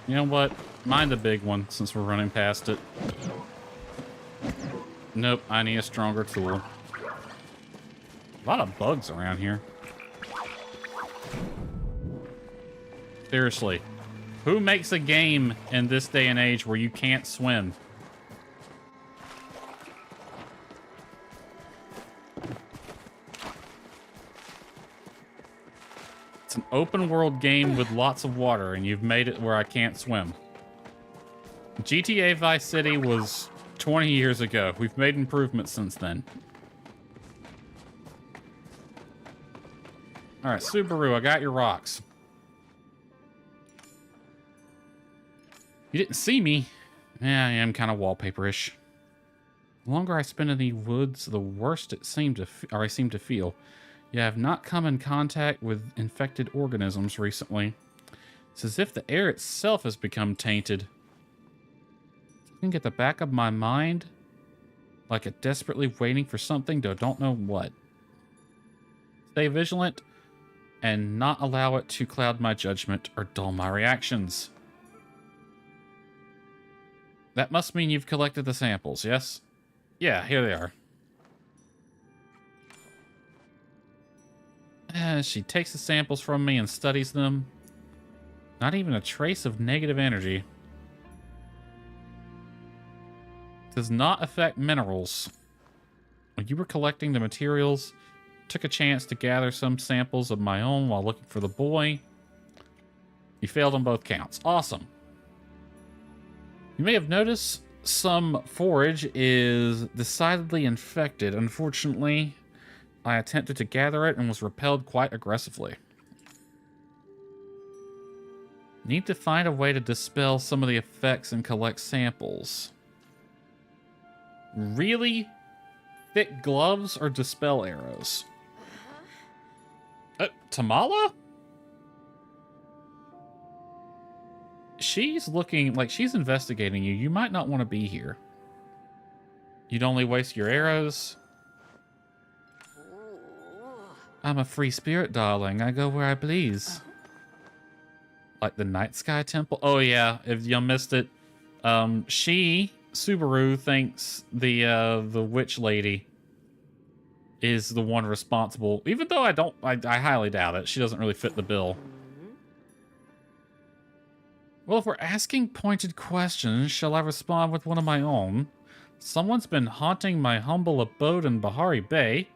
You know what? Mind the big one since we're running past it. Nope, I need a stronger tool. A lot of bugs around here. Seriously, who makes a game in this day and age where you can't swim? It's an open world game with lots of water, and you've made it where I can't swim. GTA Vice City was 20 years ago. We've made improvements since then. All right, Subaru, I got your rocks. You didn't see me. Yeah, I am kind of wallpaper-ish. The longer I spend in the woods, the worse I seem to feel. Yeah, I've not come in contact with infected organisms recently. It's as if the air itself has become tainted. I think at the back of my mind, like it desperately waiting for something, though I don't know what. Stay vigilant and not allow it to cloud my judgment or dull my reactions. That must mean you've collected the samples, yes? Yeah, here they are. She takes the samples from me and studies them. Not even a trace of negative energy. Does not affect minerals. When you were collecting the materials, took a chance to gather some samples of my own while looking for the boy. You failed on both counts. Awesome. You may have noticed some forage is decidedly infected. Unfortunately, I attempted to gather it and was repelled quite aggressively. Need to find a way to dispel some of the effects and collect samples. Really? Thick gloves or dispel arrows? Tamala? She's looking like she's investigating you. You might not want to be here. You'd only waste your arrows. I'm a free spirit, darling. I go where I please. Like the Night Sky Temple? Oh, yeah. If you missed it, Subaru, thinks the witch lady is the one responsible. Even though I highly doubt it. She doesn't really fit the bill. Well, if we're asking pointed questions, shall I respond with one of my own? Someone's been haunting my humble abode in Bahari Bay.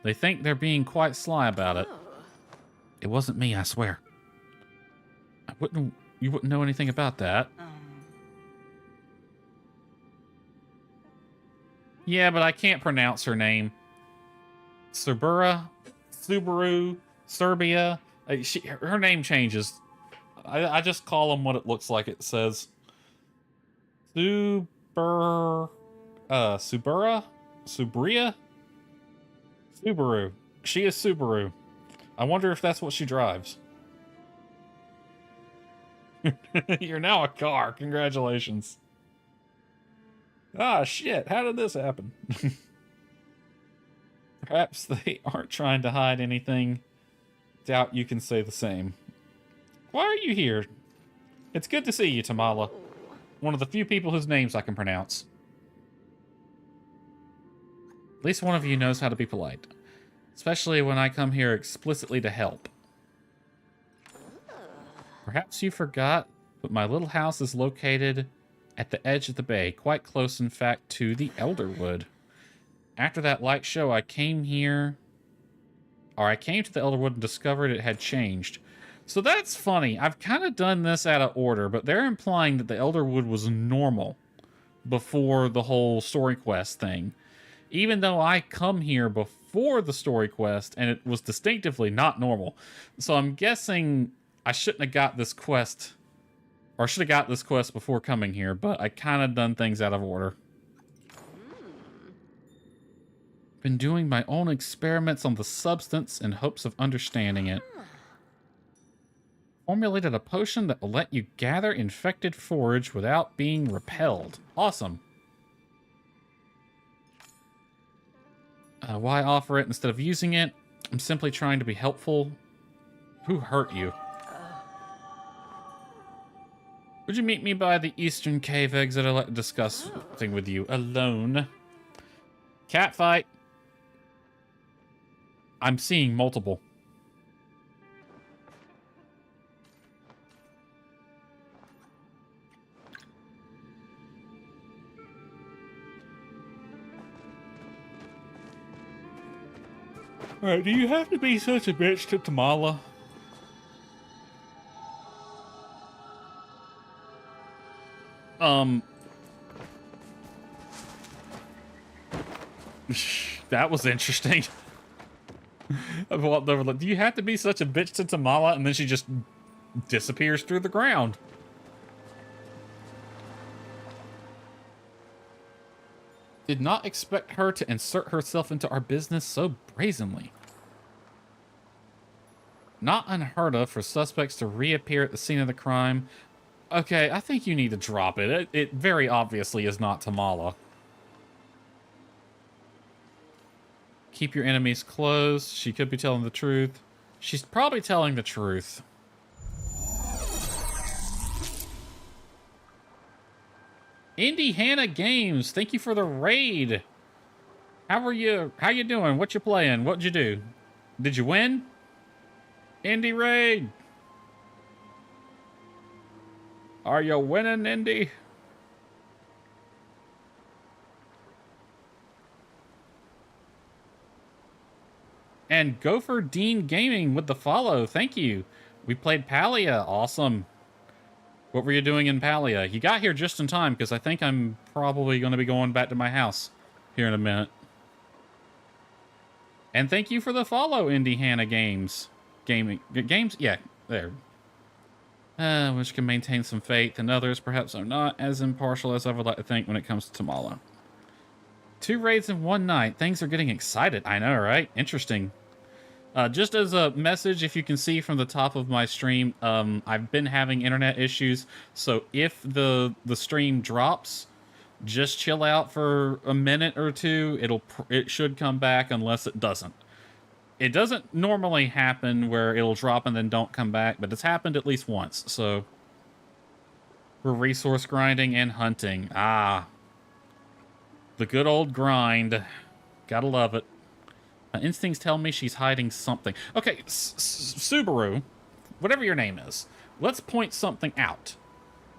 They think they're being quite sly about it. It wasn't me, I swear. You wouldn't know anything about that. Yeah, but I can't pronounce her name. Subaru, Serbia. Her name changes. I just call them what it looks like it says. Subria? Subaru. She is Subaru. I wonder if that's what she drives. You're now a car. Congratulations. Ah, shit. How did this happen? Perhaps they aren't trying to hide anything. Doubt you can say the same. Why are you here? It's good to see you, Tamala. One of the few people whose names I can pronounce. At least one of you knows how to be polite. Especially when I come here explicitly to help. Perhaps you forgot, but my little house is located at the edge of the bay, quite close, in fact, to the Elderwood. After that light show, I came to the Elderwood and discovered it had changed. So that's funny. I've kind of done this out of order, but they're implying that the Elderwood was normal before the whole story quest thing. Even though I come here before the story quest, and it was distinctively not normal. So I'm guessing I shouldn't have got this quest, or I should have got this quest before coming here, but I kind of done things out of order. Been doing my own experiments on the substance in hopes of understanding it. Formulated a potion that will let you gather infected forage without being repelled. Awesome. Why offer it instead of using it? I'm simply trying to be helpful. Who hurt you? Would you meet me by the eastern cave exit? I'd like to discuss something with you alone. Cat fight. I'm seeing multiple. Alright, do you have to be such a bitch to Tamala? That was interesting. I've walked over, like, do you have to be such a bitch to Tamala? And then she just disappears through the ground. Did not expect her to insert herself into our business so brazenly. Not unheard of for suspects to reappear at the scene of the crime. Okay, I think you need to drop it. It very obviously is not Tamala. Keep your enemies close. She could be telling the truth. She's probably telling the truth. Indie Hannah Games, thank you for the raid. How are you? How you doing? What you playing? What'd you do? Did you win? Indie raid. Are you winning, Indie? And Gopher Dean Gaming with the follow. Thank you. We played Palia. Awesome. What were you doing in Palia? You got here just in time, because I think I'm probably going to be going back to my house here in a minute. And thank you for the follow, Indie Hannah Games. Games? Yeah, there. Which can maintain some faith, and others perhaps are not as impartial as I would like to think when it comes to Tamala. 2 raids in 1 night. Things are getting excited. I know, right? Interesting. Just as a message, if you can see from the top of my stream, I've been having internet issues. So if the stream drops, just chill out for a minute or two. It should come back unless it doesn't. It doesn't normally happen where it'll drop and then don't come back, but it's happened at least once. So we're resource grinding and hunting. Ah, the good old grind. Gotta love it. Instincts tell me she's hiding something. Okay, Subaru, whatever your name is, let's point something out.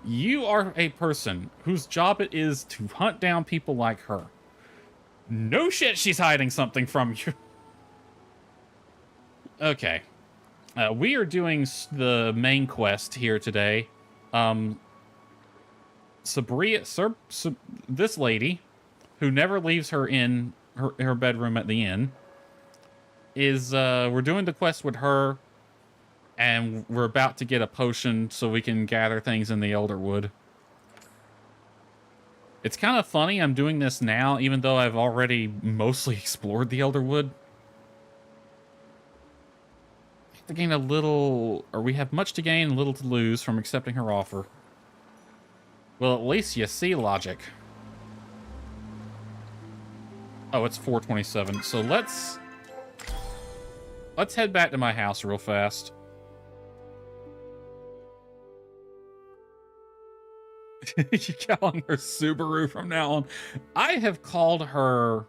You are a person whose job it is to hunt down people like her. No shit, she's hiding something from you. Okay. We are doing the main quest here today. This lady, who never leaves her bedroom at the inn, is we're doing the quest with her, and we're about to get a potion so we can gather things in the Elderwood. It's kind of funny I'm doing this now, even though I've already mostly explored the Elderwood. To gain a little, or we have much to gain, little to lose from accepting her offer. Well, at least you see logic. Oh, it's 4:27. So let's head back to my house real fast. You're calling her Subaru from now on. I have called her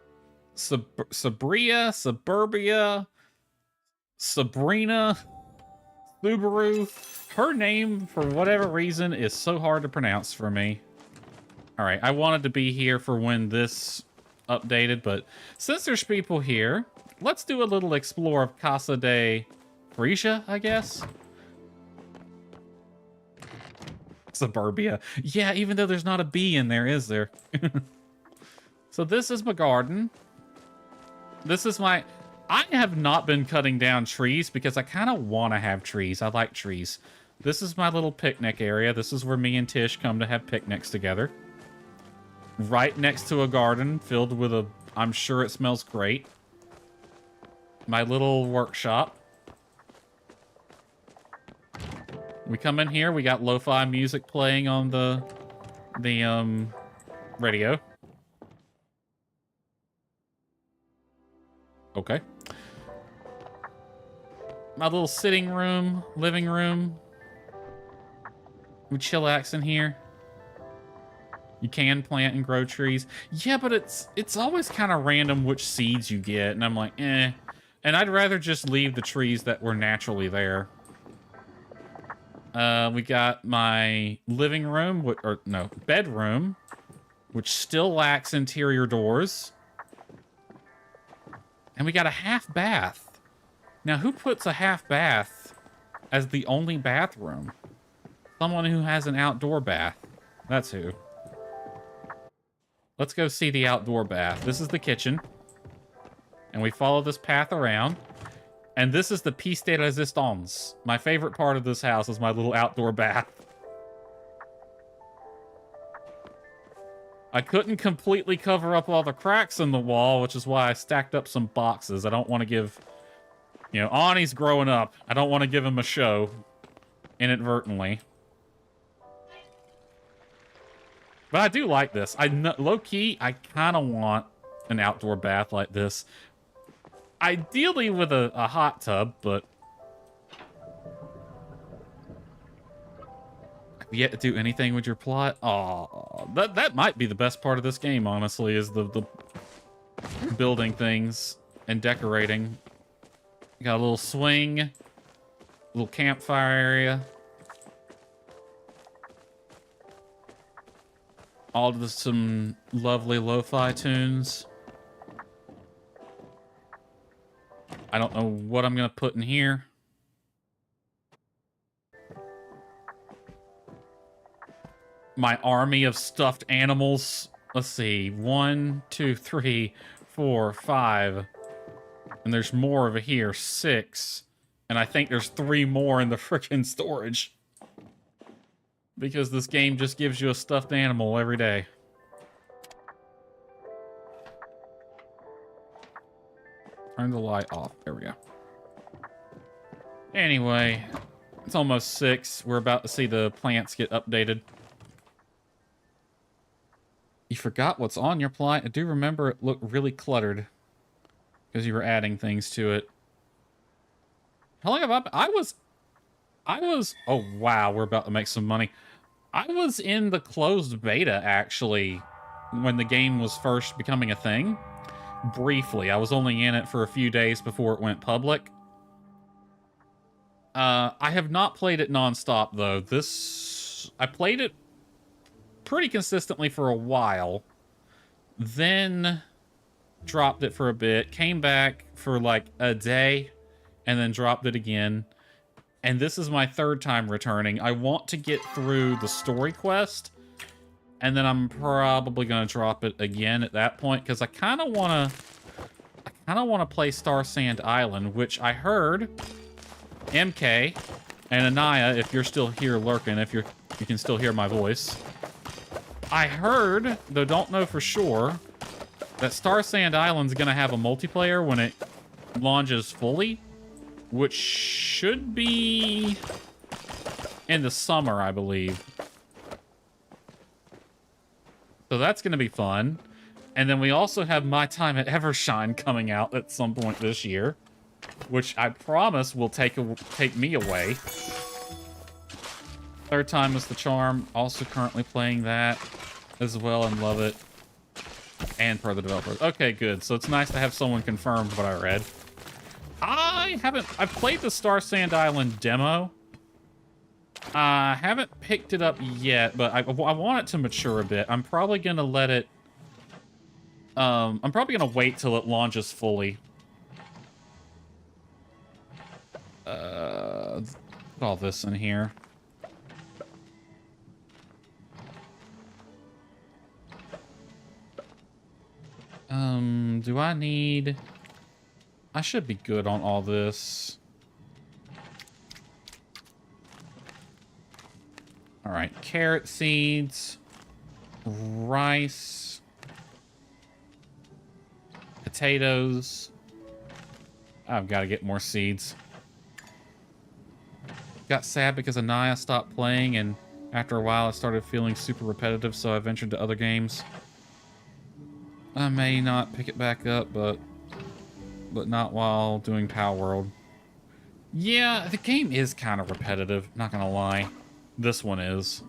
Suburbia, Sabrina, Subaru. Her name, for whatever reason, is so hard to pronounce for me. Alright, I wanted to be here for when this updated, but since there's people here, let's do a little explore of Casa de Frisia, I guess? Suburbia. Yeah, even though there's not a B in there, is there? So this is my garden. This is my... I have not been cutting down trees because I kind of want to have trees. I like trees. This is my little picnic area. This is where me and Tish come to have picnics together. Right next to a garden filled with a... I'm sure it smells great. My little workshop. We come in here. We got lo-fi music playing on the radio. Okay. My little sitting room, living room. We chillax in here. You can plant and grow trees. Yeah, but it's always kind of random which seeds you get, and I'm like, eh. And I'd rather just leave the trees that were naturally there. We got my living room, bedroom, which still lacks interior doors. And we got a half bath. Now, who puts a half bath as the only bathroom? Someone who has an outdoor bath. That's who. Let's go see the outdoor bath. This is the kitchen. And we follow this path around. And this is the piece de resistance. My favorite part of this house is my little outdoor bath. I couldn't completely cover up all the cracks in the wall, which is why I stacked up some boxes. I don't want to give... You know, Ani's growing up. I don't want to give him a show inadvertently. But I do like this. Low-key, I kind of want an outdoor bath like this. Ideally with a hot tub, but... Have you yet to do anything with your plot? Oh, that might be the best part of this game, honestly, is the building things and decorating. Got a little swing, a little campfire area. All to some lovely lo-fi tunes. I don't know what I'm gonna put in here. My army of stuffed animals. Let's see. 1, 2, 3, 4, 5. And there's more over here, 6. And I think there's 3 more in the frickin' storage. Because this game just gives you a stuffed animal every day. Turn the light off. There we go. Anyway, it's almost 6. We're about to see the plants get updated. You forgot what's on your plant. I do remember it looked really cluttered. Because you were adding things to it. How long have I was... Oh, wow. We're about to make some money. I was in the closed beta, actually, when the game was first becoming a thing. Briefly. I was only in it for a few days before it went public. I have not played it nonstop, though. I played it pretty consistently for a while. Then dropped it for a bit. Came back for like a day. And then dropped it again. And this is my 3rd time returning. I want to get through the story quest. And then I'm probably going to drop it again at that point. Because I kind of want to play Star Sand Island. Which I heard MK and Anaya, if you're still here lurking, if you can still hear my voice. I heard, though don't know for sure, that Star Sand Island's going to have a multiplayer when it launches fully. Which should be in the summer, I believe. So that's going to be fun. And then we also have My Time at Evershine coming out at some point this year. Which I promise will take me away. 3rd time was the charm. Also currently playing that as well and love it. And per the developers. Okay, good. So it's nice to have someone confirm what I read. I've played the Star Sand Island demo. I haven't picked it up yet, but I want it to mature a bit. I'm probably going to let it... I'm probably going to wait till it launches fully. Put all this in here. Do I need... I should be good on all this. All right, carrot seeds, rice, potatoes. I've got to get more seeds. Got sad because Anaya stopped playing, and after a while I started feeling super repetitive, so I ventured to other games. I may not pick it back up, but not while doing Power World. Yeah, the game is kind of repetitive, not gonna lie. This one is.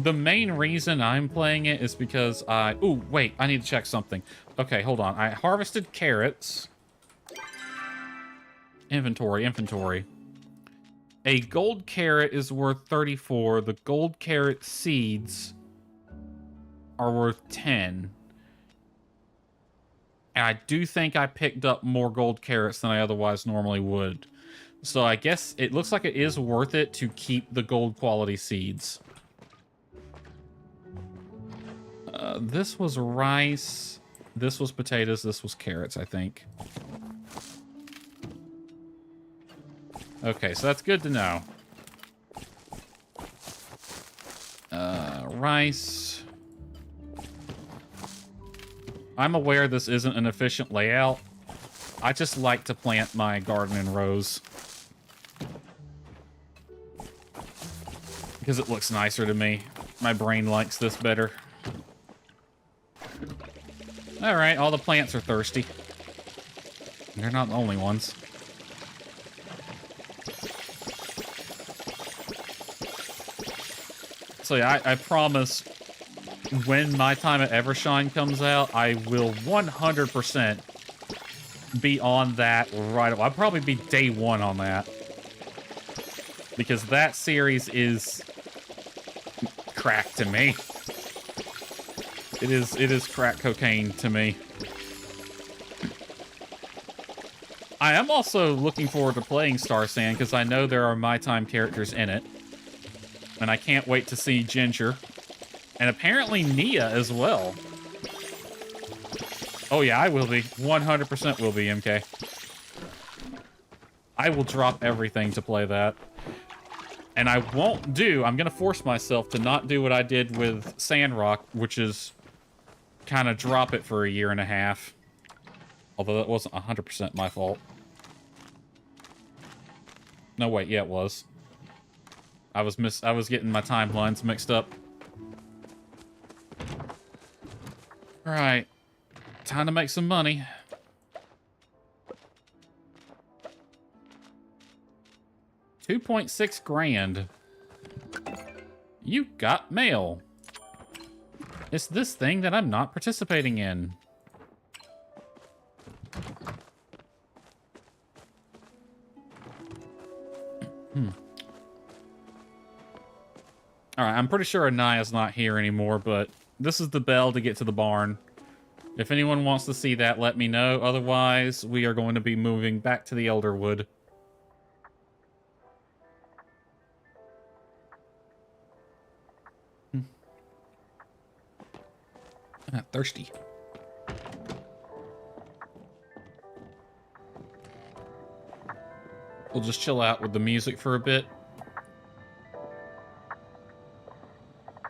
The main reason I'm playing it is because ooh, wait, I need to check something. Okay, hold on. I harvested carrots. Inventory. A gold carrot is worth 34. The gold carrot seeds are worth 10. And I do think I picked up more gold carrots than I otherwise normally would. So I guess it looks like it is worth it to keep the gold quality seeds. This was rice. This was potatoes. This was carrots, I think. Okay, so that's good to know. Rice. I'm aware this isn't an efficient layout. I just like to plant my garden in rows. Because it looks nicer to me. My brain likes this better. Alright, all the plants are thirsty. They're not the only ones. So yeah, I promise when My Time at Evershine comes out, I will 100% be on that right away. I'll probably be day one on that. Because that series is crack to me. It is crack cocaine to me. I am also looking forward to playing Star Sand because I know there are My Time characters in it. And I can't wait to see Ginger. And apparently Nia as well. Oh yeah, I will be. 100% will be, MK. I will drop everything to play that. And I won't do... I'm going to force myself to not do what I did with Sandrock, which is kind of drop it for a year and a half. Although that wasn't 100% my fault. No, wait, yeah, it was. I was getting my timelines mixed up. Alright. Time to make some money. $2.6 grand. You got mail. It's this thing that I'm not participating in. Alright, I'm pretty sure Anaya's not here anymore, but this is the bell to get to the barn. If anyone wants to see that, let me know. Otherwise, we are going to be moving back to the Elderwood. Thirsty. We'll just chill out with the music for a bit.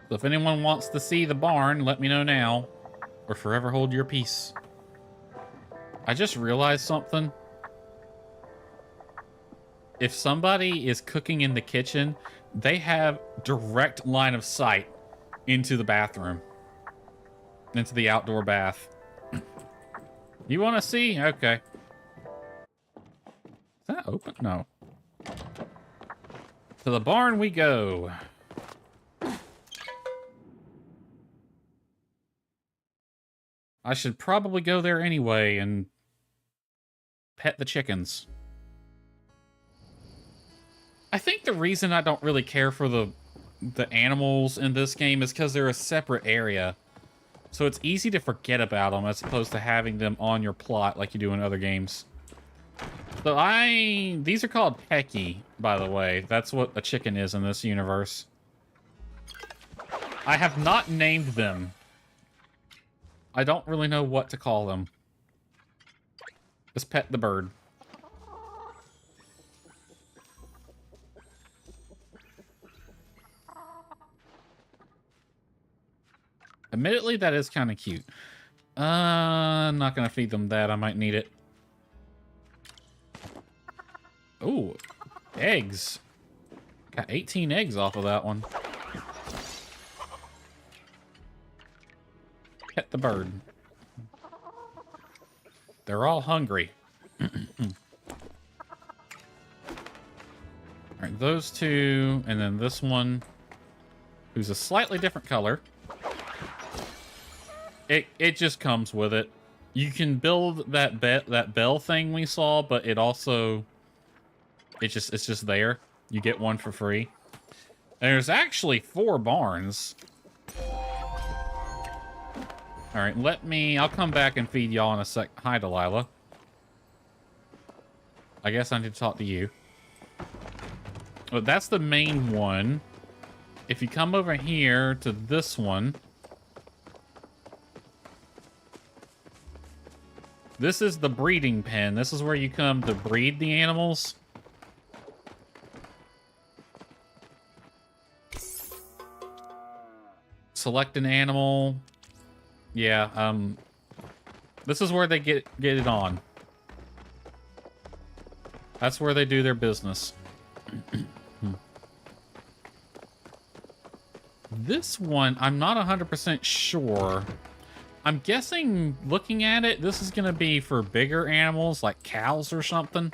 So if anyone wants to see the barn, let me know now. Or forever hold your peace. I just realized something. If somebody is cooking in the kitchen, they have direct line of sight into the bathroom. Into the outdoor bath. You want to see? Okay. Is that open? No. To the barn we go. I should probably go there anyway and pet the chickens. I think the reason I don't really care for the animals in this game is because they're a separate area. So it's easy to forget about them as opposed to having them on your plot like you do in other games. So these are called Pecky, by the way. That's what a chicken is in this universe. I have not named them. I don't really know what to call them. Just pet the bird. Admittedly, that is kind of cute. I'm not going to feed them that. I might need it. Ooh, eggs. Got 18 eggs off of that one. Pet the bird. They're all hungry. Alright, those two, and then this one, who's a slightly different color. It just comes with it. You can build that bell thing we saw, but it also it's just there. You get one for free. There's actually 4 barns. All right, I'll come back and feed y'all in a sec. Hi, Delilah. I guess I need to talk to you. But that's the main one. If you come over here to this one, this is the breeding pen. This is where you come to breed the animals. Select an animal. Yeah, this is where they get it on. That's where they do their business. This one, I'm not 100% sure. I'm guessing, looking at it, this is going to be for bigger animals, like cows or something.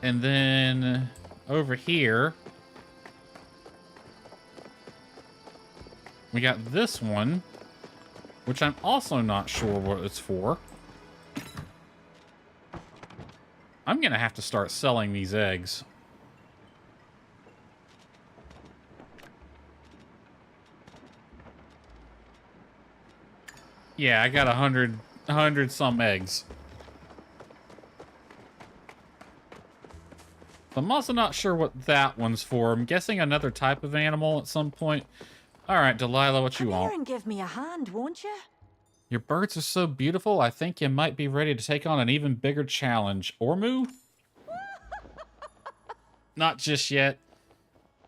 And then over here, we got this one, which I'm also not sure what it's for. I'm going to have to start selling these eggs. Yeah, I got 100 some eggs. I'm also not sure what that one's for. I'm guessing another type of animal at some point. All right, Delilah, what you Come here want? and give me a hand, won't you? Your birds are so beautiful, I think you might be ready to take on an even bigger challenge. Ormu? Not just yet.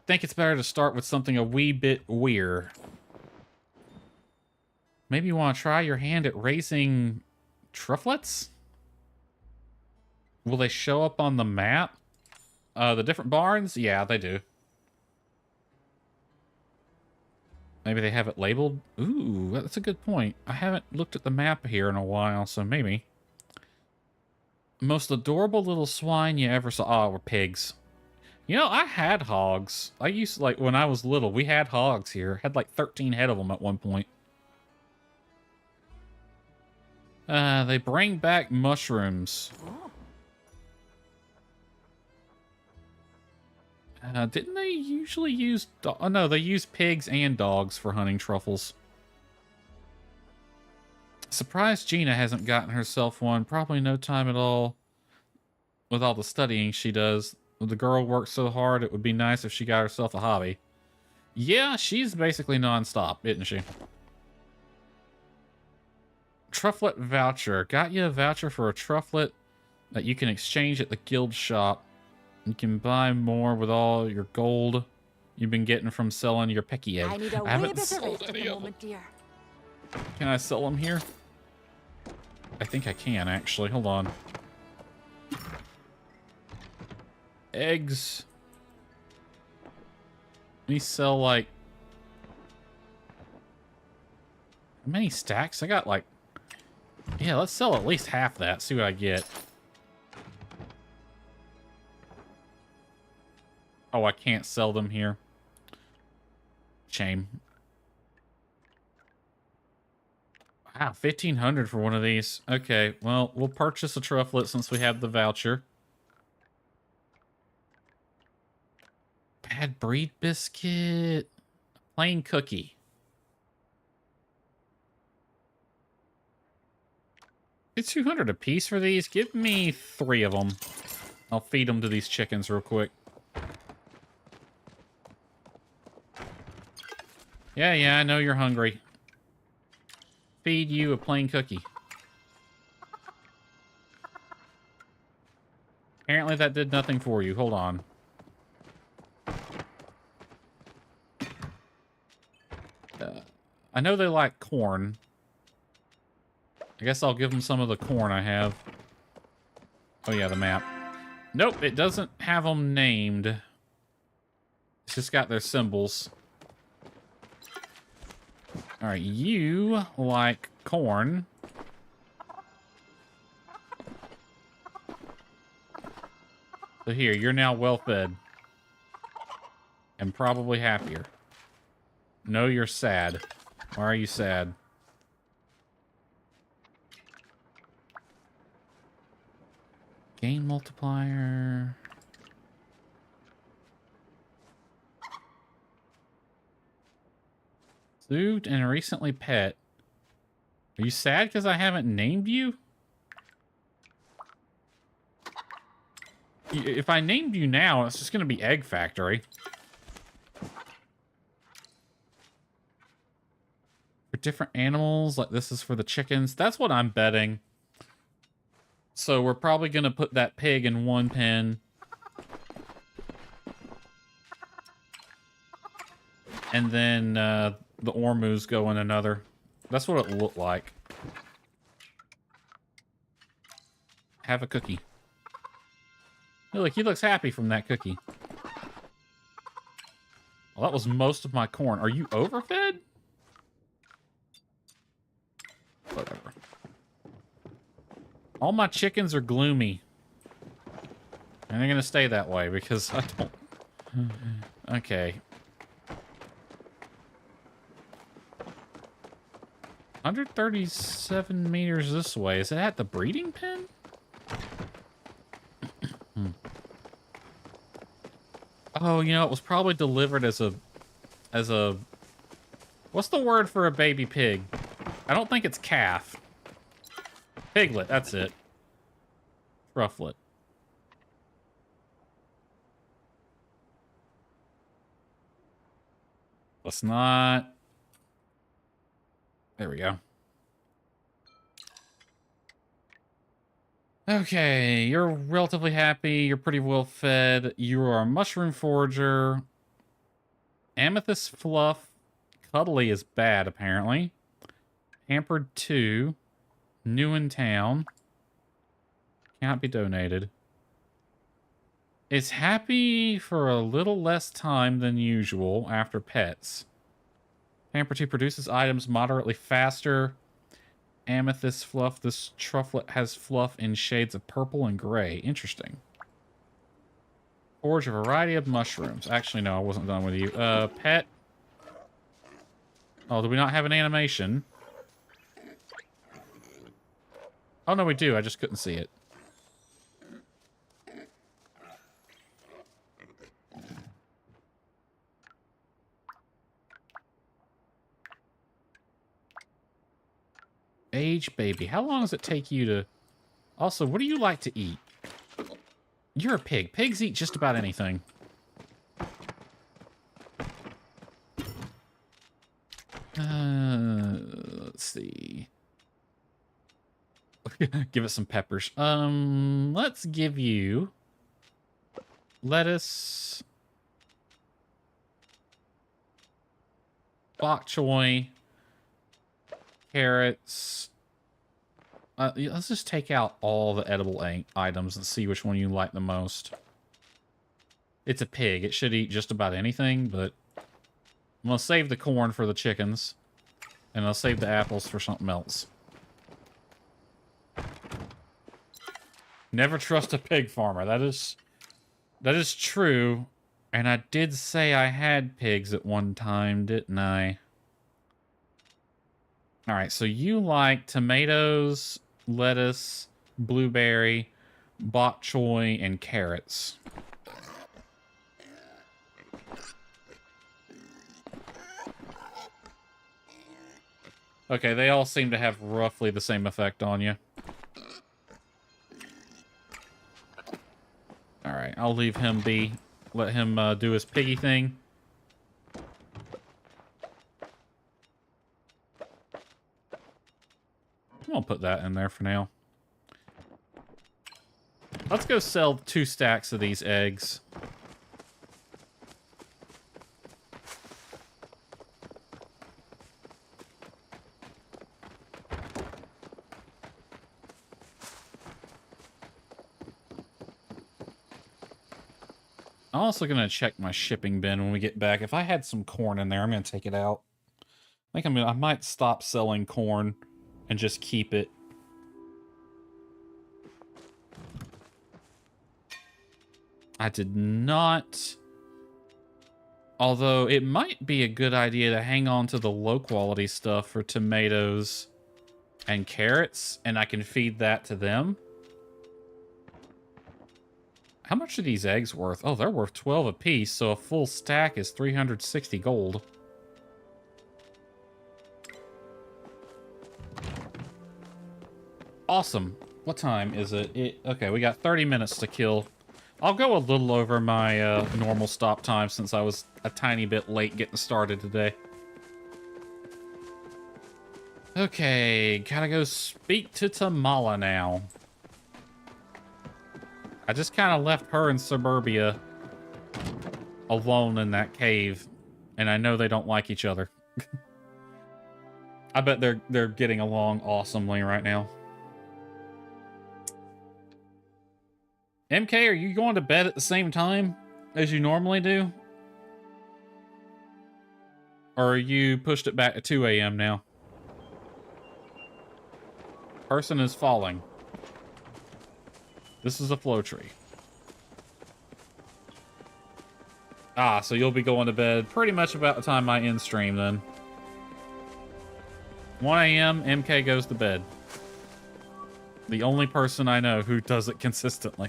Think it's better to start with something a wee bit weird. Maybe you want to try your hand at raising trufflets? Will they show up on the map? The different barns? Yeah, they do. Maybe they have it labeled? Ooh, that's a good point. I haven't looked at the map here in a while, so maybe. Most adorable little swine you ever saw. Oh, were pigs. You know, I had hogs. I used to, like, when I was little, we had hogs here. Had like 13 head of them at one point. They bring back mushrooms. Didn't they usually use... Oh, no, they use pigs and dogs for hunting truffles. Surprised Gina hasn't gotten herself one. Probably no time at all with all the studying she does. The girl works so hard, it would be nice if she got herself a hobby. Yeah, she's basically non-stop, isn't she? Trufflet voucher. Got you a voucher for a trufflet that you can exchange at the guild shop. You can buy more with all your gold you've been getting from selling your pecky egg. I need a I wee haven't bit of sold rest at any the of them. moment, dear. Can I sell them here? I think I can, actually. Hold on. Eggs. Let me sell, like... How many stacks? I got, like... Yeah, let's sell at least half that. See what I get. Oh, I can't sell them here. Shame. Wow, 1,500 for one of these. Okay, well, we'll purchase a trufflet since we have the voucher. Bad breed biscuit. Plain cookie. It's 200 a piece for these. Give me 3 of them. I'll feed them to these chickens real quick. Yeah, I know you're hungry. Feed you a plain cookie. Apparently that did nothing for you. Hold on. I know they like corn. I guess I'll give them some of the corn I have. Oh yeah, the map. Nope, it doesn't have them named. It's just got their symbols. Alright, you like corn. So here, you're now well fed. And probably happier. No, you're sad. Why are you sad? Gain multiplier. Soothed and recently pet. Are you sad because I haven't named you? If I named you now, it's just going to be Egg Factory. For different animals, like this is for the chickens. That's what I'm betting. So we're probably going to put that pig in one pen. And then the Ormus go in another. That's what it looked like. Have a cookie. Oh, look, he looks happy from that cookie. Well, that was most of my corn. Are you overfed? Whatever. All my chickens are gloomy. And they're going to stay that way because I don't... Okay. 137 meters this way. Is it at the breeding pen? Oh, you know, it was probably delivered as a... What's the word for a baby pig? I don't think it's calf. Piglet, that's it. Trufflet. Let's not. There we go. Okay, you're relatively happy. You're pretty well fed. You are a mushroom forager. Amethyst fluff. Cuddly is bad, apparently. Pampered 2. New in town. Can't be donated. Is happy for a little less time than usual after pets. Pamper 2 produces items moderately faster. Amethyst fluff. This trufflet has fluff in shades of purple and gray. Interesting. Forge a variety of mushrooms. Actually, no, I wasn't done with you. Pet. Oh, do we not have an animation? Oh, no, we do. I just couldn't see it. Age baby. How long does it take you to... Also, what do you like to eat? You're a pig. Pigs eat just about anything. Let's see. Give it some peppers. Let's give you lettuce, bok choy, carrots. Let's just take out all the edible items and see which one you like the most. It's a pig. It should eat just about anything, but I'm going to save the corn for the chickens. And I'll save the apples for something else. Never trust a pig farmer. That is true. And I did say I had pigs at one time, didn't I? Alright, so you like tomatoes, lettuce, blueberry, bok choy, and carrots. Okay, they all seem to have roughly the same effect on you. Alright, I'll leave him be. Let him do his piggy thing. I'll put that in there for now. Let's go sell 2 stacks of these eggs. I'm also going to check my shipping bin when we get back. If I had some corn in there, I'm going to take it out. I think I might stop selling corn and just keep it. I did not. Although it might be a good idea to hang on to the low quality stuff for tomatoes and carrots, and I can feed that to them. How much are these eggs worth? Oh, they're worth 12 apiece, so a full stack is 360 gold. Awesome. What time is it? Okay, we got 30 minutes to kill. I'll go a little over my normal stop time since I was a tiny bit late getting started today. Okay, gotta go speak to Tamala now. I just kind of left her in suburbia alone in that cave, and I know they don't like each other. I bet they're getting along awesomely right now. MK, are you going to bed at the same time as you normally do? Or are you pushed it back to 2 a.m. now? Person is falling. This is a flow tree. Ah, so you'll be going to bed pretty much about the time I end stream then. 1 a.m., MK goes to bed. The only person I know who does it consistently.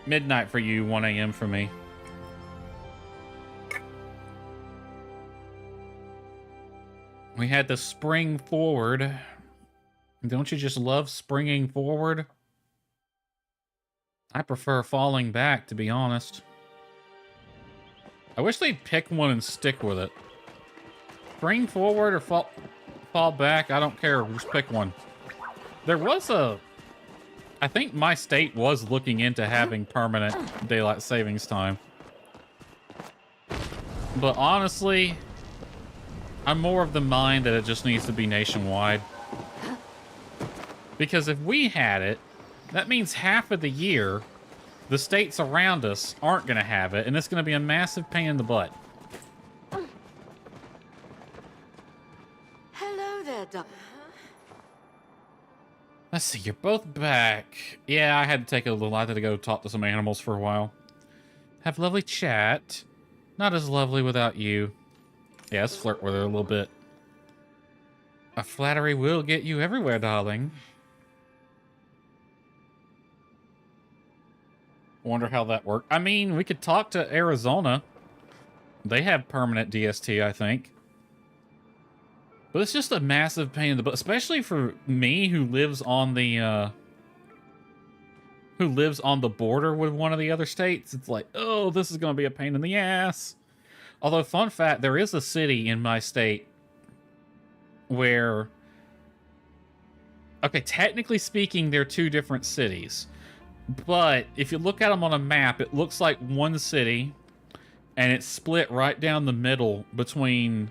Midnight for you, 1 a.m. for me. We had to spring forward Don't you just love springing forward? I prefer falling back, to be honest. I wish they'd pick one and stick with it. Spring forward or fall back, I don't care. Just pick one. There was I think my state was looking into having permanent daylight savings time. But honestly, I'm more of the mind that it just needs to be nationwide. Because if we had it, that means half of the year, the states around us aren't going to have it, and it's going to be a massive pain in the butt. Hello there, Doc. Let's see, you're both back. Yeah, I had to take a little. I had to go talk to some animals for a while. Have lovely chat. Not as lovely without you. Yeah, let's flirt with her a little bit. A flattery will get you everywhere, darling. Wonder how that worked. I mean, we could talk to Arizona. They have permanent DST, I think. But it's just a massive pain in the butt, especially for me who lives on the border with one of the other states. It's like, oh, this is going to be a pain in the ass. Although, fun fact, there is a city in my state where, okay, technically speaking, they're two different cities. But if you look at them on a map, it looks like one city, and it's split right down the middle between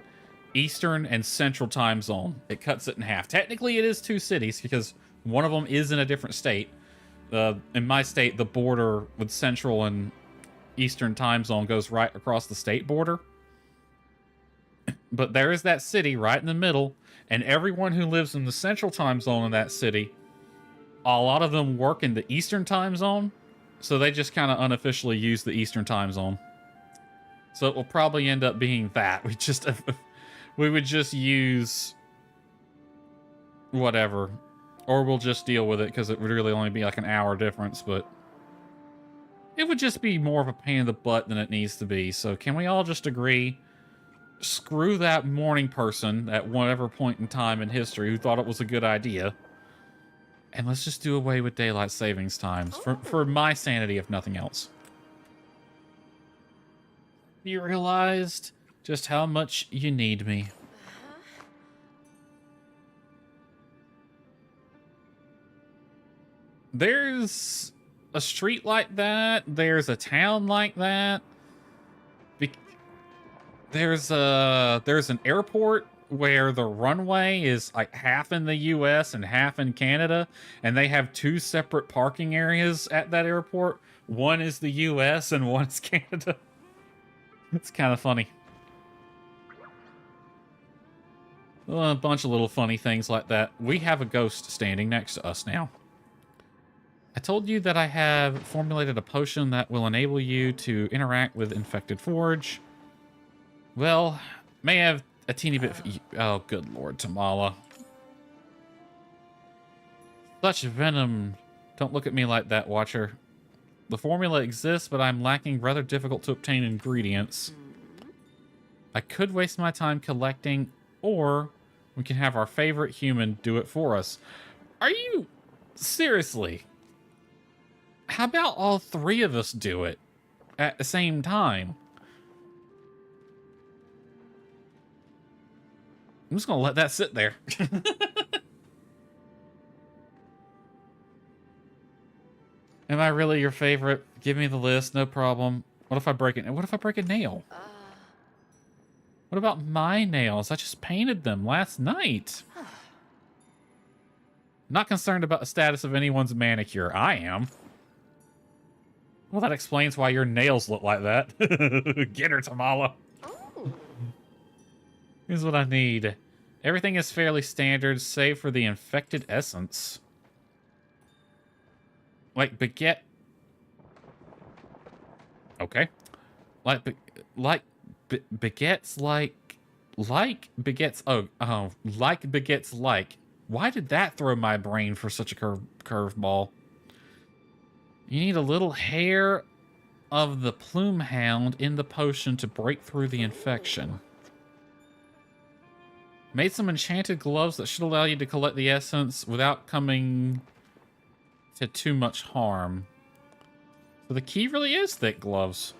Eastern and Central time zone. It cuts it in half. Technically, it is two cities because one of them is in a different state. In my state, the border with Central and Eastern time zone goes right across the state border. But there is that city right in the middle, and everyone who lives in the Central time zone in that city, a lot of them work in the Eastern time zone, so they just kind of unofficially use the Eastern time zone. So it will probably end up being that. We would just use whatever, or we'll just deal with it because it would really only be like an hour difference, but it would just be more of a pain in the butt than it needs to be. So can we all just agree? Screw that morning person at whatever point in time in history who thought it was a good idea. And let's just do away with daylight savings times for my sanity, if nothing else. You realized just how much you need me. There's a street like that. There's a town like that. There's an airport where the runway is like half in the US and half in Canada, and they have two separate parking areas at that airport. One is the US and one is Canada. It's kind of funny. A bunch of little funny things like that. We have a ghost standing next to us now. I told you that I have formulated a potion that will enable you to interact with infected forge. Well, may have a teeny bit... Oh, good lord, Tamala. Such venom. Don't look at me like that, Watcher. The formula exists, but I'm lacking rather difficult to obtain ingredients. I could waste my time collecting, or we can have our favorite human do it for us. Are you... Seriously? How about all three of us do it at the same time? I'm just gonna let that sit there. Am I really your favorite? Give me the list, no problem. What if I break it? What if I break a nail? What about my nails? I just painted them last night. Not concerned about the status of anyone's manicure. I am. Well, that explains why your nails look like that. Get her, Tamala. Here's what I need. Everything is fairly standard, save for the infected essence. Like baguette. Okay. Like baguettes like baguettes. Oh, like baguettes like. Why did that throw my brain for such a curveball? You need a little hair of the plume hound in the potion to break through the infection. Made some enchanted gloves that should allow you to collect the essence without coming to too much harm. So the key really is thick gloves.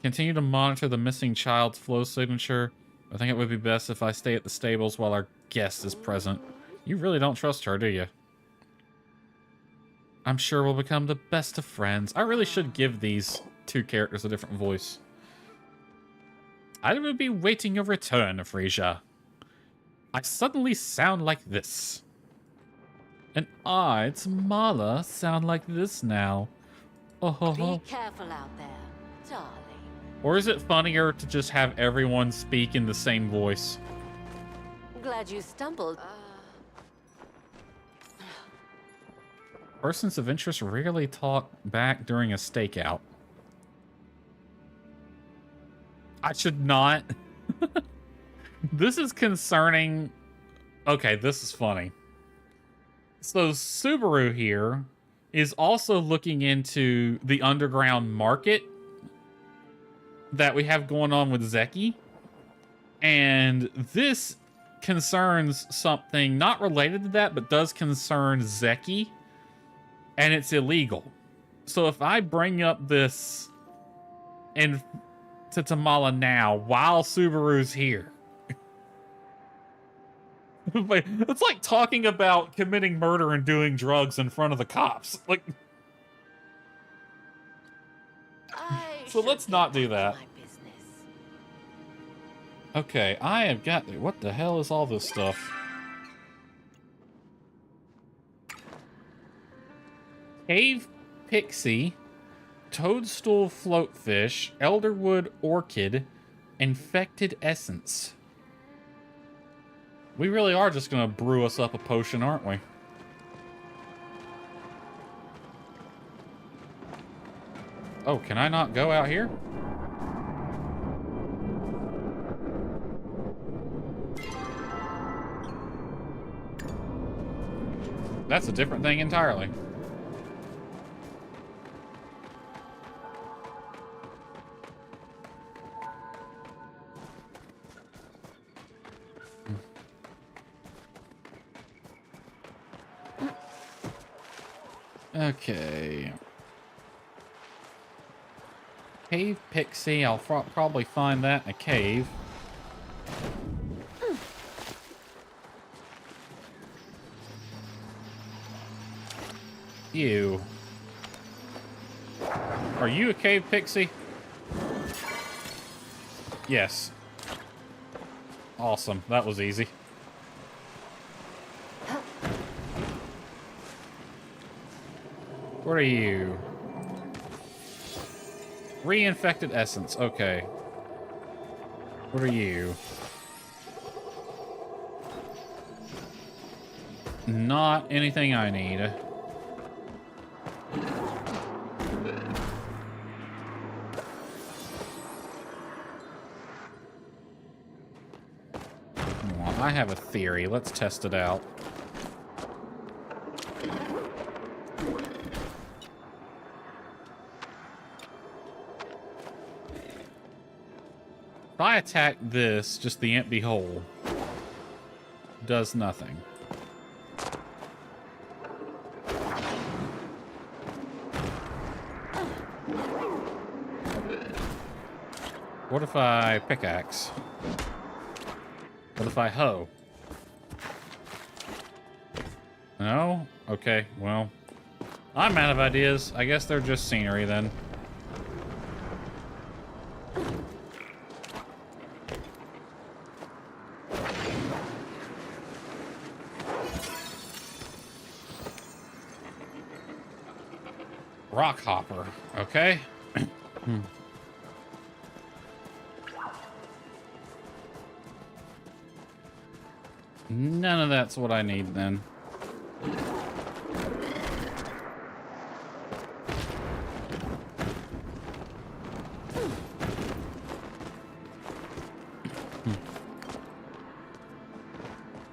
Continue to monitor the missing child's flow signature. I think it would be best if I stay at the stables while our guest is present. You really don't trust her, do you? I'm sure we'll become the best of friends. I really should give these two characters a different voice. I will be waiting your return, Frasier. I suddenly sound like this. And I, Tamala, sound like this now. Oh ho ho. Be careful out there, darling. Or is it funnier to just have everyone speak in the same voice? Glad you stumbled. Persons of interest rarely talk back during a stakeout. I should not. This is concerning. Okay, this is funny. So Subaru here is also looking into the underground market that we have going on with Zeki. And this concerns something not related to that, but does concern Zeki. And it's illegal. So if I bring up this to Tamala now while Subaru's here. It's like talking about committing murder and doing drugs in front of the cops. Like, so let's not do that. Okay, I have got... What the hell is all this stuff? Cave Pixie, Toadstool Floatfish, Elderwood Orchid, Infected Essence. We really are just going to brew us up a potion, aren't we? Oh, can I not go out here? That's a different thing entirely. Okay. Cave Pixie. I'll probably find that in a cave. You. Are you a cave pixie? Yes. Awesome. That was easy. What are you? Reinfected essence. Okay. What are you? Not anything I need. Well, I have a theory. Let's test it out. If I attack this, just the empty hole, does nothing. What if I pickaxe? What if I hoe? No? Okay, well, I'm out of ideas. I guess they're just scenery then. Rock hopper, okay. None of that's what I need then.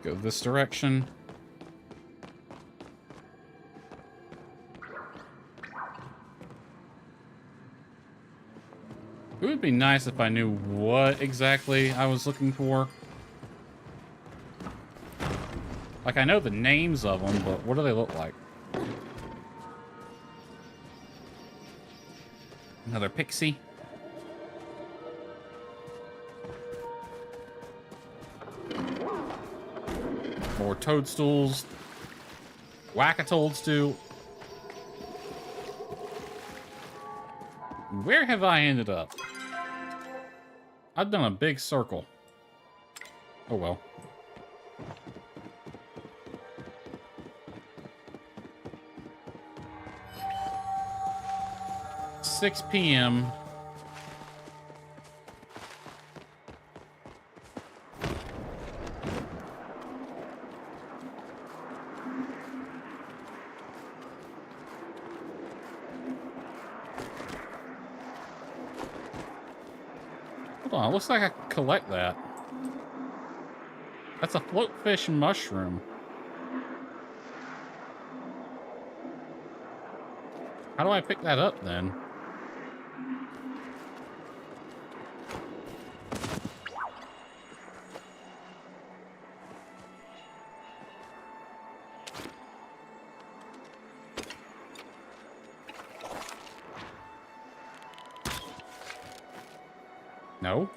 Go this direction. It would be nice if I knew what exactly I was looking for. Like, I know the names of them, but what do they look like? Another pixie. More toadstools. Whack-a-toadstool. Where have I ended up? I've done a big circle. Oh well. 6 p.m. Hold on, it looks like I can collect that. That's a floatfish mushroom. How do I pick that up then? No.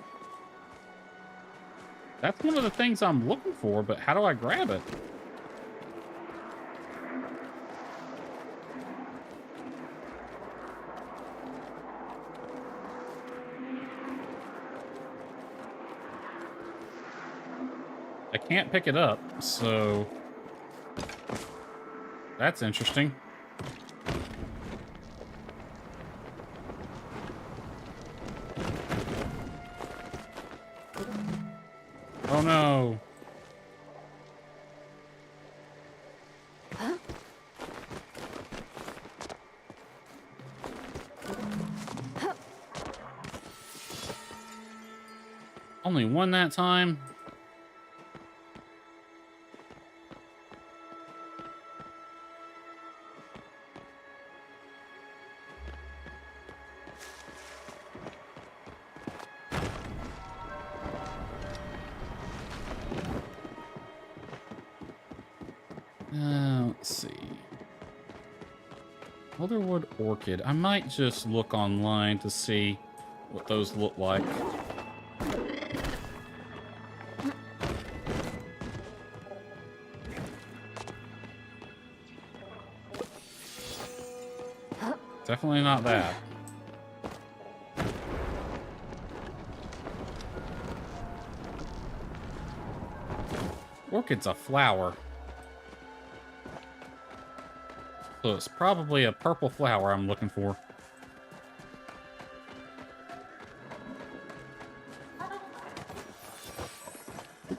That's one of the things I'm looking for, but how do I grab it? I can't pick it up, so that's interesting. Oh no. Only one that time. Let's see. Elderwood Orchid. I might just look online to see what those look like. Definitely not that. Orchid's a flower. So it's probably a purple flower I'm looking for.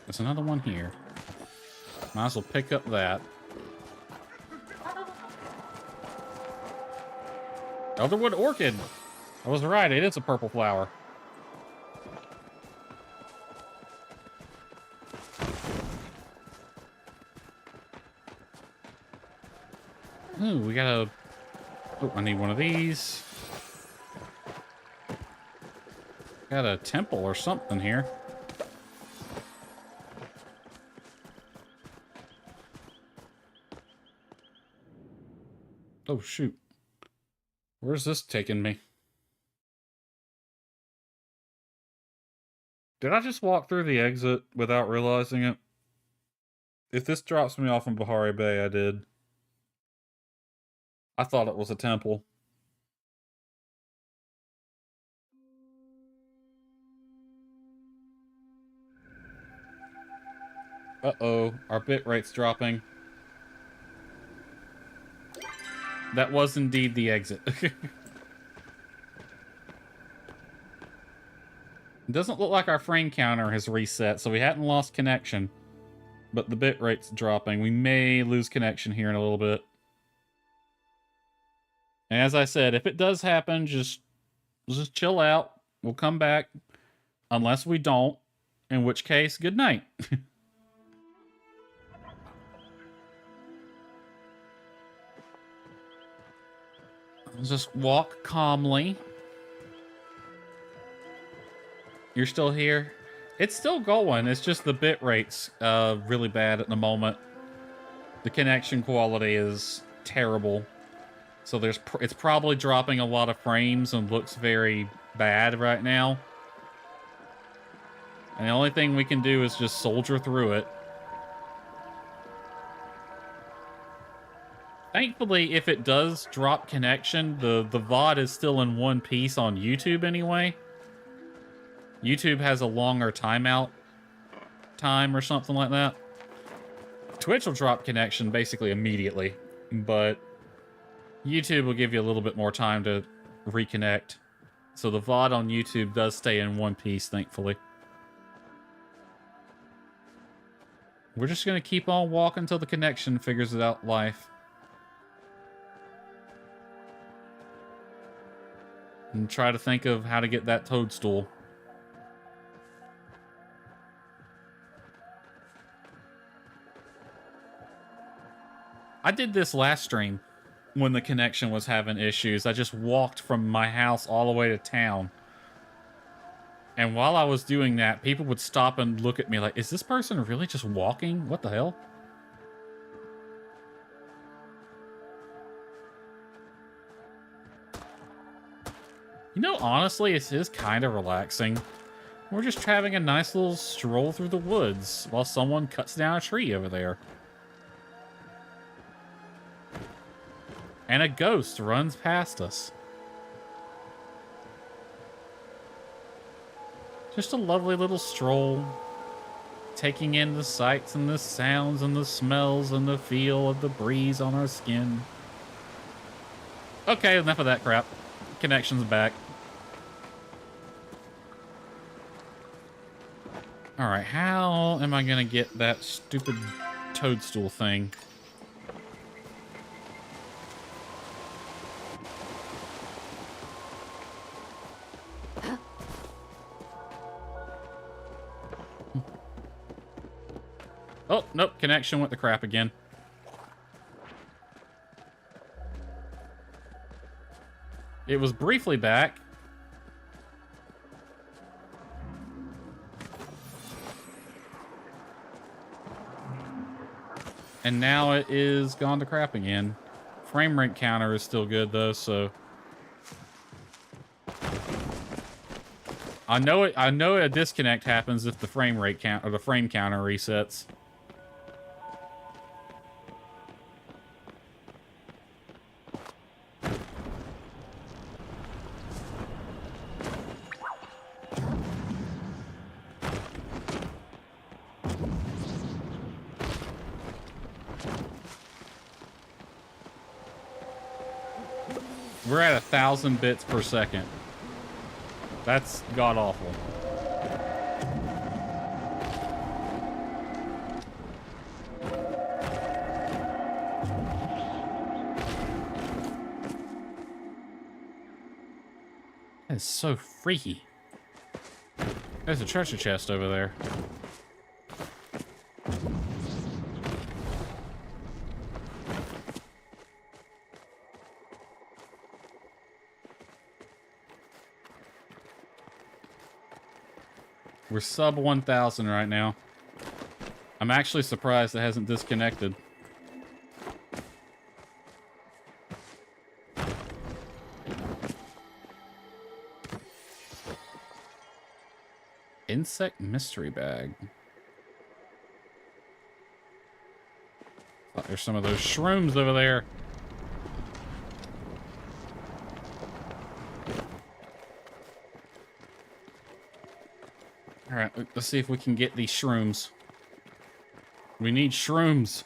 There's another one here. Might as well pick up that. Elderwood Orchid. I was right, it is a purple flower. Ooh, we got a... Oh, I need one of these. Got a temple or something here. Oh, shoot. Where's this taking me? Did I just walk through the exit without realizing it? If this drops me off in Bahari Bay, I did. I thought it was a temple. Uh-oh, our bitrate's dropping. That was indeed the exit. It doesn't look like our frame counter has reset, so we hadn't lost connection. But the bitrate's dropping. We may lose connection here in a little bit. And as I said, if it does happen, just chill out. We'll come back. Unless we don't. In which case, good night. Just walk calmly. You're still here? It's still going. It's just the bit rate's really bad at the moment. The connection quality is terrible. So it's probably dropping a lot of frames and looks very bad right now. And the only thing we can do is just soldier through it. Thankfully, if it does drop connection, the VOD is still in one piece on YouTube anyway. YouTube has a longer timeout time or something like that. Twitch will drop connection basically immediately, but YouTube will give you a little bit more time to reconnect. So the VOD on YouTube does stay in one piece, thankfully. We're just going to keep on walking until the connection figures it out life. And try to think of how to get that toadstool. I did this last stream when the connection was having issues. I just walked from my house all the way to town. And while I was doing that, people would stop and look at me like, is this person really just walking? What the hell? You know, honestly, it is kind of relaxing. We're just having a nice little stroll through the woods while someone cuts down a tree over there. And a ghost runs past us. Just a lovely little stroll. Taking in the sights and the sounds and the smells and the feel of the breeze on our skin. Okay, enough of that crap. Connection's back. Alright, how am I gonna get that stupid toadstool thing? Oh, nope, connection went to crap again. It was briefly back. And now it is gone to crap again. Frame rate counter is still good though, so I know a disconnect happens if the frame rate count or the frame counter resets. We're at 1,000 bits per second. That's god-awful. That is so freaky. There's a treasure chest over there. We're sub 1,000 right now. I'm actually surprised it hasn't disconnected. Insect mystery bag. Thought there's some of those shrooms over there. All right, let's see if we can get these shrooms. We need shrooms.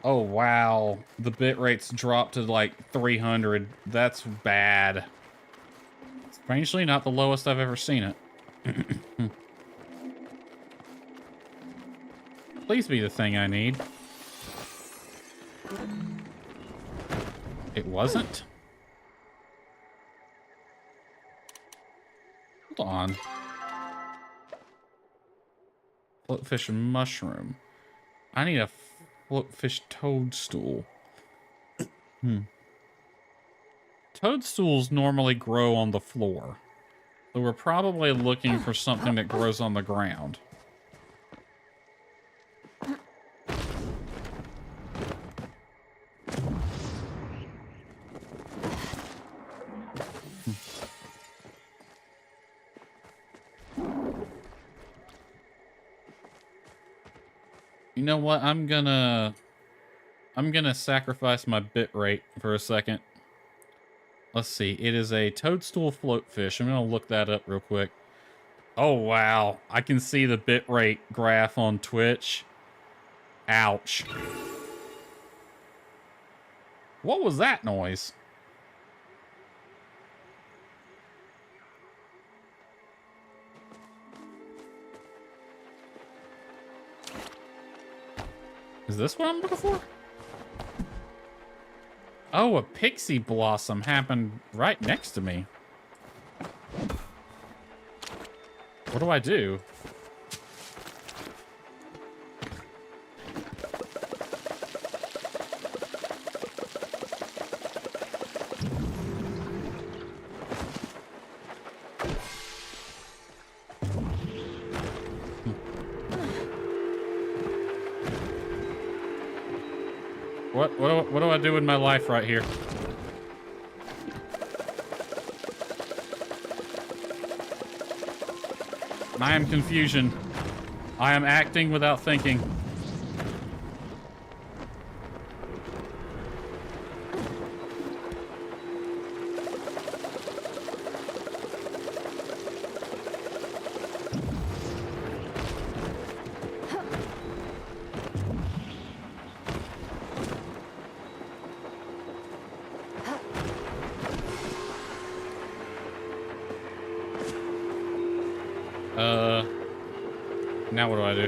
Oh, wow. The bit rate's dropped to like 300. That's bad. Strangely, not the lowest I've ever seen it. Please be the thing I need. It wasn't? Hold on. Floatfish and mushroom. I need a floatfish toadstool. Toadstools normally grow on the floor. So we're probably looking for something that grows on the ground. You know what? I'm gonna sacrifice my bit rate for a second. Let's see. It is a toadstool floatfish. I'm gonna look that up real quick. Oh wow. I can see the bit rate graph on Twitch. Ouch. What was that noise? Is this what I'm looking for? Oh, a pixie blossom happened right next to me. What do I do? What do I do with my life right here? I am confusion. I am acting without thinking. Now what do I do?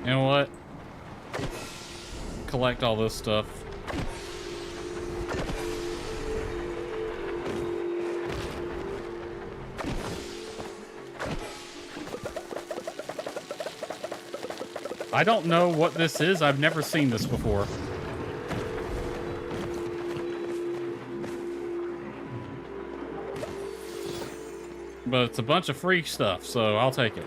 You know what? Collect all this stuff. I don't know what this is. I've never seen this before. But it's a bunch of free stuff, so I'll take it.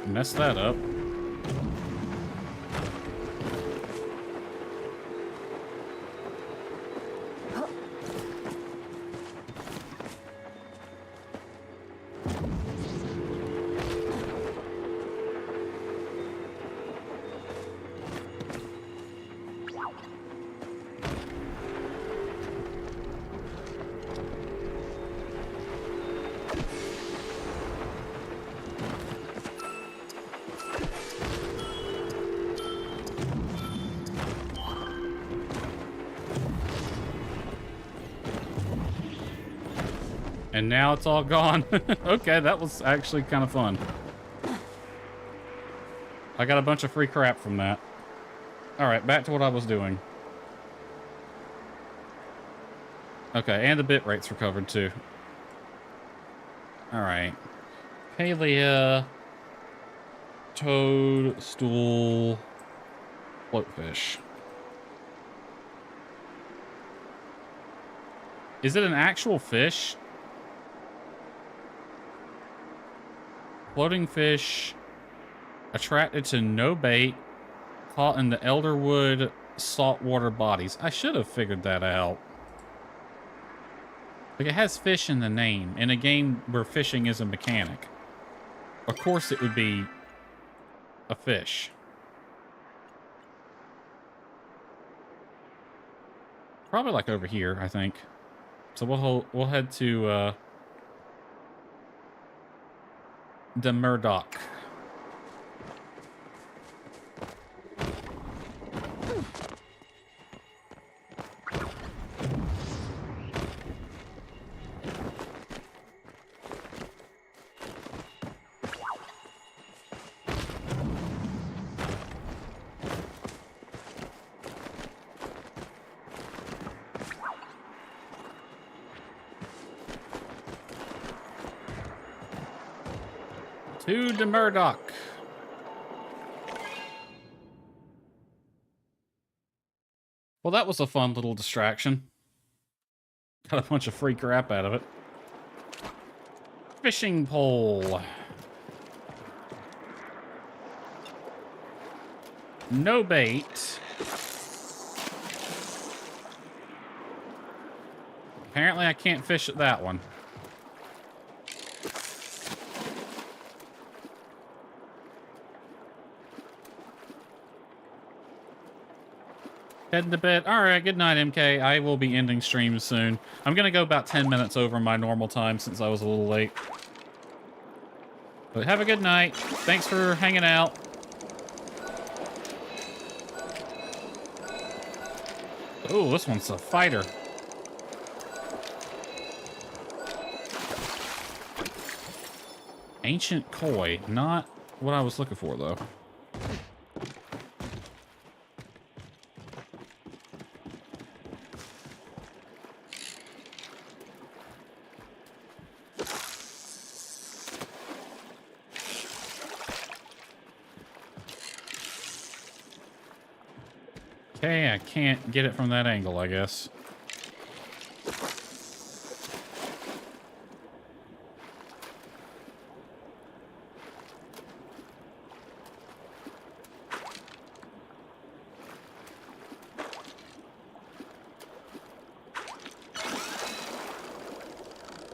Mess that up. And now it's all gone. Okay, that was actually kind of fun. I got a bunch of free crap from that. Alright, back to what I was doing. Okay, and the bit rates recovered too. Alright. Palia. Toadstool. Floatfish. Is it an actual fish? Floating fish attracted to no bait, caught in the Elderwood saltwater bodies. I should have figured that out. Like, it has fish in the name, in a game where fishing is a mechanic. Of course it would be a fish. Probably like over here, I think. So we'll head to the Murdoch. To the Murdoch. Well, that was a fun little distraction. Got a bunch of free crap out of it. Fishing pole. No bait. Apparently I can't fish at that one. Heading to bed. All right, good night, MK. I will be ending stream soon. I'm going to go about 10 minutes over my normal time since I was a little late. But have a good night. Thanks for hanging out. Oh, this one's a fighter. Ancient koi. Not what I was looking for, though. Okay, I can't get it from that angle, I guess.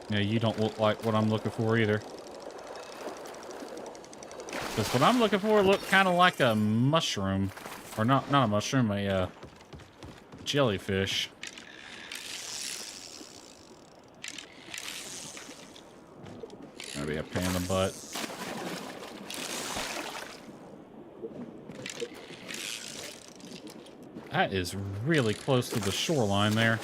Yeah, you don't look like what I'm looking for either. Because what I'm looking for looked kind of like a mushroom. Or not a mushroom, a jellyfish. Maybe a pain in the butt. That is really close to the shoreline there.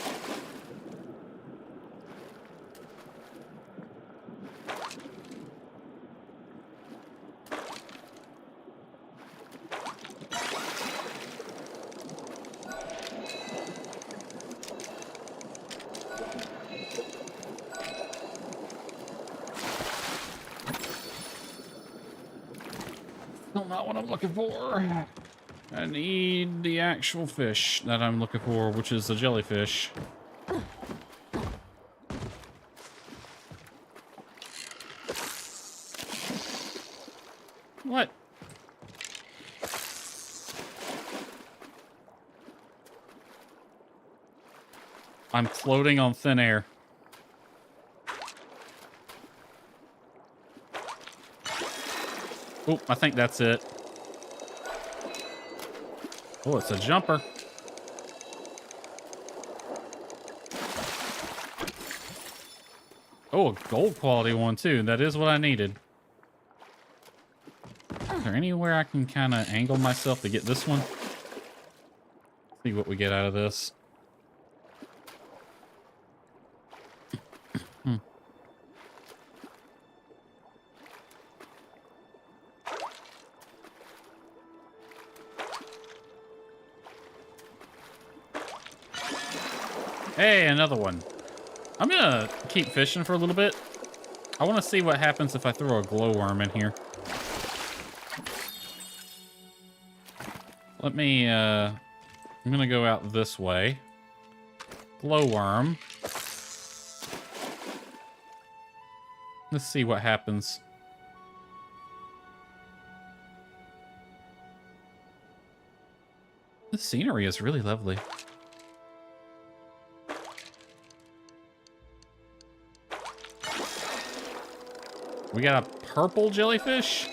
Still not what I'm looking for. I need the actual fish that I'm looking for, which is the jellyfish. What? I'm floating on thin air. Oh, I think that's it. Oh, it's a jumper. Oh, a gold quality one, too. That is what I needed. Is there anywhere I can kind of angle myself to get this one? See what we get out of this. Hey, another one. I'm gonna keep fishing for a little bit. I want to see what happens if I throw a glowworm in here. Let me, I'm gonna go out this way. Glowworm. Let's see what happens. The scenery is really lovely. We got a purple jellyfish.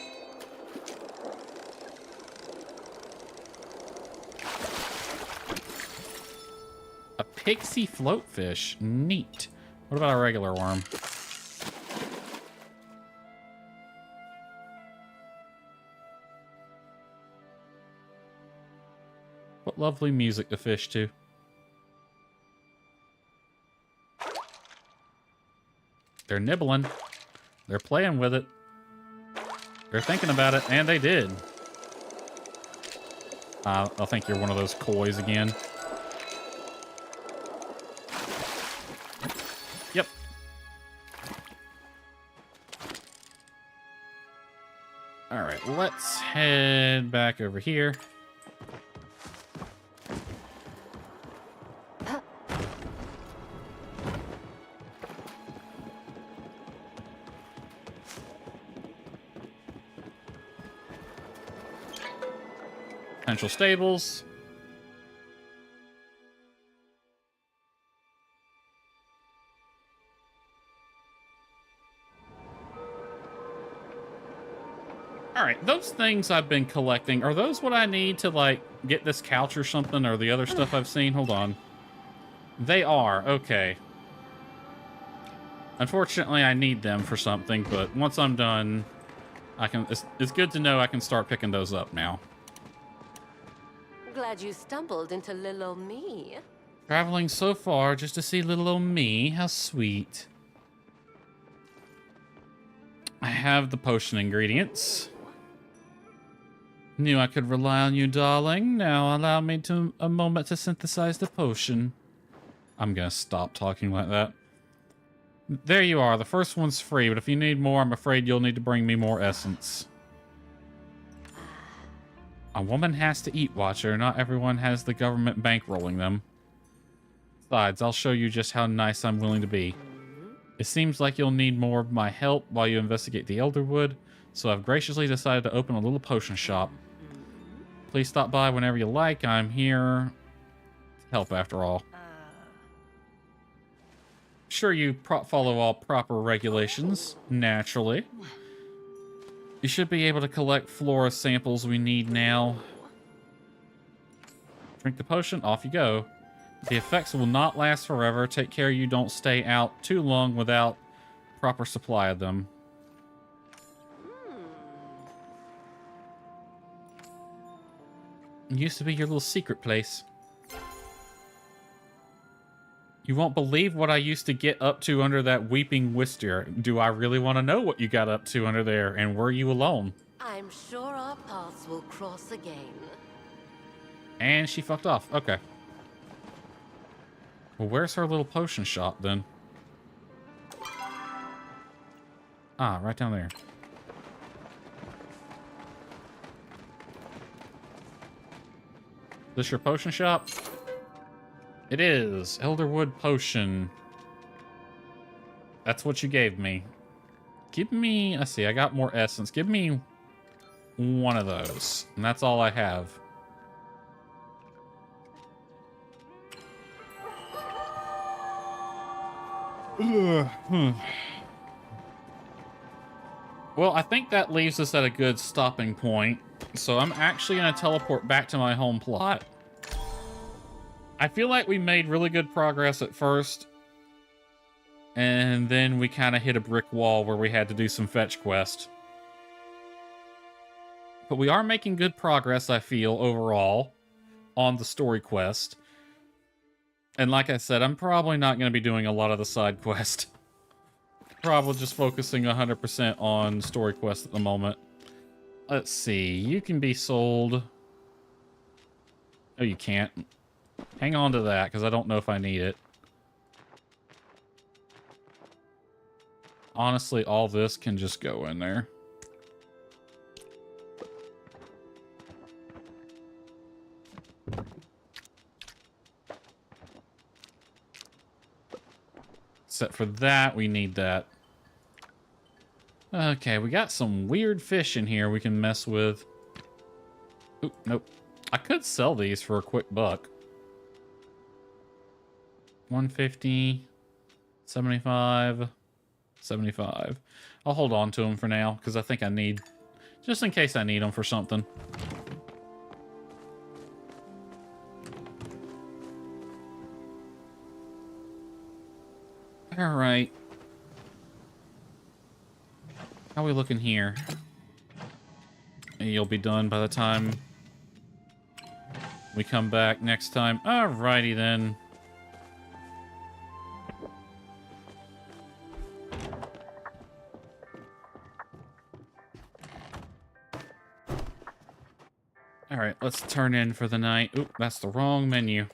A pixie floatfish. Neat. What about a regular worm? What lovely music to fish to. They're nibbling. They're playing with it. They're thinking about it, and they did. I think you're one of those kois again. Yep. right, let's head back over here. Potential stables. All right, those things I've been collecting, are those what I need to, like, get this couch or something, or the other stuff I've seen? Hold on. They are, okay. Unfortunately, I need them for something, but once I'm done, I can. It's good to know I can start picking those up now. Glad you stumbled into little old me. Traveling so far just to see little old me. How sweet. I have the potion ingredients. Knew I could rely on you, darling. Now allow me a moment to synthesize the potion. I'm gonna stop talking like that. There you are. The first one's free, but if you need more, I'm afraid you'll need to bring me more essence. A woman has to eat, Watcher. Not everyone has the government bankrolling them. Besides, I'll show you just how nice I'm willing to be. It seems like you'll need more of my help while you investigate the Elderwood, so I've graciously decided to open a little potion shop. Please stop by whenever you like. I'm here to help after all. Sure, you follow all proper regulations, naturally. You should be able to collect flora samples we need now. Drink the potion, off you go. The effects will not last forever. Take care you don't stay out too long without proper supply of them. It used to be your little secret place. You won't believe what I used to get up to under that weeping wister. Do I really want to know what you got up to under there, and were you alone? I'm sure our paths will cross again. And she fucked off. Okay. Well, where's her little potion shop, then? Ah, right down there. This your potion shop? It is. Elderwood potion. That's what you gave me. Give me... Let's see, I got more essence. Give me one of those. And that's all I have. Well, I think that leaves us at a good stopping point. So I'm actually going to teleport back to my home plot. I feel like we made really good progress at first. And then we kind of hit a brick wall where we had to do some fetch quest. But we are making good progress, I feel, overall, on the story quest. And like I said, I'm probably not going to be doing a lot of the side quest. Probably just focusing 100% on story quest at the moment. Let's see. You can be sold. Oh, you can't. Hang on to that, because I don't know if I need it. Honestly, all this can just go in there. Except for that, we need that. Okay, we got some weird fish in here we can mess with. Oop, nope. I could sell these for a quick buck. 150, 75, 75. I'll hold on to them for now, because I think I need... Just in case I need them for something. Alright. How are we looking here? You'll be done by the time we come back next time. Alrighty then. Alright, let's turn in for the night. Oop, that's the wrong menu.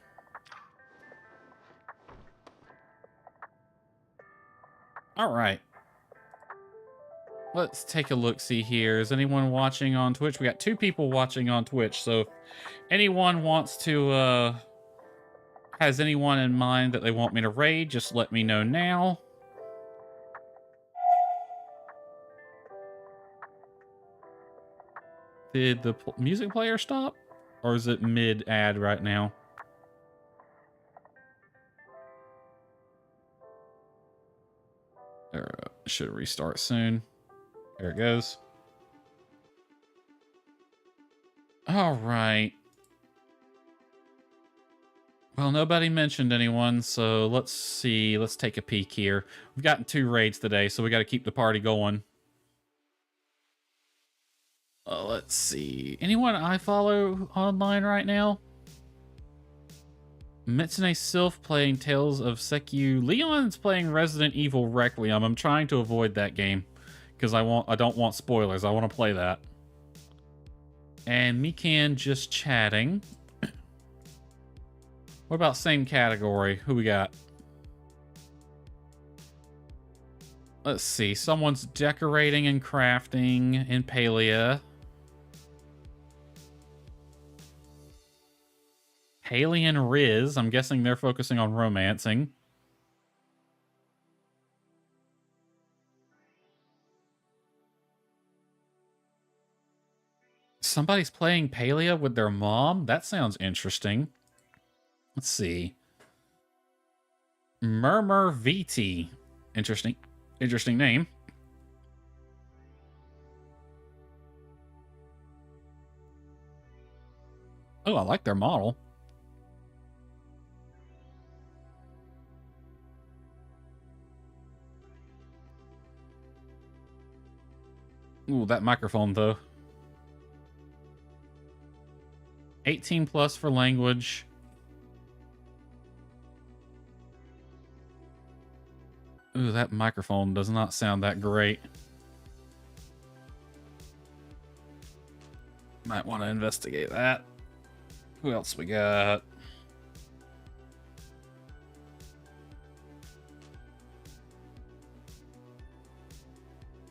Alright. Let's take a look-see here. Is anyone watching on Twitch? We got 2 people watching on Twitch, so if anyone wants to, has anyone in mind that they want me to raid, just let me know now. Did the music player stop? Or is it mid-ad right now? Should restart soon. There it goes. All right. Well, nobody mentioned anyone, so let's see. Let's take a peek here. We've gotten 2 raids today, so we got to keep the party going. Let's see. Anyone I follow online right now? Mitsune Sylph playing Tales of Sekyu. Leon's playing Resident Evil Requiem. I'm trying to avoid that game because I don't want spoilers. I want to play that. And Mikan just chatting. What about same category? Who we got? Let's see. Someone's decorating and crafting in Palia. Haley and Riz. I'm guessing they're focusing on romancing. Somebody's playing Palia with their mom? That sounds interesting. Let's see. Murmur VT. Interesting name. Oh, I like their model. Ooh, that microphone, though. 18 plus for language. Ooh, that microphone does not sound that great. Might want to investigate that. Who else we got?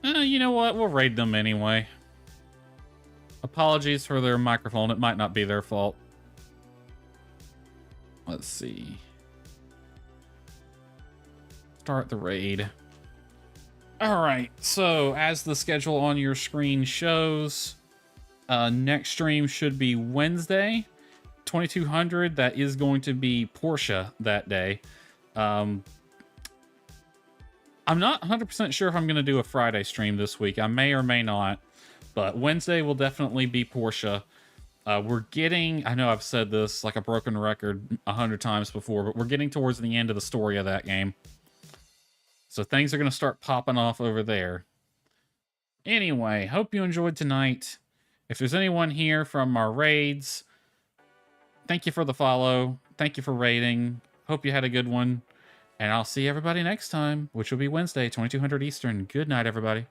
You know what? We'll raid them anyway. Apologies for their microphone. It might not be their fault. Let's see. Start the raid. Alright, so as the schedule on your screen shows, next stream should be Wednesday, 2200. That is going to be Portia that day. I'm not 100% sure if I'm going to do a Friday stream this week. I may or may not. But Wednesday will definitely be Portia. We're getting... I know I've said this like a broken record 100 times before, but we're getting towards the end of the story of that game. So things are going to start popping off over there. Anyway, hope you enjoyed tonight. If there's anyone here from our raids, thank you for the follow. Thank you for raiding. Hope you had a good one. And I'll see everybody next time, which will be Wednesday, 2200 Eastern. Good night, everybody.